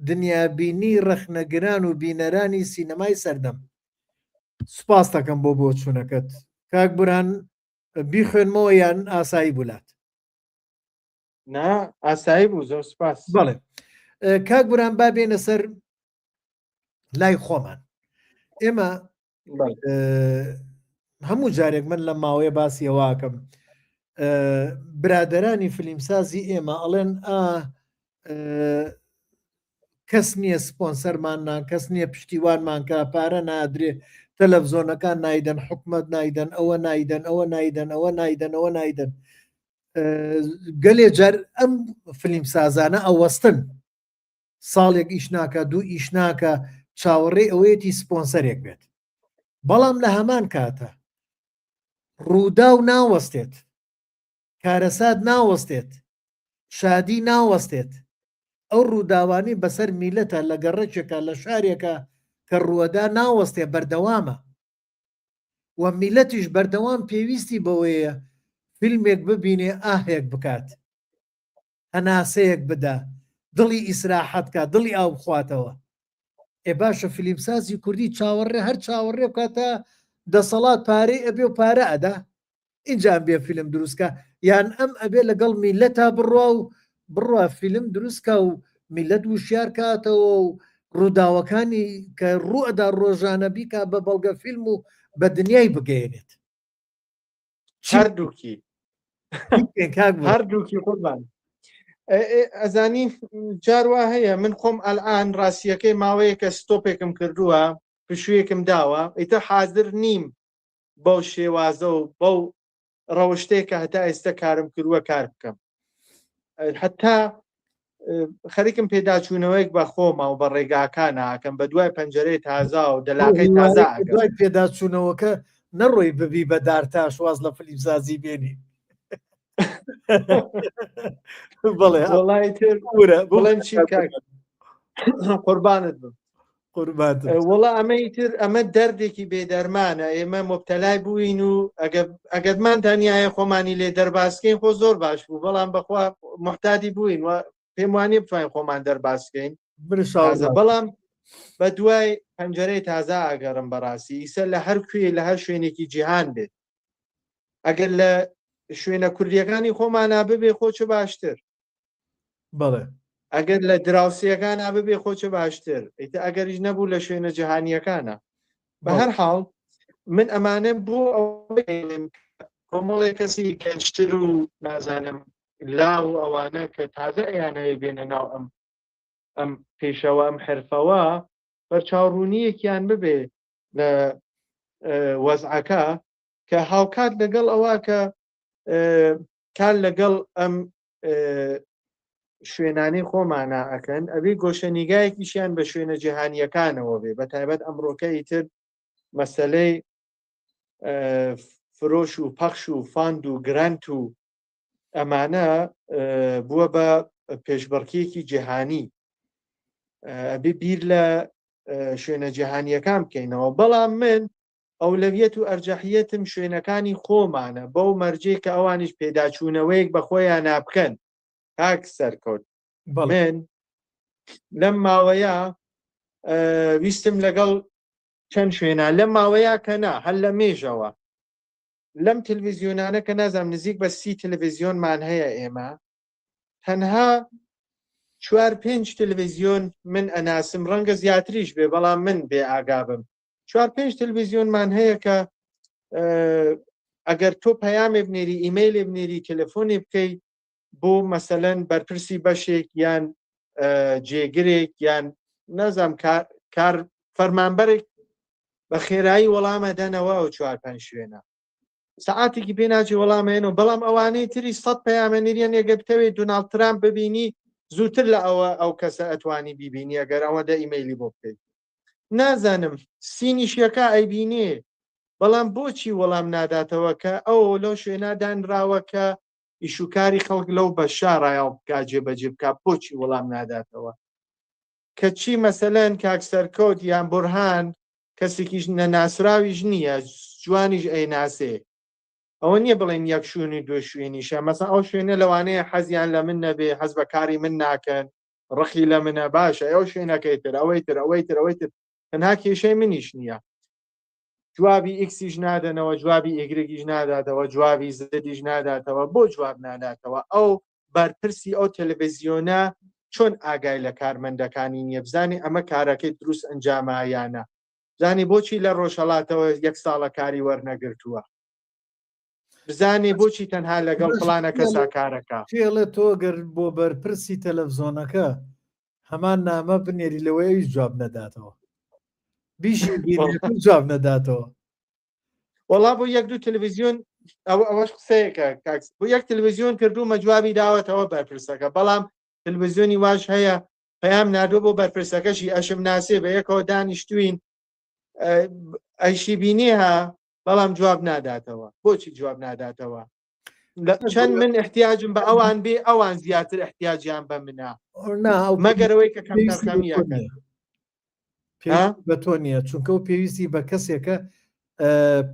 دنیابینی ڕەخنەگران و بینەرانی سینەمای سەردەم سوپاس دەکەم بۆ چوونەکەت کاک بورهان بیخوێنمەوە یان ئاسایی بولات نا ئاسایی بوو زۆر سپاس بەڵێ کاک بورهان با بێنە سەر لای خۆمان ئێمە هەموو جارێک من لە ماوەیە باسی ئەواکەم برادەرانی فیلمسازی ئێمە ئەڵێن کەس نییە سپۆنسەرمانان کەس نییە پشتیوانمان کە پارە نادرێ تەلەڤزۆنەکان نایدەن حکومت نایدەن ئەوە نایدەن ئەوە نایدەن ئەوە نایدەن ئەوە نایدەن گەلێ جار ئەم فیلمسازانە ئەوەستن ساڵێک ئیش ناکە دوو ئیش ناکە چاوەڕێ ئەوەیەتی سپۆنسەرێک بێت بەڵام لە هەمان کاتە ڕوودا و ناوەستێت کارەسات ناوەستێت شادی ناوەستێت ئەو ڕووداوانی بەسەر میلەتە لە گەڕەکێکە لە شارێکە کە ڕووەدا ناوەستێ بەردەوامە و میلەتیش بەردەوام پێویستی بەوەیە فیلمێک ببینێ ئاهێک بکات هەناسەیەک بدا دڵی ئیسراحەتکە دڵی ئاو بخواتەوە ئێ باشە فیلمسازی کوردی چاوەڕێ هەر چاوەڕێ بکاتە دەسەڵات پارەی ئەبێ و پارە ئەدا اینجا بێ فیلم دروستکە یان ئەم ئەبێ لەگەڵ میلەتا بڕوا و بڕوا فیلم دروستکە و میلەت وشیار کاتەوە و ڕووداوەکانی کە ڕوئەدا ڕۆژانە بیکا بە بەڵگە فیلم و بە دنیای بگەێنێت هەردووکی هەردووکی قوربان ئەزانی جاروا هەیە من خۆم ئەلئان ڕاستیەکەی ماوەیە کە ستۆپێکم کردووە پشوویەکم داوە ئیتە حاضر نیم بەو شێوازە و بەو ڕەوشتەیە کە هەتا ئێستا کارم کردووە کار بکەم حتا خەریکم پێداچوونەوەیەک بە خۆمە و بە ڕێگاکان ناکەم بە دوای پەنجەرەی تازا و دەلاکەی تازا دوای پێداچوونەوەکە نەڕۆی ببی بە دارتا شواز لە فیلمسازی بێنی بەڵێ وڵای تر بڵێم چی قوربانت بم وڵا ئەمەی تر ئەمە دەردێکی بێدەرمانە ئێمە مبتەلای بووین و ئەگەرمانتانایە خۆمانی لێ دەرباسکەین خۆ زۆر باش بوو بەڵام بەخوا محتادی بووین و پێم وانێ بتوانین خۆمان دەرباسکەین بەڵام بە دوای پەنجەرەی تازا ئەگەڕم بەڕاستی ئیسە لە هەر کوێ لە هەر شوێنێکی جیهان بێت ئەگەر لە شوێنە کوردیەکانی خۆمانە ببێ خۆ چ باشتر بەڵێ ئەگەر لە دراوسیەکانە ببێ خۆچە باشتر ئیتر ئەگەریش نەبوو لە شوێنە جیهانیەکانە بە هەر حاڵ من ئەمانە بۆ کۆمەڵێک کەسی گەنجتر و نازانم لاو ئەوانە کە تازە ئەیانەوێ بێنە ناو ئەم پێشەوە ئەم حرفەوە بەرچاوڕوونیەکیان ببێ لە وەزعەکە کە هاوکات لەگەڵ ئەوە کە کار لەگەڵ ئەم شوێنانەی خۆمانە ئەکەن ئەبێ گۆشەنیگایەکیشیان بە شوێنە جیهانیەکانەوە بێ بە تایبەت ئەمڕۆکەی تر مەسەلەی فرۆش و پەخش و فاند و گرانت و ئەمانە بووە بە پێشبڕکێکی جیهانی ئەبێ بیر لە شوێنە جیهانیەکان بکەینەوە بەڵام من ئەولەویەت و ئەرجەحیەتم شوێنەکانی خۆمانە بەو مەرجێ کە ئەوانیش پێداچوونەوەیەک بە خۆیان نابکەن کاک سەرکەوت من لەم ماوەیە ویستم لەگەڵ چەند شوێنە لەم ماوەیە کە نا هەر لە مێژەوە لەم تلڤیزیۆنانە کە نازانم نزیک بە 30 تلڤیزیۆنمان هەیە ئێمە تەنها 4-5 تلڤیزیۆن من ئەناسم ڕەنگە زیاتریش بێ بەڵام من بێ ئاگا بم 4-5 تلڤیزیۆنمان هەیە کە ئەگەر تۆ پەیامێ بنێری ئیمەیلێ بنێری تەلەفۆنێ بکەیت بۆ مەسەلەن بەرپرسی بەشێک یان جێگرێک یان نەزانم کار فەرمانبەرێک بە خێرایی وەڵامە دەنەوە و 4-5 شوێنە سەعاتێکی پێ ناچێ وەڵامێنەوە بەڵام ئەوانەی تری 100 پەیامەنێریان ئەگەر بتەوێت دۆناڵد ترامپ ببینی زووتر لە ئەو کەسە ئەتوانی بیبینی ئەگەر ئەوەندە ئیمەیلی بۆ بکەیت نازانم سینیشیەکە ئەیبینێ بەڵام بۆچی وەڵام ناداتەوە کە ئەو لەو شوێنە دانراوە کە ئیشوکاری خەڵک لەو بە شارایە بکا جێبەجێ بکە بۆچی وەڵام ناداتەوە کە چی مەسەلەن کاک سەرکەوت یان بورهان کەسێکیش نەناسراویش نییە جوانیش ئەیناسێ ئەوە نییە بڵێن یەک شوێنی دو شوێنیشە مەسەن ئەو شوێنە لەوانەیە حەزیان لە من نەبێ حەز بە کاری من ناکەن ڕخی لە منە باشە ئەو شوێنەکەی تر ئەوەی تر ئەوەی تر ئەوەی تر تەنها کێشەی منیش نییە جوابی ئیکسیش نادەنەوە جوابی ئیگرێکیش ناداتەوە جوابی زدیش ناداتەوە بۆ جواب ناداتەوە ئەو بەرپرسی ئەو تەلەڤیزیۆنە چۆن ئاگای لە کارمەندەکانی نییە بزانێ ئەمە کارەکەی دروست ئەنجامایانە بزانێ بۆچی لە ڕۆژهەڵاتەوە 1 ساڵە کاری وەرنەگرتووە بزانێ بۆچی تەنها لەگەڵ فڵانە کەسا کارەکە فێڵە تۆ گەر بۆ بەرپرسی تەلەڤزۆنەکە هەمان نامە بنێری لەوەی جواب نەداتەوە بیشی جواب نەداتەوە وەڵا بۆ 1-2 تلڤیزیۆن ئەوەش قسەیەکە بۆ 1 تلڤیزیۆن کردومە جوابی داوەتەوە بەرپرسەکە بەڵام تلڤیزیۆنی واش هەیە پەیام نادووە بۆ بەرپرسەکەشی ئەشم ناسێ بە یەکەوە دانیشتوین ئەیشی بینیها بەڵام جواب ناداتەوە بۆچی جواب ناداتەوە چەند من احتیاجم بە ئەوان بێ ئەوان زیاتر احتیاجیان بە منە مەگەرەوەی کە کەمتەرخەمیەکەن بە تۆ نییە چونکە و پێویستی بە کەسێکە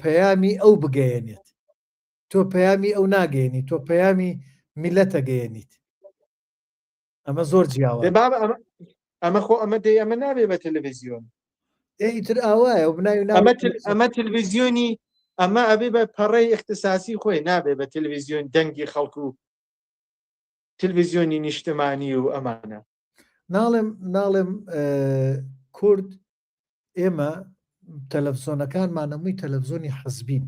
پەیامی ئەو بگەیەنێت تۆ پەیامی ئەو ناگەێنی تۆ پەیامی میلەتە گەیەنیت ئەمە زۆر جیاوە ئەمە خۆ ئەمە دەی ئەمە نابێ بە تەلەڤیزیۆن ئیتر ئاوایە ئەمە تەلەڤیزیۆنی ئەمە ئەبێ بە پەڕەی اختصاسی خۆی نابێ بە تەلەڤیزیۆن دەنگی خەڵکو و تەلەڤیزیۆنی نیشتمانی و ئەمانە ناڵێم کورد ئێمە تەلەڤزۆنەکانمان هەمووی تەلەڤزۆنی حەزبین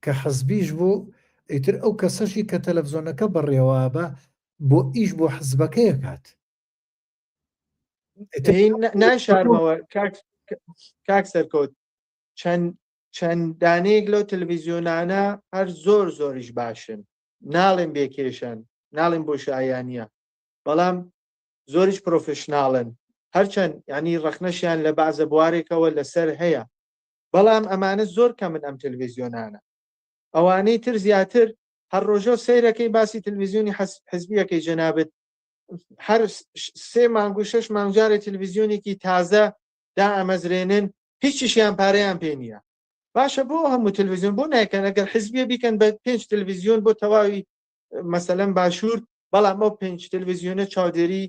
کە حەزبیش بۆ ئیتر ئەو کەسەشی کە تەلەڤزۆنەکە بەڕێوە بە بۆ ئیش بۆ حەزبەکەی کات ناشارمەوە کاک سەرکەوت چەندانەیەک لەو تەلەڤیزیۆنانە هەر زۆریش باشن ناڵێن بێکێشن ناڵێن بۆ شایانیە بەڵام زۆریش پرۆفشناڵن هەرچەند ینی ڕەخنەشیان لە بەعزە بوارێکەوە لەسەر هەیە بەڵام ئەمانە زۆر کەمن ئەم تەلەڤیزیۆنانە ئەوانەی تر زیاتر هەر ڕۆژە سەیرەکەی باسی تەلەڤیزیۆنی حزبیەکەی جەنابەت هەر 3 مانگ و 6 مانگجارێ تەلەڤیزیۆنێکی تازە دا ئەمەزرێنن هیچیشیان پارەیان پێ نییە باشە بۆ هەموو تەلەڤیزیۆن بۆ نایکەن ئەگەر حزبیە بیکەن بە 5 تەلەڤیزیۆن بۆ تەواوی مەسەلەن باشوور بەڵام ئەو 5 تەلەڤیزیۆنە چاودێری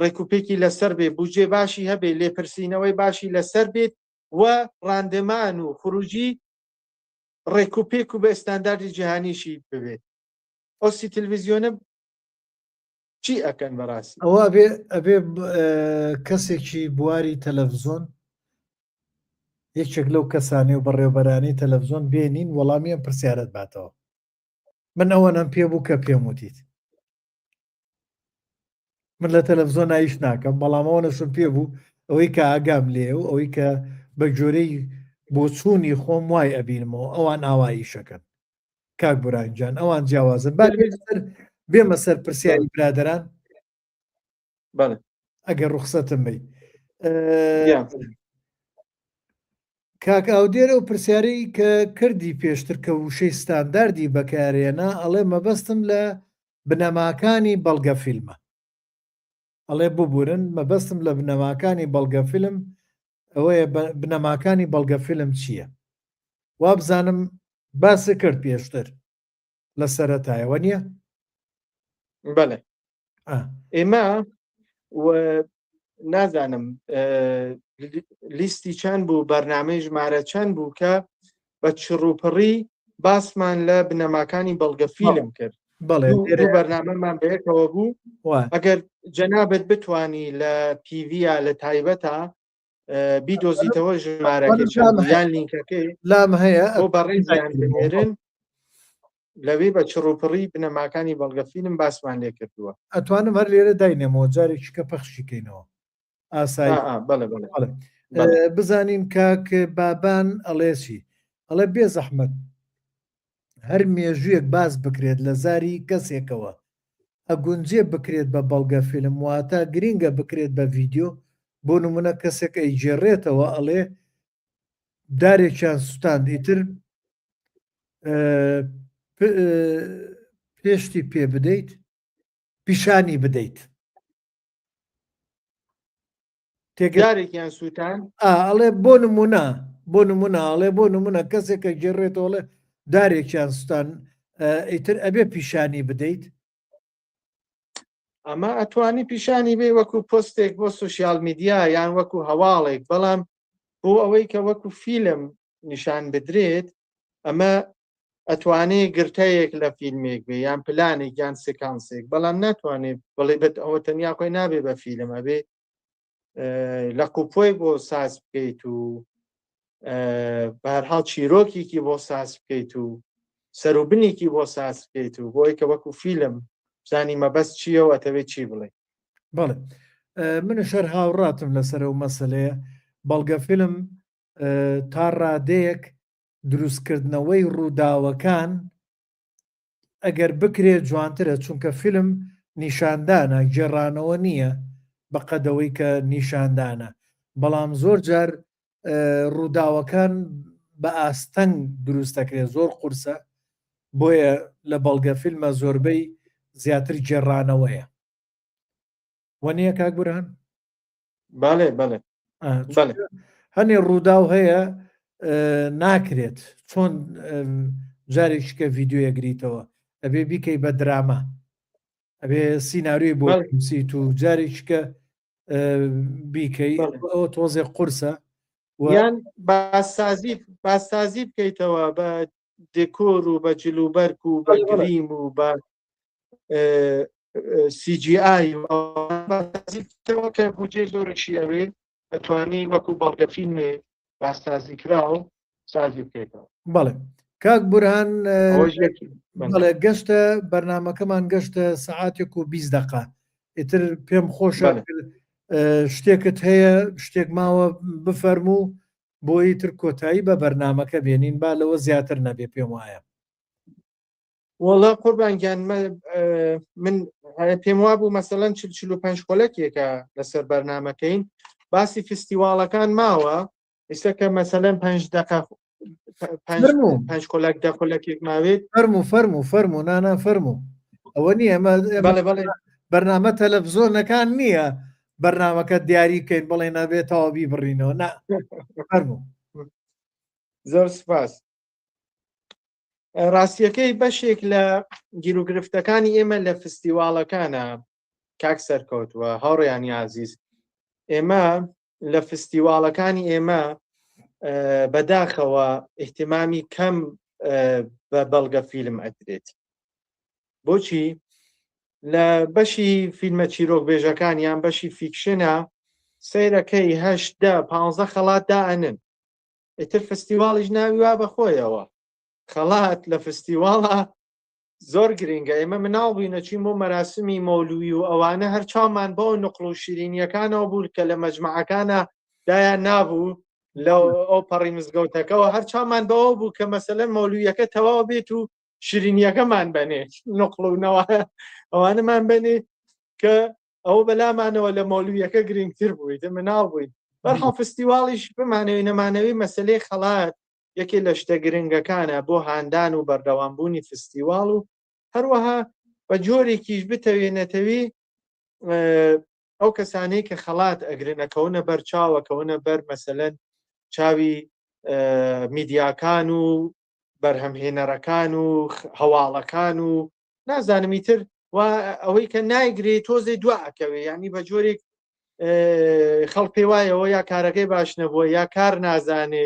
ڕێکوپێکی لەسەر بێ بودجێ باشی هەبێ لێپرسینەوەی باشی لەسەر بێت و ڕاندەمان و خروجی ڕێکوپێک و بە ئستانداردی جیهانیشی ببێت ئەوسی تەلەڤیزیۆنە چی ئەکەن بەڕاستی؟ ئەوە ئەبێ کەسێکی بواری تەلەڤزۆن یەکێک لەو کەسانی و بەڕێوەبەرانی تەلەڤزۆن بێنین وەڵامیان پرسیارەت باتەوە. من ئەوەنەم پێ بوو کە پێم وتیت من لە تەلەڤزۆن ئایش ناکەم، بەڵام ئەوەنەشم پێ بوو ئەوەی کە ئاگام لێ و ئەوەی کە بە جۆرەی بۆ چوونی خۆم وای ئەبینمەوە ئەوان ئاواییشەکەن. کاک بورانگیان ئەوان جیاوازن بێمە سەر پرسیاری برادەران ئەگەر ڕوخسەتم بی. کاک ئاودێرە و پرسیاری کە کردی پێشتر کە وشەی ستانداردی بەکارێنا ئەڵێ مەبەستم لە بنەماکانی بەڵگە فیلمە، ئەڵێ ببورن مەبەستم لە بنەماکانی بەڵگە فیلم ئەوەیە بنەماکانی بەڵگە فیلم چییە؟ وا بزانم باسی کرد پێشتر لە سەرەتایەوە نییە؟ بەڵێ ئێمە نازانم لیستی چەند بوو بەرنامەی ژمارە چەند بوو کە بە چڕوپڕی باسمان لە بنەماکانی بەڵگە فیلم کرد. دوو بەرنامەمان بەیەکەوە بوو. ئەگەر جەنابەت بتوانی لە پیڤە لە تایبەتە بیدۆزیتەوە ژمارەکە یان لینکەکەی لام هەیە بۆ بەڕێزیان بنێرن لەوێ بە چڕوپڕی بنەماکانی بەڵگە فیلم باسمان لێ کردووە. ئەتوانم هەر لێرە داینێمەوە جارێکی کە پەخشیکەینەوە ئاسایی بزانین کاک بابان ئەڵێچی ئەڵێ بێ زەحمەت هەر مێژوویەک باز بکرێت لە زاری کەسێکەوە ئەگونجێ بکرێت بە بەڵگە فیلم واتە گرینگە بکرێت بە ڤیددیۆ بۆ نمونە کەسێک ئەیجێڕێتەوە ئەڵێ دارێکیان سوستان دیتر پێشتی پێ بدەیت پیشانی بدەیت تێگارێکیان سووتان ئەڵێ بۆ نمونە ئەڵێ بۆ نمونە کەسێکە گێڕێتەوەڵێ دارێکیان سوستان ئیتر ئەبێ پیشانی بدەیت. ئەمە ئەتوانی پیشانی بێ وەکو پۆستێک بۆ سوسیال میدیا یان وەکو هەواڵێک، بەڵام بۆ ئەوەی کە وەکو فیلم نیشان بدرێت ئەمە ئەتوانێت گرتەیەک لە فیلمێک بێ یان پلانێک یان سکانسێک، بەڵام ناتوانێت بڵێ بێت ئەوە تەنیا خۆی نابێ بە فیلم ئەبێ لە قوپۆی بۆ ساز بکەیت و بەهەرحاڵ چیرۆکێکی بۆ ساز بکەیت و سەروبنێکی بۆ ساز بکەیت و بۆی کە وەکو فیلم زانی مەبەست چییە و ئەتەوێت چی بڵێ. بەڵێ منش هەر هاوڕاتم لەسەر و مەسلەیە بەڵگە فیلم تا ڕادەیەک دروستکردنەوەی ڕووداوەکان ئەگەر بکرێت جوانترە، چونکە فیلم نیشاندانە گێڕانەوە نییە بەقەدەوەی کە نیشاندانە، بەڵام زۆر جار ڕووداوەکان بە ئاستەنگ دروستەکرێت زۆر قورسە، بۆیە لە بەڵگە فیلمە زۆربەی زیاتر گێڕانەوەیە وەنیە کاک بورهان؟ بەڵێ بەڵێ هەنێ ڕووداو هەیە ناکرێت چۆن جارێکیکە ڤیددیۆ گریتەوە ئەبێ بیکەی بە درامە، ئەبێ سینناروی بۆ سیت و جارێکیکە بیکەی ئەوە تۆزێ قورسە یان باسازی بکەیتەوە بە دێکۆر و بە جلوبەرک و بە گریم و بە CGI کە بودجێ زۆرشی ئەوێ ئەتوانی وەکو بەڵگە فیلمێ باسازی کرا و سازی بکەیتەوە. بەڵێ کاک بورهان بەڵێ گەشتە بەرنمەکەمان گەشتە سەعاتێک و 20 دقه ئیتر پێم خۆشە شتێکت هەیە شتێک ماوە بفەرموو بۆی تر کۆتایی بە بەرنمەکە بێنین با لەوە زیاتر نەبێ پێم وایە. وەڵا قوربانگیان من پێم وا بوو مەسەڵەن 45 خۆلەکێکە لەسەر بەرنمەکەین باسی فستیواڵەکان ماوە ئێستا کە مەسەڵەن 5 دقه 5 خۆلک دە خۆلەکێک ماوێت فەرموو نانا فەرموو ئەوە نییە بەرنامە تەلەڤزۆنەکان نییە بەرنمەکە دیاریکەین بڵێ نەبێتەوە بیبڕینەوە نا فەرموو. زۆر سپاس. ڕاستیەکەی بەشێک لە گیرروگرفتەکانی ئێمە لە فستیواڵەکانە کاک سەرکەوتووە هاوڕێیانی عازیز، ئێمە لە فستیواڵەکانی ئێمە بەداخەوە ئیحتیمامی کەم بە بەڵگە فیلم ئەدرێت. بۆچی؟ لە بەشی فیلمە چیرۆک بێژەکان یان بەشی فیکشنە سەیرەکەی 15 خەڵات دائەنن ئیتر فستیواڵیش ناوی وا بەخۆیەوە خەڵات لە فستیواڵە زۆر گرنگە ئێمە مناڵ بووینە چین بۆ مەراسمی مەولوی و ئەوانە هەر چامان بۆ نقڵ و شیرینیەکانەوە بوو کە لە مەجمەعەکانە دایان نابوو لە ئەو پەڕی مزگەوتەکەەوە هەر چامان بەوە بوو کە مەسەلەن مەولویەکە تەواو بێت و شیرینیەکەمان بنێ نقڵ و نەوە ئەوانەمان بنێ کە ئەو بەلامانەوە لە مەولویەکە گرنگتر بوویت مناڵ بووین بەرحەڵ فستیواڵیش بمانەوەی نەمانەوەی مەسلەی خەڵات یەکێ لە شتە گرنگەکانە بۆ هاندان و بەردەوامبوونی فستیواڵ و هەروەها بە جۆرێکیش بتەوێ نەتەوی ئەو کەسانەی کە خەڵات ئەگرنەکەونە بەر چاوەکەونە بەر مەسەلەن چاوی میدیاکان و بەرهەمهێنەرەکان و هەواڵەکان و نازانمی تر و ئەوەی کە نایگرێت تۆزێ دواکەوێ ینی بە جۆرێک خەڵک پێ وایەوە یا کارەکەی باش نەبووە یا کار نازانێ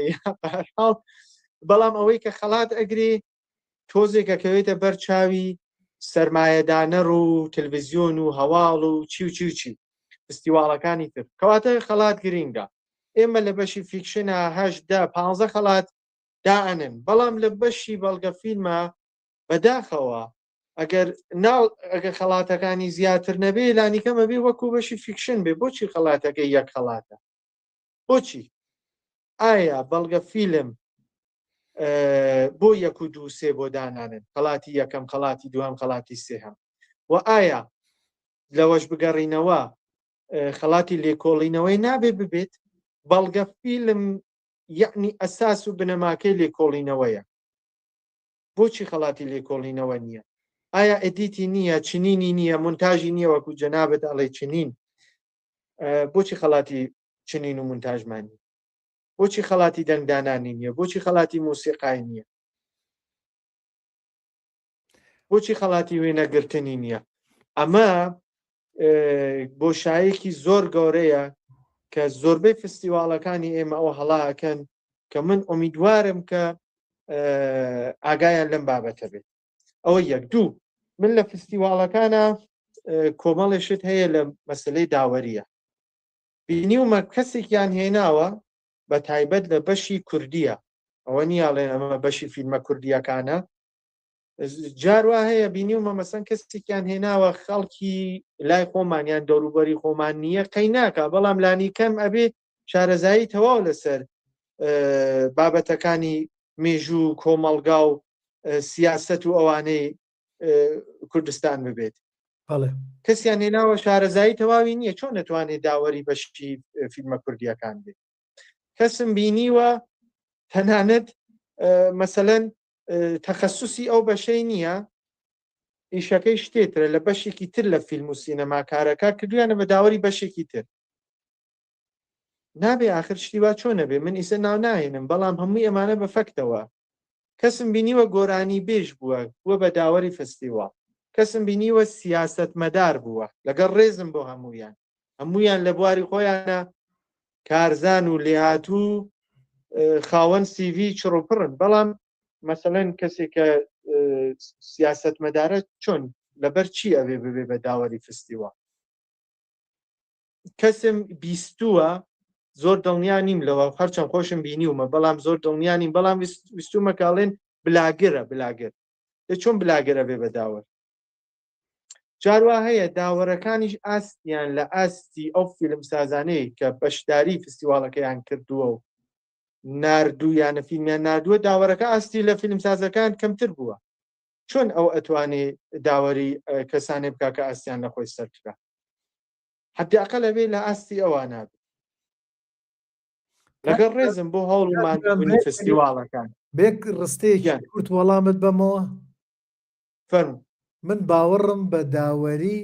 بەڵام ئەوەی کە خەڵات ئەگرێ تۆزێکەکەوێتە بەر چاوی سەرمایەدانەر و تەلڤیزیۆن و هەواڵ و چی فستیواڵەکانی تر کەواتە خەڵات گرینگە ئێمە لە بەشی فیکشنە 15 خەڵات دائەنن بەڵام لە بەشی بەڵگە فیلمە بەداخەوە ئەگەر خەڵاتەکانی زیاتر نەبێ لانیکەمە بێ وەکو بەشی فیکشن بێ بۆچی خەڵاتەکەی یەک خەڵاتە بۆچی ئایا بەڵگە فیلم بۆ 1 و 2 3 بۆ دانانن خەڵاتی یەکەم خەڵاتی دوام خەڵاتی سێهەم و ئایا لەوەش بگەڕینەوە خەڵاتی لێکۆڵینەوەی نابێ ببێت بەڵگە فیلم یعنی ئەساس و بنەماکەی لێکۆڵینەوەیە بۆچی خەڵاتی لێکۆڵینەوە نییە ئایا ئەدیتی نییە چنینی نییە مونتاژی نییە وەکو جەنابەت ئەڵێ چنین بۆچی خەڵاتی چنین و مونتاژمانی بۆچی خەڵاتی دەنگدانانی نییە بۆچی خەڵاتی موسیقای نییە بۆچی خەڵاتی وێنەگرتنی نییە ئەمە بۆشایەکی زۆر گەورەیە کە زۆربەی فستیواڵەکانی ئێمە ئەو هەڵاکەن کە من ئومیدوارم کە ئاگایان لەم بابەتە بێت ئەوە 1 2 من لە فستیواڵەکانە کۆمەڵێشت هەیە لە مەسلەی داوەریە بینیومە کەسێکیان هێناوە بە تایبەت لە بەشی کوردیە ئەوە نیاڵێن ئەمە بەشی فیلمە کوردیەکانە جاروا هەیە بینیومە مەسەن کەسێکیان هێناوە خەڵکی لای خۆمانیان دەوروبەری خۆمان نییە قەی ناکە بەڵام لانی کەم ئەبێ شارەزایی تەواو لەسەر بابەتەکانی مێژوو کۆمەڵگا و سیاست و ئەوانەی کوردستان ببێت کەسیان هێناوە شارەزایی تەواوی نییە چۆن نەتوانێت داوەری بەشی فیلمە کوردیەکان بێت کەسم بینیوە تەنانەت مەسەلەن تەخەسوسی ئەو بەشەی نییە ئیشەکەی شتێترە لە بەشێکی تر لە فیلم و سینەماکارەکە کردویانە بە داوەری بەشێکی تر نابێ آخر شتیوا چۆنە بێ من ئیسە ناو ناهێنم بەڵام هەمووی ئەمانە بەفەکتەوە کەسم بینیوە گۆرانی بێژ بووە بە داوەری فستیواڵ کەسم بینیوە سیاسەتمەدار بووە لەگەڵ ڕێزم بۆ هەموویان لە بواری خۆیانە کارزان و لێهاتوو خاوەن CV چڕوپڕن بەڵام مەسەلەن کەسێکە سیاسەتمەدارە چۆن لەبەر چی ئەوێ ببێ بە داوەری فستیواڵ کەسم بیستووە زۆر دڵنیا نیم لەوە هەرچەند خۆشم بینیومە بەڵام زۆر دڵنیا نیم بەڵام ویستومە کاڵێن بلاگرە لە چۆن بلاگرە بێ بە داوەر جاروا هەیە داوەرەکانیش ئاستیان لە ئاستی ئەو فیلم سازانەی کە بەشداری فستیواڵەکەیان کردووە و ناردوو یانە فیلمیان نردووە داوەرەکە ئاستی لە فیلم سازەکان کەمتر بووە چۆن ئەو ئەتوانێ داوەری کەسانێ بکا کە ئاستیان لە خۆی سەرکرا حداقل ئەبێ لە ئاستی ئەوان نابێت لەگەڵ ڕێزم بۆ هەوڵمان فستیواڵەکان بێک ڕستەیەکی کورت وەڵامت بەمەوە فەرموو من باوەڕم بە داوەری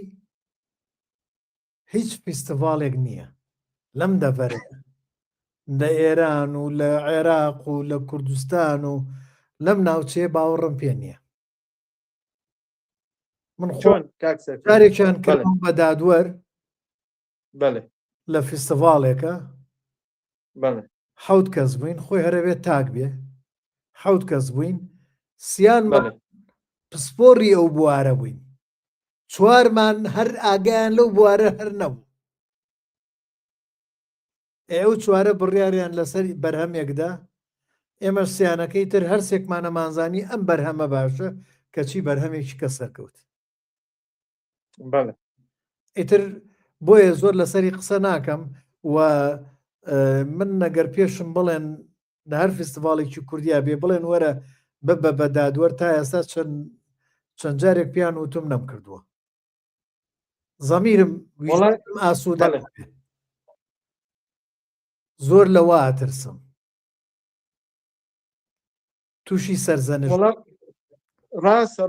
هیچ فستیڤالێک نییە لەم دەڤەرە لە ئێران و لە عێراق و لە کوردستان و لەم ناوچەیە باوەڕم پێ نییە من خۆارێکیان کردم بە دادوەر لە فستیڤالێکە 7 کەس بووین خۆی هەرەبێت تاک بێ 7 کەس بووین سیان پسپۆڕی ئەو بوارە بووین چوارمان هەر ئاگیان لەو بوارە هەر نەبوو. ئێوە چوارە بڕیاریان لەسەر بەرهەمێکدا، ئێمە سییانەکەی تر هەرسێکمانە مانزانی ئەم بەرهەمە باشە کەچی بەرهەمێکی کە سەرکەوت. ئیتر بۆیە زۆر لەسەری قسە ناکەم و من نەگەر پێشم بڵێن لە هەر فستیڤاڵێکی کوردیا بێ بڵێن وەرە ببە بە دادوەر تا ئێستا چەند جارێک پیان وتم نەم کردووە. زەمیرم ئاسوودە بێ، زۆر لەوە ئاترسم تووشی سەرزەنش.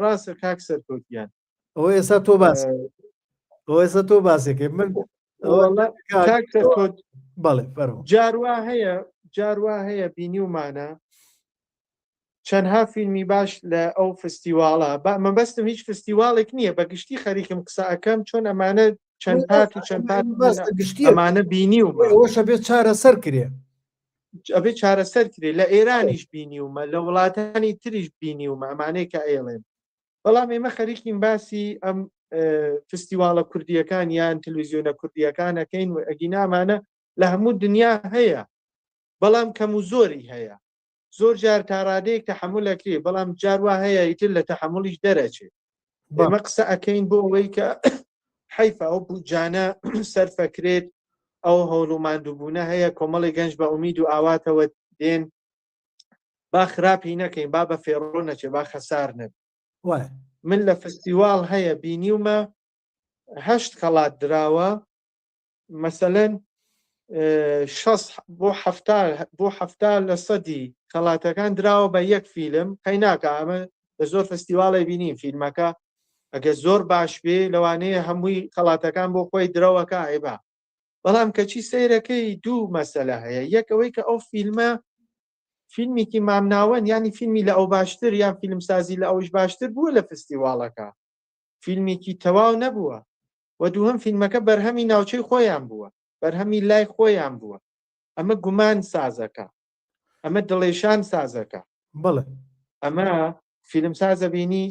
ڕاستە کاک سەرکەوتیان ئەوە ئێستا تۆ باس ئەوە ئێستا تۆ باسێکێ من بەڵێ فەرموو. جاروا هەیە بینیومانە چەندها فیلمی باش لە ئەو فستیواڵە مەبەستم هیچ فستیواڵێک نییە بەگشتی خەریکم قسە ئەەکەم چۆن ئەمانە چەند پات و چەند پات گشتی ئەمانە بینیومە ئەوەشە بێت چارەسەر کرێ ئەبێ چارەسەر کرێ لە ئێرانیش بینیومە لە وڵاتانی تریش بینیومە ئەمانەی کە ئێڵێن. بەڵام ئێمە خەریکین باسی ئەم فستیواڵە کوردیەکان یان تەلەڤیزیۆنە کوردیەکانەکەین و ئەگینامانە لە هەموو دنیا هەیە، بەڵام کەم و زۆری هەیە. زۆر جار تا ڕادەیەک تەحملەکرێ، بەڵام جاروا هەیە ئیتر لە تەحملیش دەرەچێت. ئێمە قسە ئەەکەین بۆ ئەوەی کە حیفە ئەو بوجانە سەرفەکرێت، ئەو هەوڵ و ماندووبوونە هەیە، کۆمەڵی گەنج بە ئومید و ئاواتەوە دێن، با خراپی نەکەین، با بە فێڕۆ نەچێ، با خەسار نەبێت. من لە فستیواڵ هەیە بینیومە 8 خەڵات دراوە، مەسەلەن 60 بۆ 70 لە سەدی خەڵاتەکان دراوە بە یەک فیلم. قەی ناکە ئەمە لە زۆر فستیواڵی بینیم فیلمەکە ئەگە زۆر باش بێ لەوانەیە هەمووی خەڵاتەکان بۆ خۆی درەوەکە ئایبا. بەڵام کەچی سەیرەکەی دوو مەسەلە هەیە. یەک ئەوەی کە ئەو فیلمە فیلمێکی مامناوەن، ینی فیلمی لە ئەو باشتر یان فیلمسازی لە ئەوش باشتر بووە لە فستیواڵەکە، فیلمێکی تەواو نەبووە. و دووهەم فیلمەکە بەرهەمی ناوچەی خۆیان بووە، بەرهەمی لای خۆیان بووە. ئەمە گومان سازەکە، ئەمە دڵێشان سازەکە. بڵێ ئەمە فیلمسازە بینی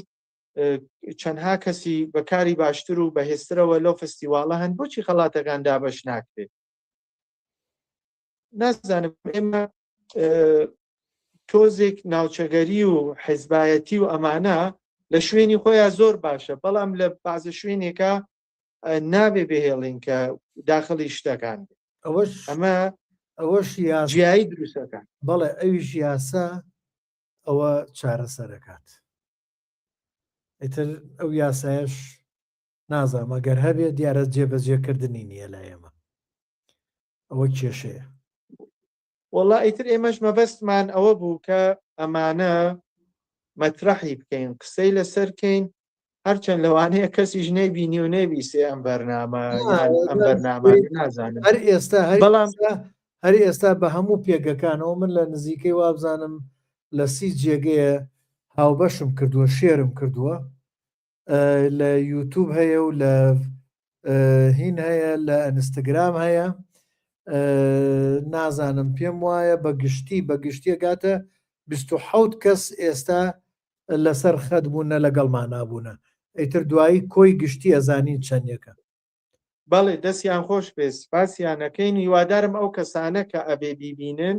چەندها کەسی بەکاری باشتر و بەهێزترەوە لەو فستیواڵە هەن، بۆچی خەڵاتەکان دابەش ناکرێت؟ نازانم. ئێمە تۆزێک ناوچەگەری و حیزبایەتی و ئەمانە لە شوێنی خۆیان زۆر باشە، بەڵام لە بازە شوێنێکە نابێ بهێڵین کە داخڵی شتەکان بێت. ئەوەش جیایی دروستەکان. بەڵێ ئەویش یاسا ئەوە چارەسەرەکات. ئیتر ئەو یاسایش نازانم ئەگەر هەبێت دیارە جێبەجێکردنی نییە لە ئێمە، ئەوە کێشەیە. وەڵا ئیتر ئێمەش مەبەستمان ئەوە بوو کە ئەمانە مەترەحی بکەین، قسەی لەسەرکەین، هەرچەند لەوانەیە کەسی ژنەی بینی و نەیبیستێ ئەم بەرنامە ئەم بەرنامە نازانم. هەر ئێستا بە هەموو پێگەکانەوە من لە نزیکەی وابزانم لە 30 جێگەیە هاوبەشم کردووە، شێرم کردووە، لە یوتیوب هەیە و لە هین هەیە، لە ئینستاگرام هەیە. نازانم پێم وایە بەگشتیە گاتە 27 کەس ئێستا لەسەر خەت بوونە لەگەڵمان نابوونە. ئیتر دوایی کۆی گشتی ئەزانین چەندێکە. بەڵێ دەستیان خۆش بێ، سپاسیانەکەین. هیوادارم ئەو کەسانە کە ئەبێ بیبینن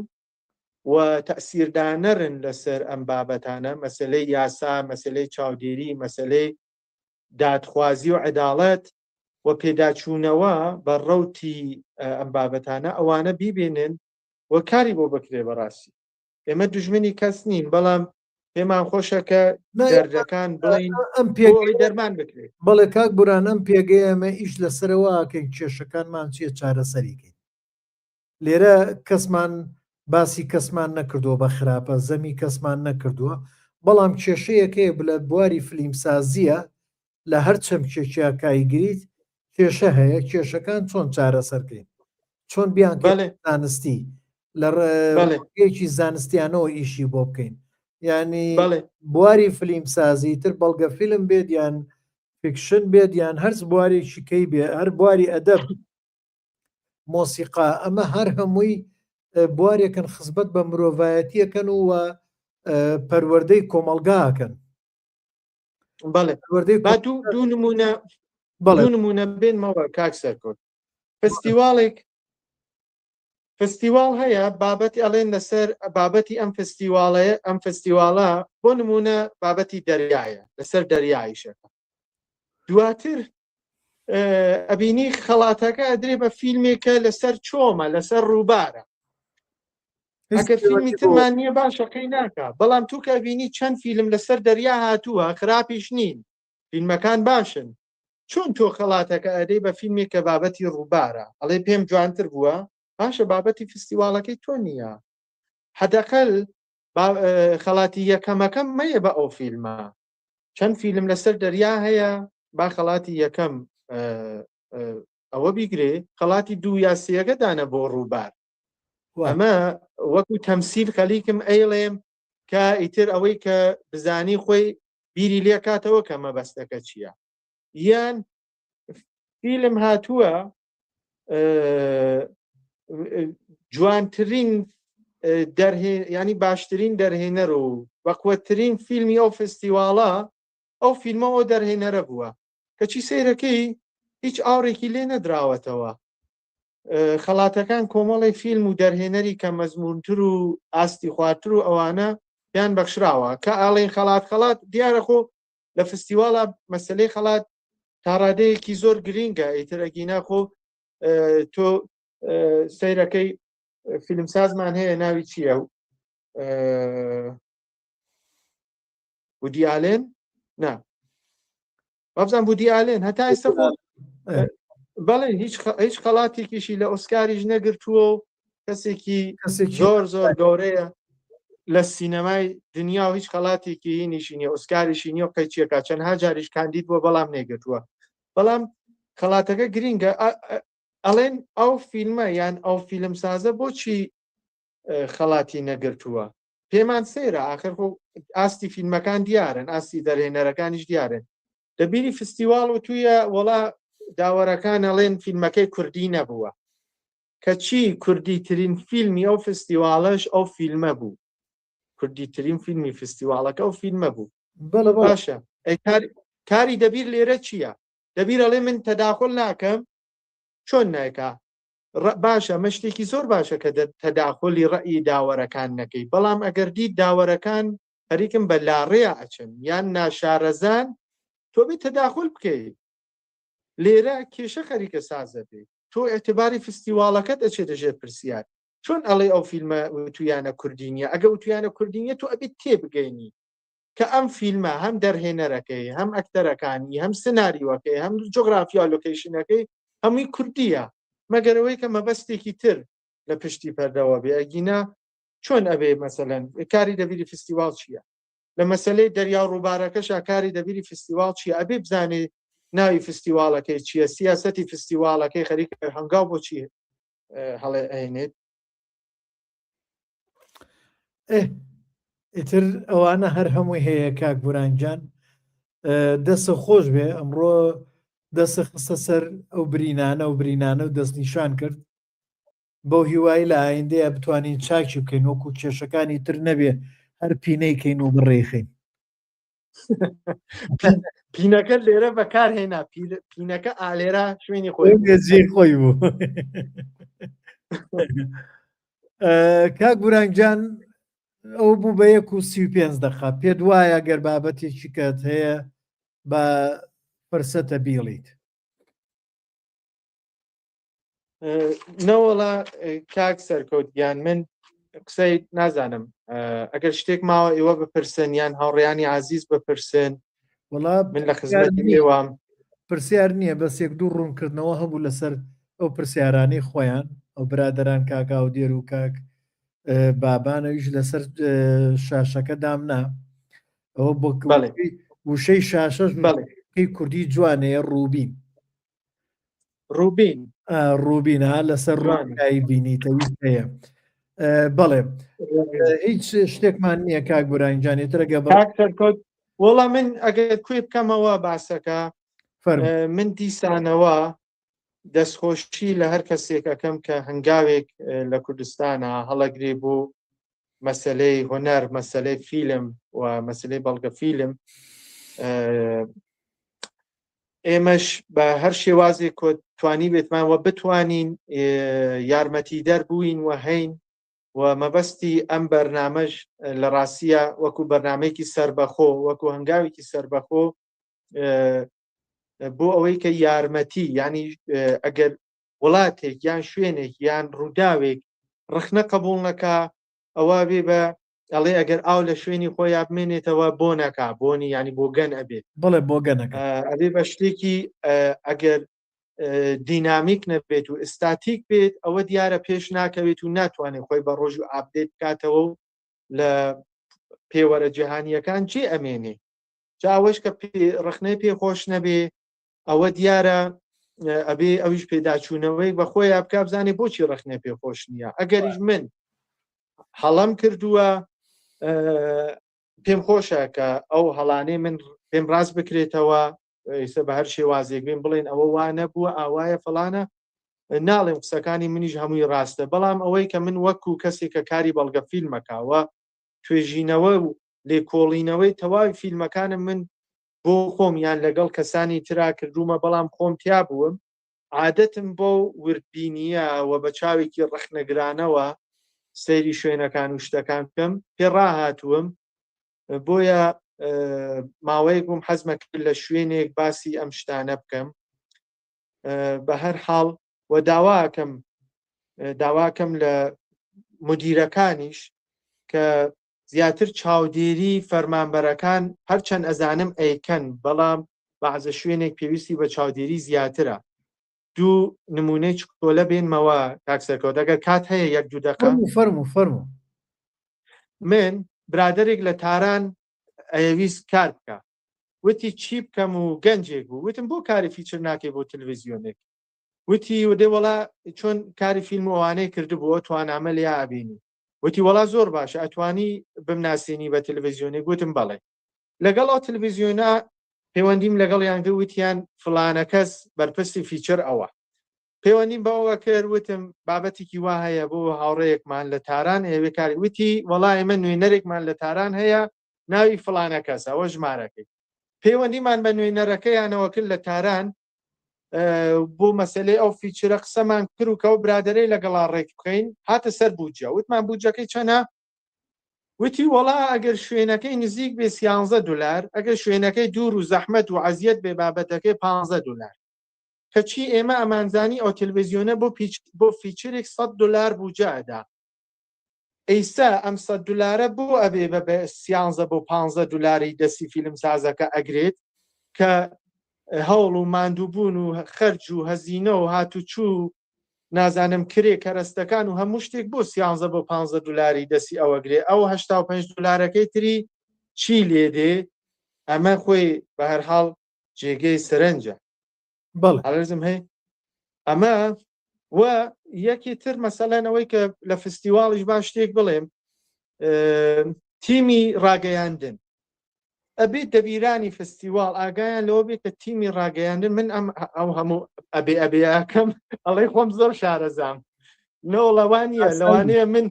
و تەسیردانەرن لەسەر ئەم بابەتانە، مەسلەی یاسا، مەسلەی چاودێری، مەسلەی دادخوازی و عەداڵەت و پێداچوونەوە بە ڕەوتی ئەم بابەتانە، ئەوانە بیبێنن و کاری بۆ بکرێ. بەڕاستی ئێمە دوژمنی کەس نین، بەڵام پێمان خۆشە کە دەردەکان بڵین ئەم پێگەی دەرمان بکرێت. بەڵێ کاک بوران ئەم پێگەی ئەمە ئیش لەسەرەوەکەین کێشەکانمان چیە چارەسەریکەین. لێرە کەسمان باسی کەسمان نەکردووە بە خراپە، زەمی کەسمان نەکردووە، بەڵام کێشەیەکەیە لە بواری فلیمسازیە لە هەر چەم کێکیا کایگریت کێشە هەیە. کێشەکان چۆن چارەسەرکەین، چۆن بیان زانستی لە ڕێگەیەکی زانستیانەوە ئیشی بۆ بکەین. ینی بواری فلیمسازی تر بەڵگە فیلم بێت یان فیکشن بێت یان هەر بوارێکی کەی بێ، هەر بواری ئەدەب، مۆسیقا، ئەمە هەر هەمووی بوارێکن خزمەت بە مرۆڤایەتیەکەن و پەروەردەی کۆمەلگاکەن. بەڵێ با دوو نمونە بێنمەوە کاک سەرکۆت. فستیواڵ هەیە بابەتی ئەڵێن لەسەر بابەتی ئەم فستیواڵە بۆ نمونە بابەتی دەریایە لەسەر دەریایشەکە. دواتر ئەبینی خەڵاتەکە ئەدرێ بە فیلمێکە لەسەر چۆمە لەسەر ڕووبارە. ئەگەر فیلمی ترمان نییە باشەکەی ناکە، بەڵام تو کە بینی چەند فیلم لەسەر دەریا هاتووە خراپیش نین، فیلمەکان باشن. چۆن تۆ خەڵاتەکە ئەدەی بە فیلمێک کە بابەتی ڕووبارە ئەڵێ پێم جوانتر بووە، باشە بابەتی فستیواڵەکەی تۆ نییە. حەدەقەل خەڵاتی یەکەمەکەم مەیە بە ئەو فیلمە. چەند فیلم لەسەر دەریا هەیە، با خەڵاتی یەکەم ئەوە بیگرێ، خەڵاتی دوو یا سێەکە دانە بۆ ڕووبار. ئەمە وەکو تەمسیل خەلیکم ئەیڵێم کە ئیتر ئەوەی کە بزانی خۆی بیری لێ کاتەوە کە مەبەستەکە چییە. یان فیلم هاتووە جوانترین ینی باشترین دەرهێنەر و بەقوەترین فیلمی ئەو فستیواڵە ئەو فیلمەوە دەرهێنەرە بووە کەچی سەیرەکەی هیچ ئاورێکی لێ نەدراوەتەوە. خەڵاتەکان کۆمەڵی فیلم و دەرهێنەری کە مەزمونتر و ئاستی خوارتر و ئەوانە پیان بەخشراوە کە ئاڵێن خەڵات دیارە خۆ لە فستیواڵە مەسلەی خەڵات تا ڕادەیەکی زۆر گرینگە. ئیتر ئەگینا خۆ تۆ سەیرەکەی فیلمسازمان هەیە ناوی چییە؟ وودی ئالێن؟ نا بابزان وودی ئالێن هەتا ئێستا بەڵێ هیچ خەڵاتێکیشی لە ئۆسکاریش نەگرتووە و کەسێکی زۆر زۆر گەورەیە لە سینەمای دنیا و هیچ خەڵاتێکی هینیشی نیە ئۆسکاریشی نییە و قەیچیەکە چەندها جاریش کاندید بووە بەڵام نێگرتووە. بەڵام خەڵاتەکە گرینگە ئەڵێن ئەو فیلمە یان ئەو فیلمسازە بۆچی خەڵاتی نەگرتووە. پێمان سێرە ئاخر ئاستی فیلمەکان دیارن، ئاستی دەرهێنەرەکانیش دیارن. دەبیری فستیواڵ و تویە وەڵا داوەرەکان ئەڵێن فیلمەکەی کوردی نەبووە کەچی کوردی ترین فیلمی ئەو فستیواڵەش ئەو فیلمە بوو. کوردی ترین فیلمی فستیواڵەکە ئەو فیلمە بوو. باشە کاری دەبیر لێرە چییە؟ دەبیر ئەڵێ من تەداخل ناکەم. چۆن نایکا؟ باشە مەشتێکی زۆر باشە کە تەداخلی ڕەئی داوەرەکان نەکەی، بەڵام ئەگەر دیت داوەرەکان هەریکم بە لاڕێە ئەچن یان ناشارەزان تۆ بێ تەداخل بکەیت. لێرە کێشە خەریکە سازە بێت. تۆ ئێعتباری فستیواڵەکەت ئەچێ دەژێت پرسیار چۆن ئەڵێ ئەو فیلمە وتویانە کوردینیە. ئەگە وتویانە کوردینیە تۆ ئەبێت تێبگەینی کە ئەم فیلمە هەم دەرهێنەرەکەی هەم ئەکتەرەکانی هەم سناریوەکەی هەم جۆگرافیا لۆکیشنەکەی هەمووی کوردیە، مەگەرەوەی کە مەبەستێکی تر لە پشتی پەردەوە بێ. ئەگینا چۆن ئەبێ مەسەلەن کاری دەبیری فستیواڵ چییە؟ لە مەسلەی دەریا ڕووبارەکەش کاری دەبیری فستیواڵ چییە؟ ئەبێ بزانێ ناوی فستیواڵەکەی چییە، سیاسەتی فستیواڵەکەی خەریکە هەنگاو بۆچی هەڵێ ئەینێت. ئیتر ئەوانە هەر هەمووی هەیە کاک بورانجان. دەستە خۆش بێ ئەمڕۆ دەستە خستە سەر ئەو برینانە و دەستنیشان کرد بۆ هیوای لە ئایندەیە بتوانین چاکی بکەین وەکو کێشەکانی تر نەبێ هەر پینەیکەین و بڕێخین. پینەکە لێرە بەکارهێنا پینەکە ئالێرە شوێنی خۆی زیێر خۆی بوو. کاک بورانجان ئەو بوو بە 1:35 دقا. پێت وایە گەر بابەتێکی کات هەیە بە فرسەتە بیڵیت؟ نەوەڵا کاک سەرکەوتیان من قسەی نازانم ئەگەر شتێک ماوە ئێوە بپرسن یان هاوڕێیانی عزیز بپرسن. وڵا من لە خزمەتی ئێوەم. پرسیار نییە بەس یەک دوو ڕوونکردنەوە هەبوو لەسەر ئەو پرسیارانەی خۆیان ئەو برادران کاکا و دێر و کاک بابانەویش لەسەر شاشەکە دامنا ئەوە بۆ وشەی شاشەش کەی کوردی جوانەیە ڕووبینە لەسەر ڕوانایی بینیتەویست هەیە. بەڵێ هیچ شتێکمان نییە کاک بورانجانێترەگە سەرکۆت. وەڵا من ئەگەر کوێ بکەمەوە باسەکە من دیسانەوە دەستخۆشی لە هەر کەسێکەکەم کە هەنگاوێک لە کوردستانە هەڵەگرێ بوو مەسلەی هۆنەر، مەسلەی فیلم و مەسلەی بەڵگە فیلم ئێمەش بە هەر شێوازێک توانی بێتمانوە بتوانین یارمەتیدەر بووین و هەین و مەبەستی ئەم بەرنامەش لە ڕاستیە وەکو بەرنمەیەکی سربەخۆ وەکو هەنگاوێکی سربەخۆ بۆ ئەوەی کە یارمەتی ینی ئەگەر وڵاتێک یان شوێنێک یان ڕووداوێک ڕخنە قبول نەکا ئەوە بێ بە ئەڵێ ئەگەر ئاو لە شوێنی خۆی بمێنێتەوە بۆ نەکا بۆنی ینی بۆ گەن ئەبێت بڵێ بۆ گەنەکە ئەبێ بە شتێکی ئەگەر دینامیک نەبێت و ئستاتیک بێت ئەوە دیارە پێش ناکەوێت و ناتوانێت خۆی بە ڕۆژ و ئاپدێت بکاتەوە و لە پێوەرە جیهانیەکان چی ئەمێنێ جاوەش کە ڕخنەی پێخۆش نەبێ ئەوە دیارە ئەبێ ئەویش پێداچوونەوەی بە خۆی بکە بزانێ بۆچی ڕخنێ پێخۆش نییە ئەگەریش من هەڵم کردووە پێم خۆشە کە ئەو هەڵانەی من پێم ڕاست بکرێتەوە ئێستا بە هەر شێوازێک بێن بڵێن ئەوە وانە بووە ئاوایە فڵانە ناڵێم قسەکانی منیش هەمووی ڕاستە بەڵام ئەوەی کە من وەکو کەسێک کە کاری بەڵگە فیلمەکەوە توێژینەوە و لێکۆڵینەوەی تەواوی فیلمەکانم من بۆ خۆم یان لەگەڵ کەسانی ترا کردومە بەڵام خۆم تیا بووم عادەتم بۆ وردبینیە و بە چاوێکی ڕخنەگرانەوە سەیری شوێنەکان و شتەکان بکەم پێ ڕاهاتووم بۆیە ماوەیەک بووم حەزمە کرد لە شوێنێک باسی ئەم شتانە بکەم بە هەر حاڵ و داواکەم لە مدیرەکانیش کە زیاتر چاودێری فەرمانبەرەکان هەرچەند ئەزانم ئەیکەن بەڵام بەعزە شوێنێک پێویستی بە چاودێری زیاترە دوو نمونەی چکۆلە بێنمەوە کاکسەرکەوت ئەگەر کات هەیە یەک دوو دەقە فەرموو من برادێک لە تاران ئەویست کار بکە وتی چی بکەم و گەنجێک بوو وتم بۆ کاری فیچر ناکەی بۆ تەلەڤیزیۆنێک وتی ودێ وەڵا چۆن کاری فیلم ئەوانەی کردبووە توانامە لێ ئابینی وتی وەڵا زۆر باشە ئەتوانی بمناسیێنی بە تەلەڤیزیۆنێک گوتم بەڵێ لەگەڵ ئەو تەلەڤیزیۆنە پەیوەندیم لەگەڵ یانگە وتیان فلانە کەس بەرپرسی فیچر ئەوە پەیوەندیم بەوە کرد وتم بابەتێکی وا هەیە بۆ هاوڕەیەکمان لە تاران ئێوێ کاری وتی وەڵای من نوێنەرێکمان لە تاران هەیە ناوی فلانە کەس ئەوە ژمارەکەی پەیوەندیمان بە نوێنەرەکەیانەوە کرد لە تاران بۆ مەسلەی ئەو فیچرە قسەمان کرد و کەەوە برادەرەی لەگەڵا ڕێک بکەین هاتە سەر بوجە وتمان بوجەکەی چەنە وتی وەڵا ئەگەر شوێنەکەی نزیک بێ $11 ئەگەر شوێنەکەی دوور و زەحمەت و عەزیەت بێ بابەتەکەی $15 کەچی ئێمە ئەمانزانی ئەو تەلەڤیزیۆنە بۆ فیچرێک $100 بوجە ئەدا ئەیسا ئەم $100 بۆ ئەبێ بە 13 بۆ $15 دەستی فیلم سازەکە ئەگرێت کە هەوڵ و ماندووبوون و خەرج و هەزینە و هاتوچوو نازانم کرێ کەرەستەکان و هەموو شتێک بۆ 13 بۆ $15 دەستی ئەوەگرێ ئەو $85 تری چی لێدێ ئەمە خۆی بە هەرحاڵ جێگەی سەرنجە ئەڵێزم هەیە ئەمە و یەکی تر مەسەلەنەوەی کە لە فستیواڵیش باش شتێک بڵێم تیمی ڕاگەیاندن ئەبێت دەبیرانی فستیواڵ ئاگایان لەوە بێت کە تیمی ڕاگەیاندن من ئەو هەموو ئەبێیەکەم ئەڵێ خۆم زۆر شارەزام نەوەڵەوانیە لەوانەیە من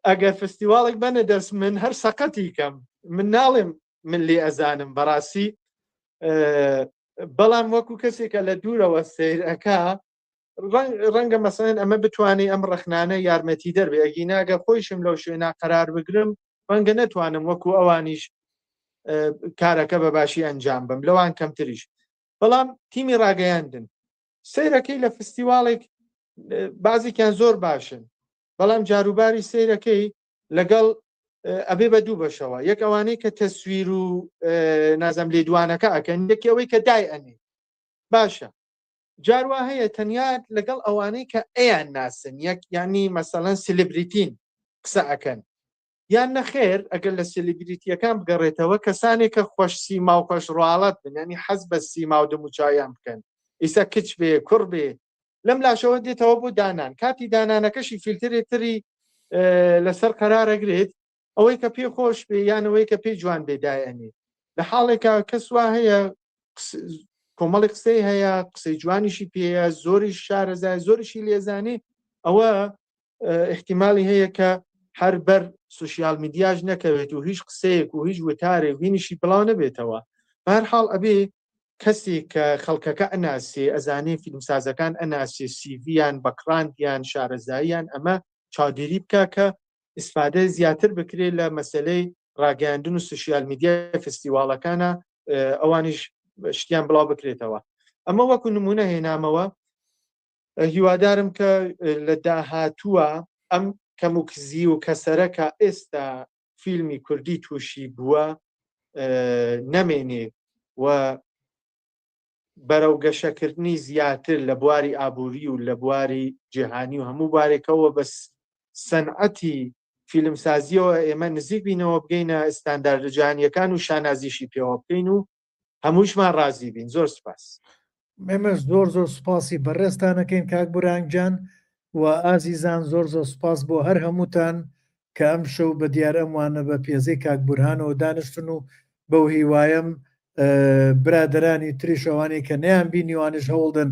ئەگەر فستیواڵێک بەنە دەست من هەر سەقەتی کەم من ناڵێم من لێ ئەزانم بەڕاستی بەڵام وەکو کەسێکە لە دوورەوە سیرەکە ڕەنگە مەسەڵەن ئەمە بتوانێت ئەم ڕخنانە یارمەتی دەربێ ئەگی ناگە خۆشم لەو شوێنە قەرار بگرم ڕەنگە نەتوانم وەکو ئەوانیش کارەکە بە باشی ئەنجام بم لەوان کەمتریش بەڵام تیمی ڕاگەیاندن سیرەکەی لە فستیواڵێک بازێکیان زۆر باشن بەڵام جاروباری سیرەکەی لەگەڵ ئەبێ بە دوو بەشەوە یەک ئەوانەی کە تەسویر و نازەم لێدوانەکە ئەکەن یەکی ئەوەی کە دای ئەنێ باشە جاروا هەیە تەنیا لەگەڵ ئەوانەی کە ئەیان ناسن یەک ینی مەسەڵەن سلبریتین قسە ئەکەن یان نەخێر ئەگەر لە سلبریتیەکان بگەڕێتەوە کەسانێک کە خۆش سیما و خۆش ڕواڵەت بن ینی حەز بە سیما و دەموچایان بکەن ئیسا کچ بێ کوڕ بێ لەم لاشەوە دێتەوە بۆ دانان کاتی دانانەکەشی فیلترێتری لەسەر قەرارەگرێت ئەوەی کە پێی خۆش بێ یانەوەی کە پێی جوان بێدایەنێ لە حاڵێکە کەس وا هەیە کۆمەڵی قسەی هەیە قسەی جوانیشی پێەیە زۆری شارەزای زۆریشی لێزانێ ئەوە احتیمالی هەیە کە هەر بەر سوسیال میدیاژ نەکەوێت و هیچ قسەیەک و هیچ وتارێک وینیشی بڵاو نەبێتەوە. بەهەرحاڵ ئەبێ کەسێک کە خەڵکەکە ئەناسێ ئەزانێ فیلمسازەکان ئەناسێ سیڤیان بەکڕاندیان شارەزاییان ئەمە چاودێری بکە کە ئیسفادە زیاتر بکرێت لە مەسلەی ڕاگەاندن و سوسیال میدیای فستیواڵەکانە ئەوانیش شتیان بڵاو بکرێتەوە. ئەمە وەکو نمونە هێنامەوە هیوادارم کە لە داهاتووە ئەم کەموکزی و کەسەرەکە ئێستا فیلمی کوردی تووشی بووە نەمێنێ و بەرەو گەشەکردنی زیاتر لە بواری ئابووری و لە بواری جیهانی و هەموو بارێکەوە بە سەنعەتی فیلمسازیەوە ئێمە نزیک بینەوە بگەینە ئستانداردە جیهانیەکان و شانازیشی پێوە بکەین و هەمووشمان ڕازی بین. زۆر سپاس. ئێمە زۆر سوپاسی بەڕێستانەکەین کاک بورانگجان و ئازیزان زۆر سوپاس بۆ هەر هەمووتان کە ئەم شەو بە دیار ئەموانە بە پێزەی کاک بورهانەوە دانیشتن و بەو هیوایم برادرانی تریشەوانی کە نەیان بینیوانش هەوڵدن